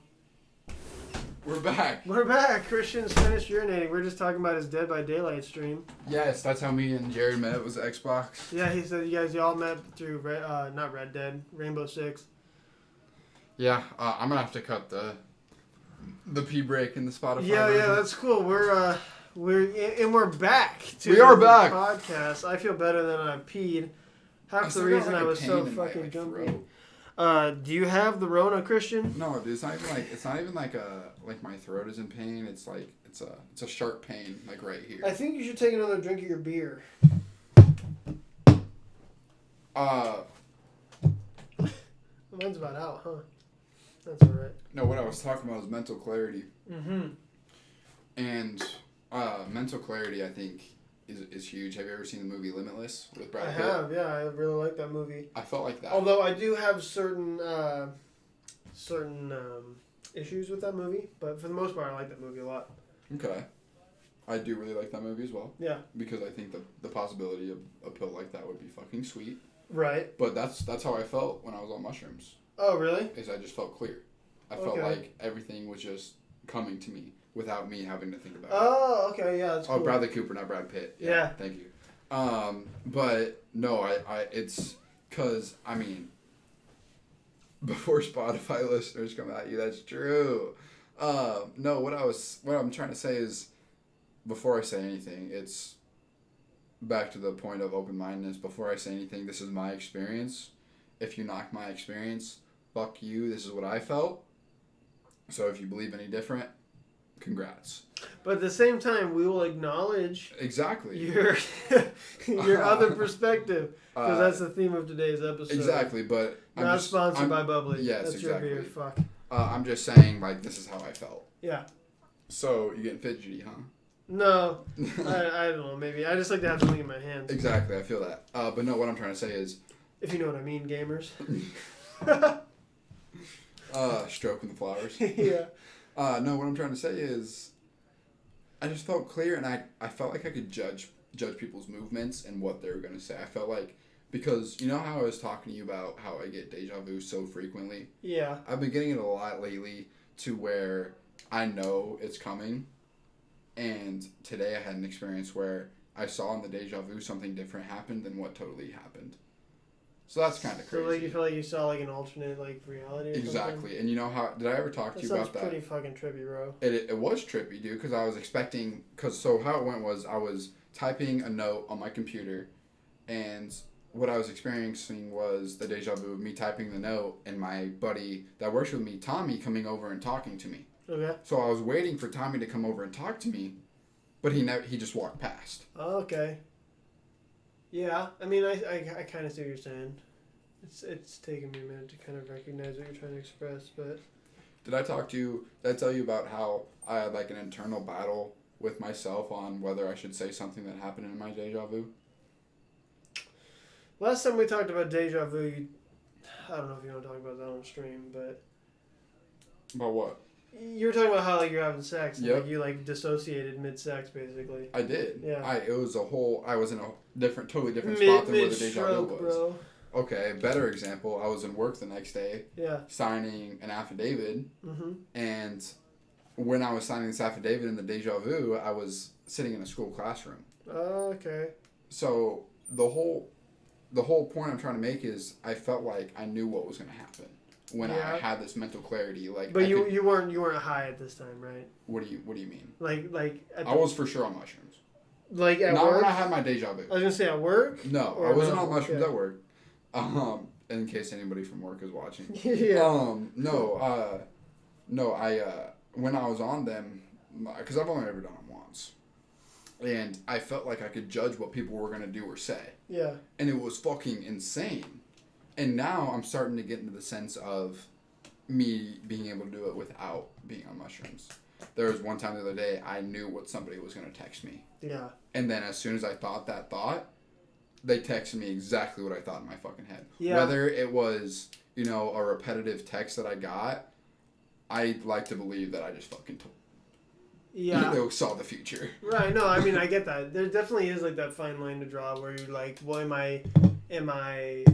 We're back. We're back. Christian's finished urinating. We're just talking about his Dead by Daylight stream. Yes, that's how me and Jared met. Was Xbox. Yeah, he said you guys y'all met through not Red Dead, Rainbow Six. Yeah, I'm gonna have to cut the pee break in the Spotify. Yeah, version. that's cool. We're back to We are the back. podcast. I feel better than I peed. Half I the still got, reason like, I a was pain so in my, fucking like, jumpy. throat. Do you have the Rona, Christian? No, dude, it's not even like my throat is in pain. It's like it's a sharp pain like right here. I think you should take another drink of your beer. Mine's about out, huh? That's alright. No, what I was talking about was mental clarity. Mm-hmm. And mental clarity, I think, is huge. Have you ever seen the movie Limitless with Brad I Pitt? have, yeah. I really like that movie. I felt like that. Although I do have certain issues with that movie, but for the most part, I like that movie a lot. Okay. I do really like that movie as well. Yeah. Because I think the possibility of a pill like that would be fucking sweet. Right. But that's how I felt when I was on mushrooms. Oh, really? Is I just felt clear. I felt Okay. like everything was just coming to me without me having to think about it. Oh, okay, yeah, that's cool. Oh, Bradley Cooper, not Brad Pitt. Yeah. Thank you. But no, it's because I mean, before Spotify listeners come at you, that's true. No, what I'm trying to say is, before I say anything, it's back to the point of open-mindedness. Before I say anything, this is my experience. If you knock my experience, fuck you. This is what I felt. So if you believe any different, congrats. But at the same time, we will acknowledge Exactly. your other perspective, because that's the theme of today's episode. Exactly, but Not sponsored by Bubbly. Yes, that's exactly. your beer. Fuck. I'm just saying, like, this is how I felt. Yeah. So you getting fidgety, huh? No, I don't know. Maybe I just like to have something in my hands. Exactly, I feel that. But no, what I'm trying to say is, If you know what I mean, gamers. stroking the flowers. Yeah. No, what I'm trying to say is, I just felt clear, and I felt like I could judge people's movements and what they were gonna say. I felt like, because you know how I was talking to you about how I get deja vu so frequently. Yeah. I've been getting it a lot lately, to where I know it's coming. And today I had an experience where I saw in the deja vu something different happened than what totally happened. So that's kind of crazy. So like you feel like you saw like an alternate like reality. Or Exactly. Something? And you know how, did I ever talk to you about that? Pretty fucking trippy, bro. It was trippy, dude, because I was expecting, so how it went was I was typing a note on my computer, and what I was experiencing was the deja vu of me typing the note and my buddy that works with me, Tommy, coming over and talking to me. Okay. So I was waiting for Tommy to come over and talk to me, but he just walked past. Oh, okay. Yeah, I mean, I kind of see what you're saying. It's taken me a minute to kind of recognize what you're trying to express, but... Did I tell you about how I had like an internal battle with myself on whether I should say something that happened in my deja vu? Last time we talked about deja vu, I don't know if you want to talk about that on stream, but... About what? You were talking about how like you're having sex, and Yep. like you like dissociated mid-sex, basically. I did. Yeah. It was I was in a totally different spot than where the deja vu Mid-stroke, was. bro. Okay, better example. I was in work the next day, Yeah. signing an affidavit, Mm-hmm. and when I was signing this affidavit in the deja vu, I was sitting in a school classroom. Oh, okay. So the whole point I'm trying to make is I felt like I knew what was going to happen when Yeah. I had this mental clarity. Like, But you weren't high at this time, right? What do you mean? Like I was for sure on mushrooms. like at Not work. when I had my deja vu. I was gonna say at work. No, Or I wasn't no? on mushrooms Okay. at work. In case anybody from work is watching. Yeah. No, when I was on them, because I've only ever done them once, and I felt like I could judge what people were gonna do or say, Yeah. and it was fucking insane. And now I'm starting to get into the sense of me being able to do it without being on mushrooms. There was one time the other day I knew what somebody was gonna text me, Yeah. and then as soon as I thought that thought, they texted me exactly what I thought in my fucking head. Yeah. Whether it was, a repetitive text that I got, I like to believe that I just fucking Yeah. they saw the future. Right. No, I mean I get that. There definitely is like that fine line to draw where you're like, well, am I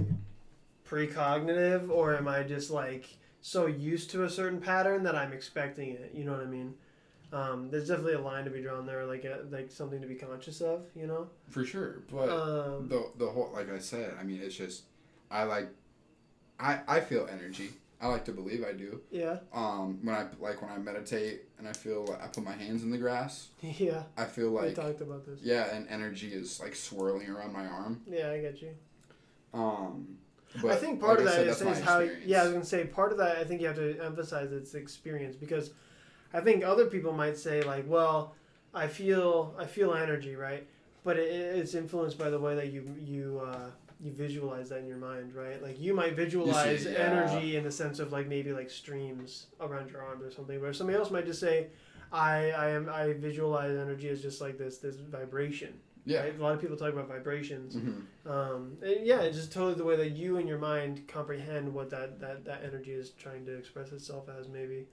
precognitive or am I just like so used to a certain pattern that I'm expecting it? You know what I mean? There's definitely a line to be drawn there, like something to be conscious of, you know. For sure, but the whole, like I said, I mean, it's just I feel energy. I like to believe I do. Yeah. When I meditate and I feel like I put my hands in the grass, Yeah. I feel We like talked about this. yeah, and energy is like swirling around my arm. Yeah, I get you. But I think part of that that's is my how. experience. Yeah, I was gonna say part of that. I think you have to emphasize its experience because I think other people might say like, well, I feel energy, right? But it's influenced by the way that you visualize that in your mind, right? Like you might visualize yeah. energy in the sense of like maybe like streams around your arms or something, where somebody else might just say, I visualize energy as just like this vibration. Yeah. Right? A lot of people talk about vibrations. Mm-hmm. And yeah, it's just totally the way that you and your mind comprehend what that energy is trying to express itself as, maybe.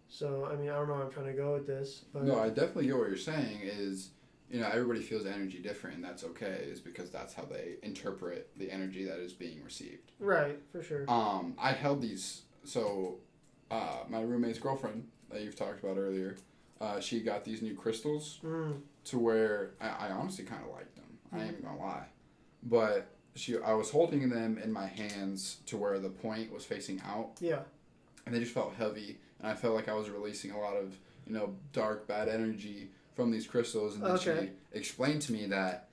So, I mean, I don't know where I'm trying to go with this. But No, I definitely get what you're saying is, everybody feels energy different, and that's okay, is because that's how they interpret the energy that is being received. Right, for sure. I held these, so my roommate's girlfriend that you've talked about earlier, she got these new crystals to where I honestly kind of liked them. I ain't even gonna lie. But I was holding them in my hands to where the point was facing out. Yeah. And they just felt heavy, and I felt like I was releasing a lot of, dark, bad energy from these crystals. And then she explained to me that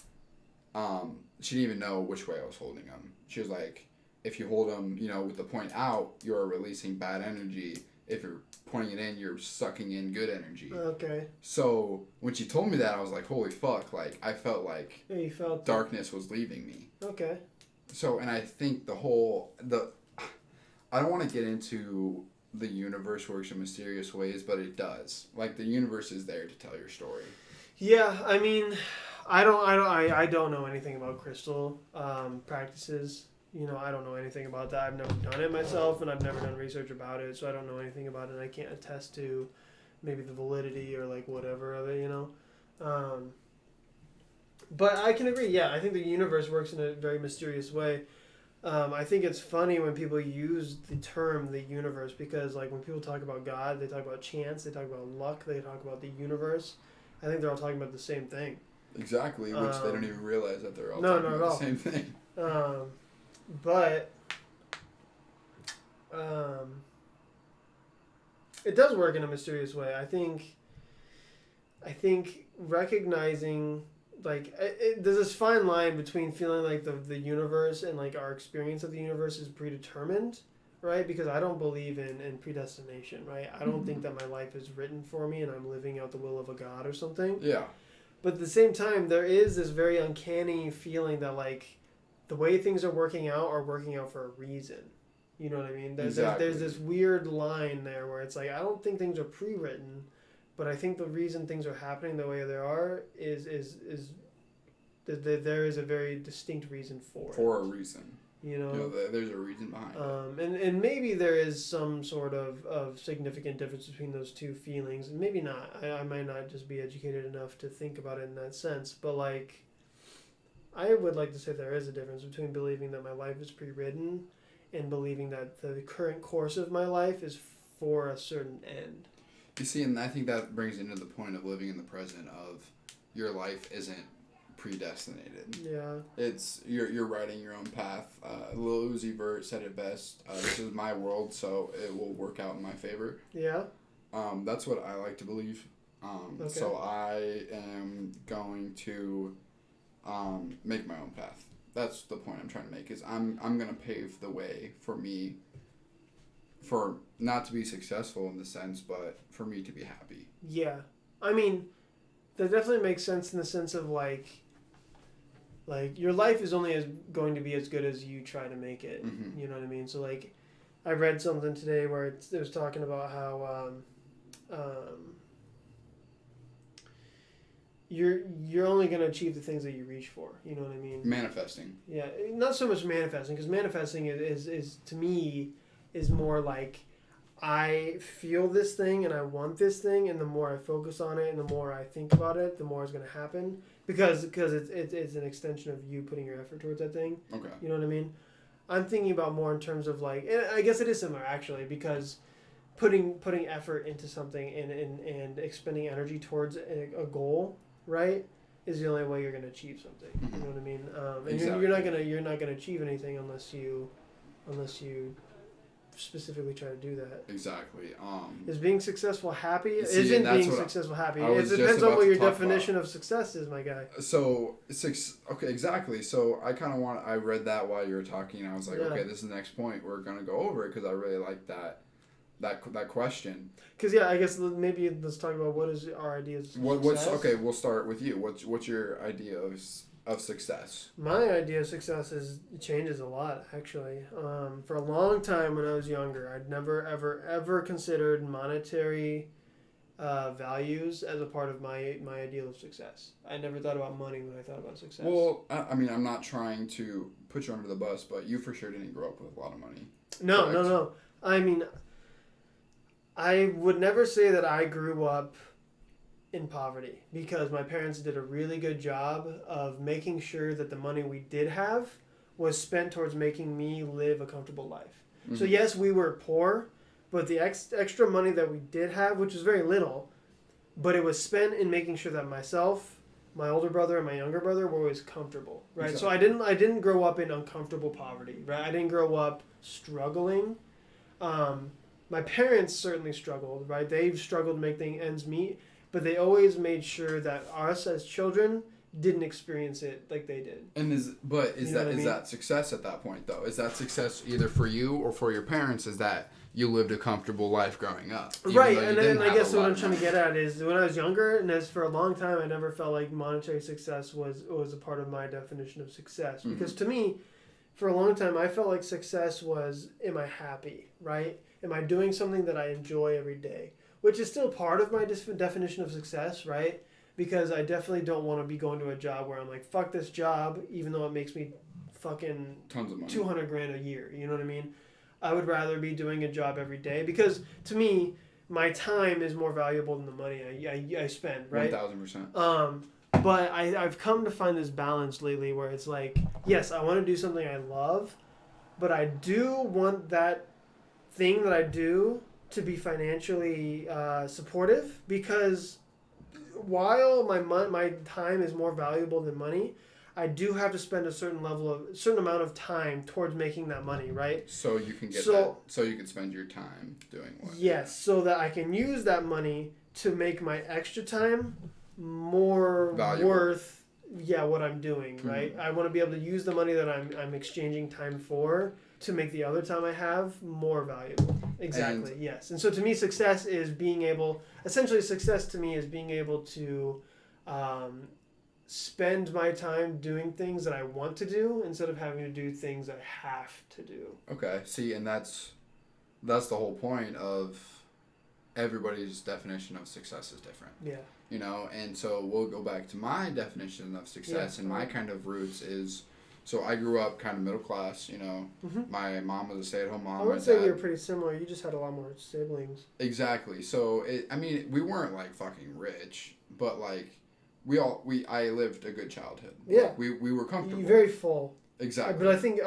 she didn't even know which way I was holding them. She was like, if you hold them, with the point out, you're releasing bad energy. If you're pointing it in, you're sucking in good energy. Okay. So when she told me that, I was like, holy fuck, like, I felt like Yeah, you felt darkness was leaving me. Okay. So, and I think I don't want to get into the universe works in mysterious ways, but it does. Like, the universe is there to tell your story. Yeah, I mean, I don't know anything about crystal practices. I don't know anything about that. I've never done it myself, and I've never done research about it, so I don't know anything about it. I can't attest to maybe the validity or like whatever of it, But I can agree. Yeah, I think the universe works in a very mysterious way. I think it's funny when people use the term the universe because, like, when people talk about God, they talk about chance, they talk about luck, they talk about the universe. I think they're all talking about the same thing. Exactly, which they don't even realize that they're all No, talking not at about all. the same thing. But it does work in a mysterious way. I think recognizing, like, there's this fine line between feeling like the universe and like our experience of the universe is predetermined, right? Because I don't believe in predestination, right? I don't think that my life is written for me and I'm living out the will of a God or something. Yeah. But at the same time, there is this very uncanny feeling that, like, the way things are working out for a reason. You know what I mean? There's this weird line there where it's like, I don't think things are pre-written, but I think the reason things are happening the way they are is there is a very distinct reason for it. For a reason. You know, there's a reason behind it. And maybe there is some sort of significant difference between those two feelings. Maybe not. I might not just be educated enough to think about it in that sense. But like, I would like to say there is a difference between believing that my life is pre-written and believing that the current course of my life is for a certain end. You see, and I think that brings into the point of living in the present of your life isn't predestinated. Yeah. It's you're writing your own path. Lil Uzi Vert said it best. This is my world, so it will work out in my favor. Yeah. That's what I like to believe. Okay. So I am going to make my own path. That's the point I'm trying to make. Is I'm gonna pave the way for me. For not to be successful in the sense, but for me to be happy. Yeah, I mean, that definitely makes sense in the sense of like your life is only going to be as good as you try to make it. Mm-hmm. You know what I mean? So like, I read something today where it was talking about how you're only going to achieve the things that you reach for. You know what I mean? Manifesting. Yeah, not so much manifesting, because manifesting is to me is more like, I feel this thing and I want this thing, and the more I focus on it and the more I think about it, the more it's going to happen, because it's an extension of you putting your effort towards that thing. Okay. You know what I mean? I'm thinking about more in terms of like, and I guess it is similar actually, because putting effort into something and expending energy towards a goal, right, is the only way you're going to achieve something. Mm-hmm. You know what I mean? And Exactly. you're not gonna achieve anything unless you specifically try to do that. Exactly. Is being successful happy? See, Isn't that's being what successful happy? I It was just depends on about what to your talk definition of success is, my guy. So okay, exactly. So I kind of I read that while you were talking, and I was like, Yeah. okay, this is the next point. We're gonna go over it because I really like that question. Because yeah, I guess maybe let's talk about what is our idea of success. What's okay? We'll start with you. What's your idea of success? My idea of success changes a lot, actually. For a long time when I was younger, I'd never, ever considered monetary values as a part of my ideal of success. I never thought about money when I thought about success. Well, I mean, I'm not trying to put you under the bus, but you for sure didn't grow up with a lot of money. No, correct? no. I mean, I would never say that I grew up in poverty, because my parents did a really good job of making sure that the money we did have was spent towards making me live a comfortable life. Mm-hmm. So yes, we were poor, but the extra money that we did have, which was very little, but it was spent in making sure that myself, my older brother, and my younger brother were always comfortable, right? Exactly. So I didn't grow up in uncomfortable poverty, right? I didn't grow up struggling. My parents certainly struggled, right? They've struggled to make ends meet, but they always made sure that us as children didn't experience it like they did. And is that success at that point though? Is that success either for you or for your parents? Is that you lived a comfortable life growing up? Right, and then I guess what I'm trying to get at is when I was younger, and as for a long time, I never felt like monetary success was a part of my definition of success. Mm-hmm. Because to me, for a long time, I felt like success was, am I happy, right? Am I doing something that I enjoy every day? Which is still part of my definition of success, right? Because I definitely don't want to be going to a job where I'm like, fuck this job, even though it makes me fucking tons of money, $200,000 a year. You know what I mean? I would rather be doing a job every day, because to me, my time is more valuable than the money I spend, right? 1,000%. But I've come to find this balance lately where it's like, yes, I want to do something I love, but I do want that thing that I do to be financially supportive, because while my time is more valuable than money, I do have to spend a certain amount of time towards making that money, right? So you can so you can spend your time doing what? Yes, so that I can use that money to make my extra time more valuable. Worth what I'm doing, right? Mm-hmm. I want to be able to use the money that I'm exchanging time for to make the other time I have more valuable. Exactly, yes. And so to me, success to me is being able to spend my time doing things that I want to do instead of having to do things I have to do. Okay, see, and that's the whole point of everybody's definition of success is different. Yeah. You know, and so we'll go back to my definition of success, and my kind of roots is So I grew up kind of middle class, you know. Mhm. My mom was a stay-at-home mom. I would my say we dad- were pretty similar. You just had a lot more siblings. Exactly. So I mean, we weren't like fucking rich, but like I lived a good childhood. Yeah. Like, we were comfortable. You're very full. Exactly. But I think,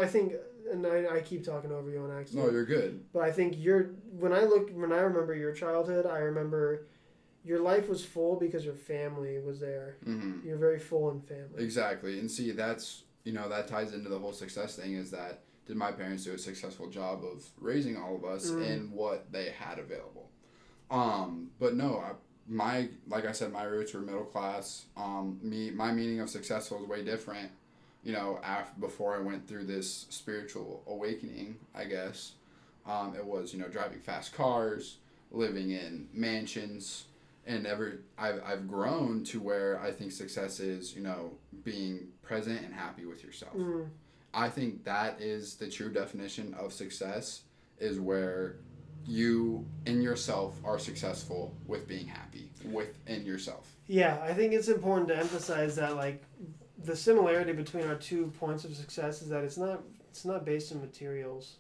and I keep talking over you on accident. No, you're good. But I think when I remember your childhood, I remember your life was full because your family was there. Mm-hmm. You're very full in family. Exactly. And see, that's, you know, that ties into the whole success thing is that did my parents do a successful job of raising all of us in what they had available? But no, like I said, my roots were middle class. My meaning of successful is way different. You know, before I went through this spiritual awakening, I guess, it was, you know, driving fast cars, living in mansions, and I've grown to where I think success is, you know, being present and happy with yourself. I think that is the true definition of success, is where you in yourself are successful with being happy within yourself. Yeah, I think it's important to emphasize that, like, the similarity between our 2 points of success is that it's not based on materials.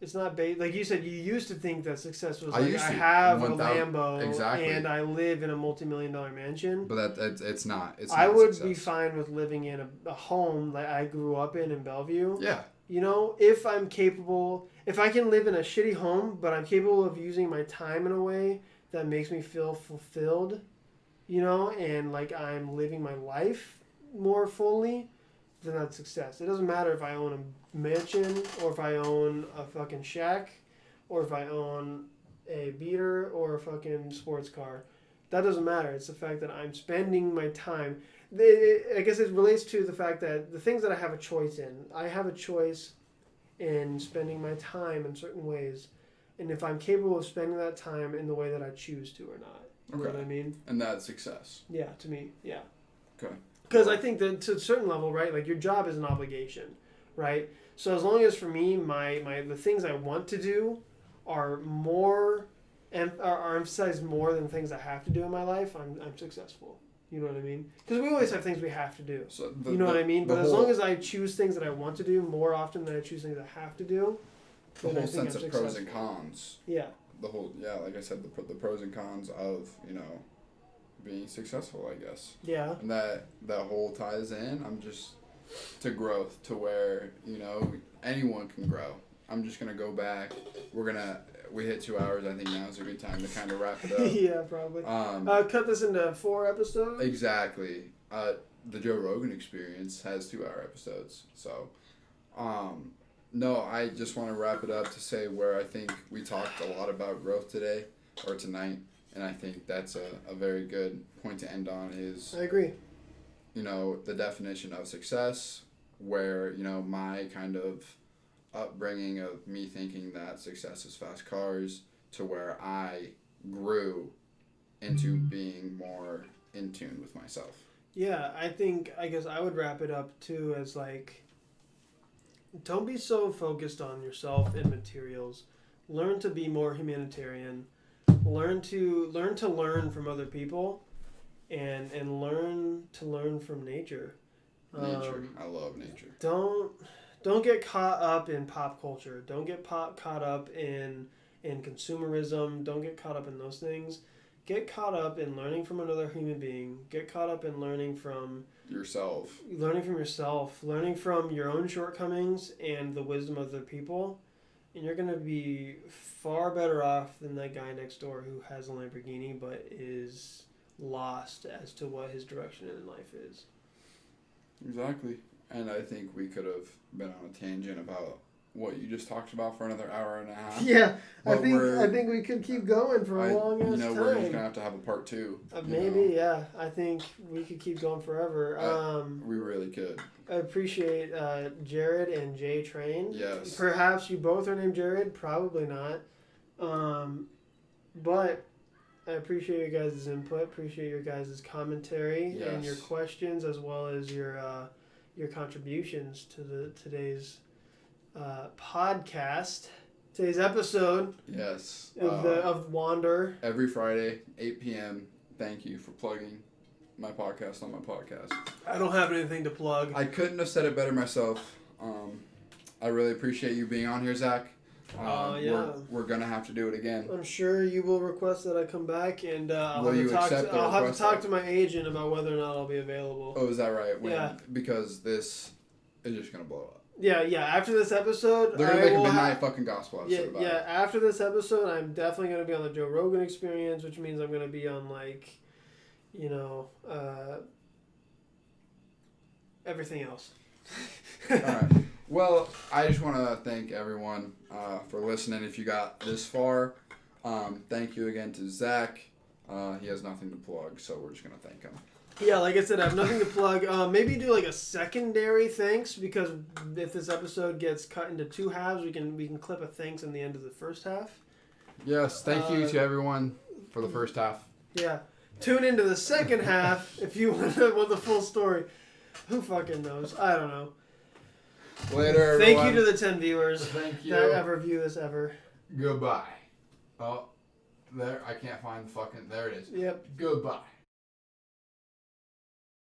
It's not based, like you said, you used to think that success was like, I have a Lambo and I live in a multi-million-dollar mansion. But it's not. It's I not would success. be fine with living in a home that I grew up in Bellevue. Yeah. You know, if I can live in a shitty home, but I'm capable of using my time in a way that makes me feel fulfilled, you know, and like I'm living my life more fully, then that's success. It doesn't matter if I own a mansion or if I own a fucking shack or if I own a beater or a fucking sports car. That doesn't matter. It's the fact that I'm spending my time. I guess it relates to the fact that the things that I have a choice in. I have a choice in spending my time in certain ways. And if I'm capable of spending that time in the way that I choose to or not. You know what I mean? And that's success. Yeah, to me, yeah. Okay. Because I think that to a certain level, right, like your job is an obligation, right? So as long as for me, the things I want to do are more, are emphasized more than things I have to do in my life, I'm successful. You know what I mean? Because we always have things we have to do. So you know what I mean? But as long as I choose things that I want to do more often than I choose things I have to do, the whole sense of pros and cons. Yeah. Like I said, the pros and cons of, you know, being successful, I guess. Yeah. And that whole ties in. I'm just to growth to where, you know, anyone can grow. I'm just gonna go back. We hit 2 hours. I think now is a good time to kind of wrap it up. Yeah, probably. Cut this into 4 episodes. Exactly. The Joe Rogan Experience has 2-hour episodes. So, no, I just want to wrap it up to say where I think we talked a lot about growth today or tonight. And I think that's a very good point to end on is... I agree. You know, the definition of success, where, you know, my kind of upbringing of me thinking that success is fast cars to where I grew into being more in tune with myself. Yeah, I guess I would wrap it up too as like, don't be so focused on yourself and materials. Learn to be more humanitarian. Learn to learn from other people, and learn to learn from nature. Nature, I love nature. Don't get caught up in pop culture. Don't get caught up in consumerism. Don't get caught up in those things. Get caught up in learning from another human being. Get caught up in learning from yourself. Learning from your own shortcomings and the wisdom of other people. And you're going to be far better off than that guy next door who has a Lamborghini but is lost as to what his direction in life is. Exactly. And I think we could have been on a tangent about what you just talked about for another hour and a half. Yeah, I think we could keep going for a long ass time. We're just gonna have a part 2. Maybe, yeah. I think we could keep going forever. We really could. I appreciate Jared and Jay Train. Yes. Perhaps you both are named Jared. Probably not. But I appreciate your guys' input. Appreciate your guys' commentary and your questions, as well as your contributions to today's podcast, today's episode. Yes. Of Wander. Every Friday, 8 p.m. Thank you for plugging my podcast on my podcast. I don't have anything to plug. I couldn't have said it better myself. I really appreciate you being on here, Zach. Yeah. We're gonna have to do it again. I'm sure you will request that I come back, and I'll Will have you to talk accept to, the I'll have to request? talk to my agent about whether or not I'll be available. Oh, is that right? Yeah. Because this is just gonna blow up. Yeah. After this episode, They're gonna I make a will midnight fucking gospel Yeah, episode about yeah. it. After this episode, I'm definitely gonna be on the Joe Rogan Experience, which means I'm gonna be on like, everything else. All right. Well, I just want to thank everyone for listening. If you got this far, thank you again to Zach. He has nothing to plug, so we're just gonna thank him. Yeah, like I said, I have nothing to plug. Maybe do like a secondary thanks, because if this episode gets cut into two halves, we can clip a thanks in the end of the first half. Yes, thank you to everyone for the first half. Yeah. Tune into the second half if you want the full story. Who fucking knows? I don't know. Later, everyone. Thank you to the 10 viewers Thank you. that ever view this ever. Goodbye. Oh, there. I can't find the fucking. There it is. Yep. Goodbye.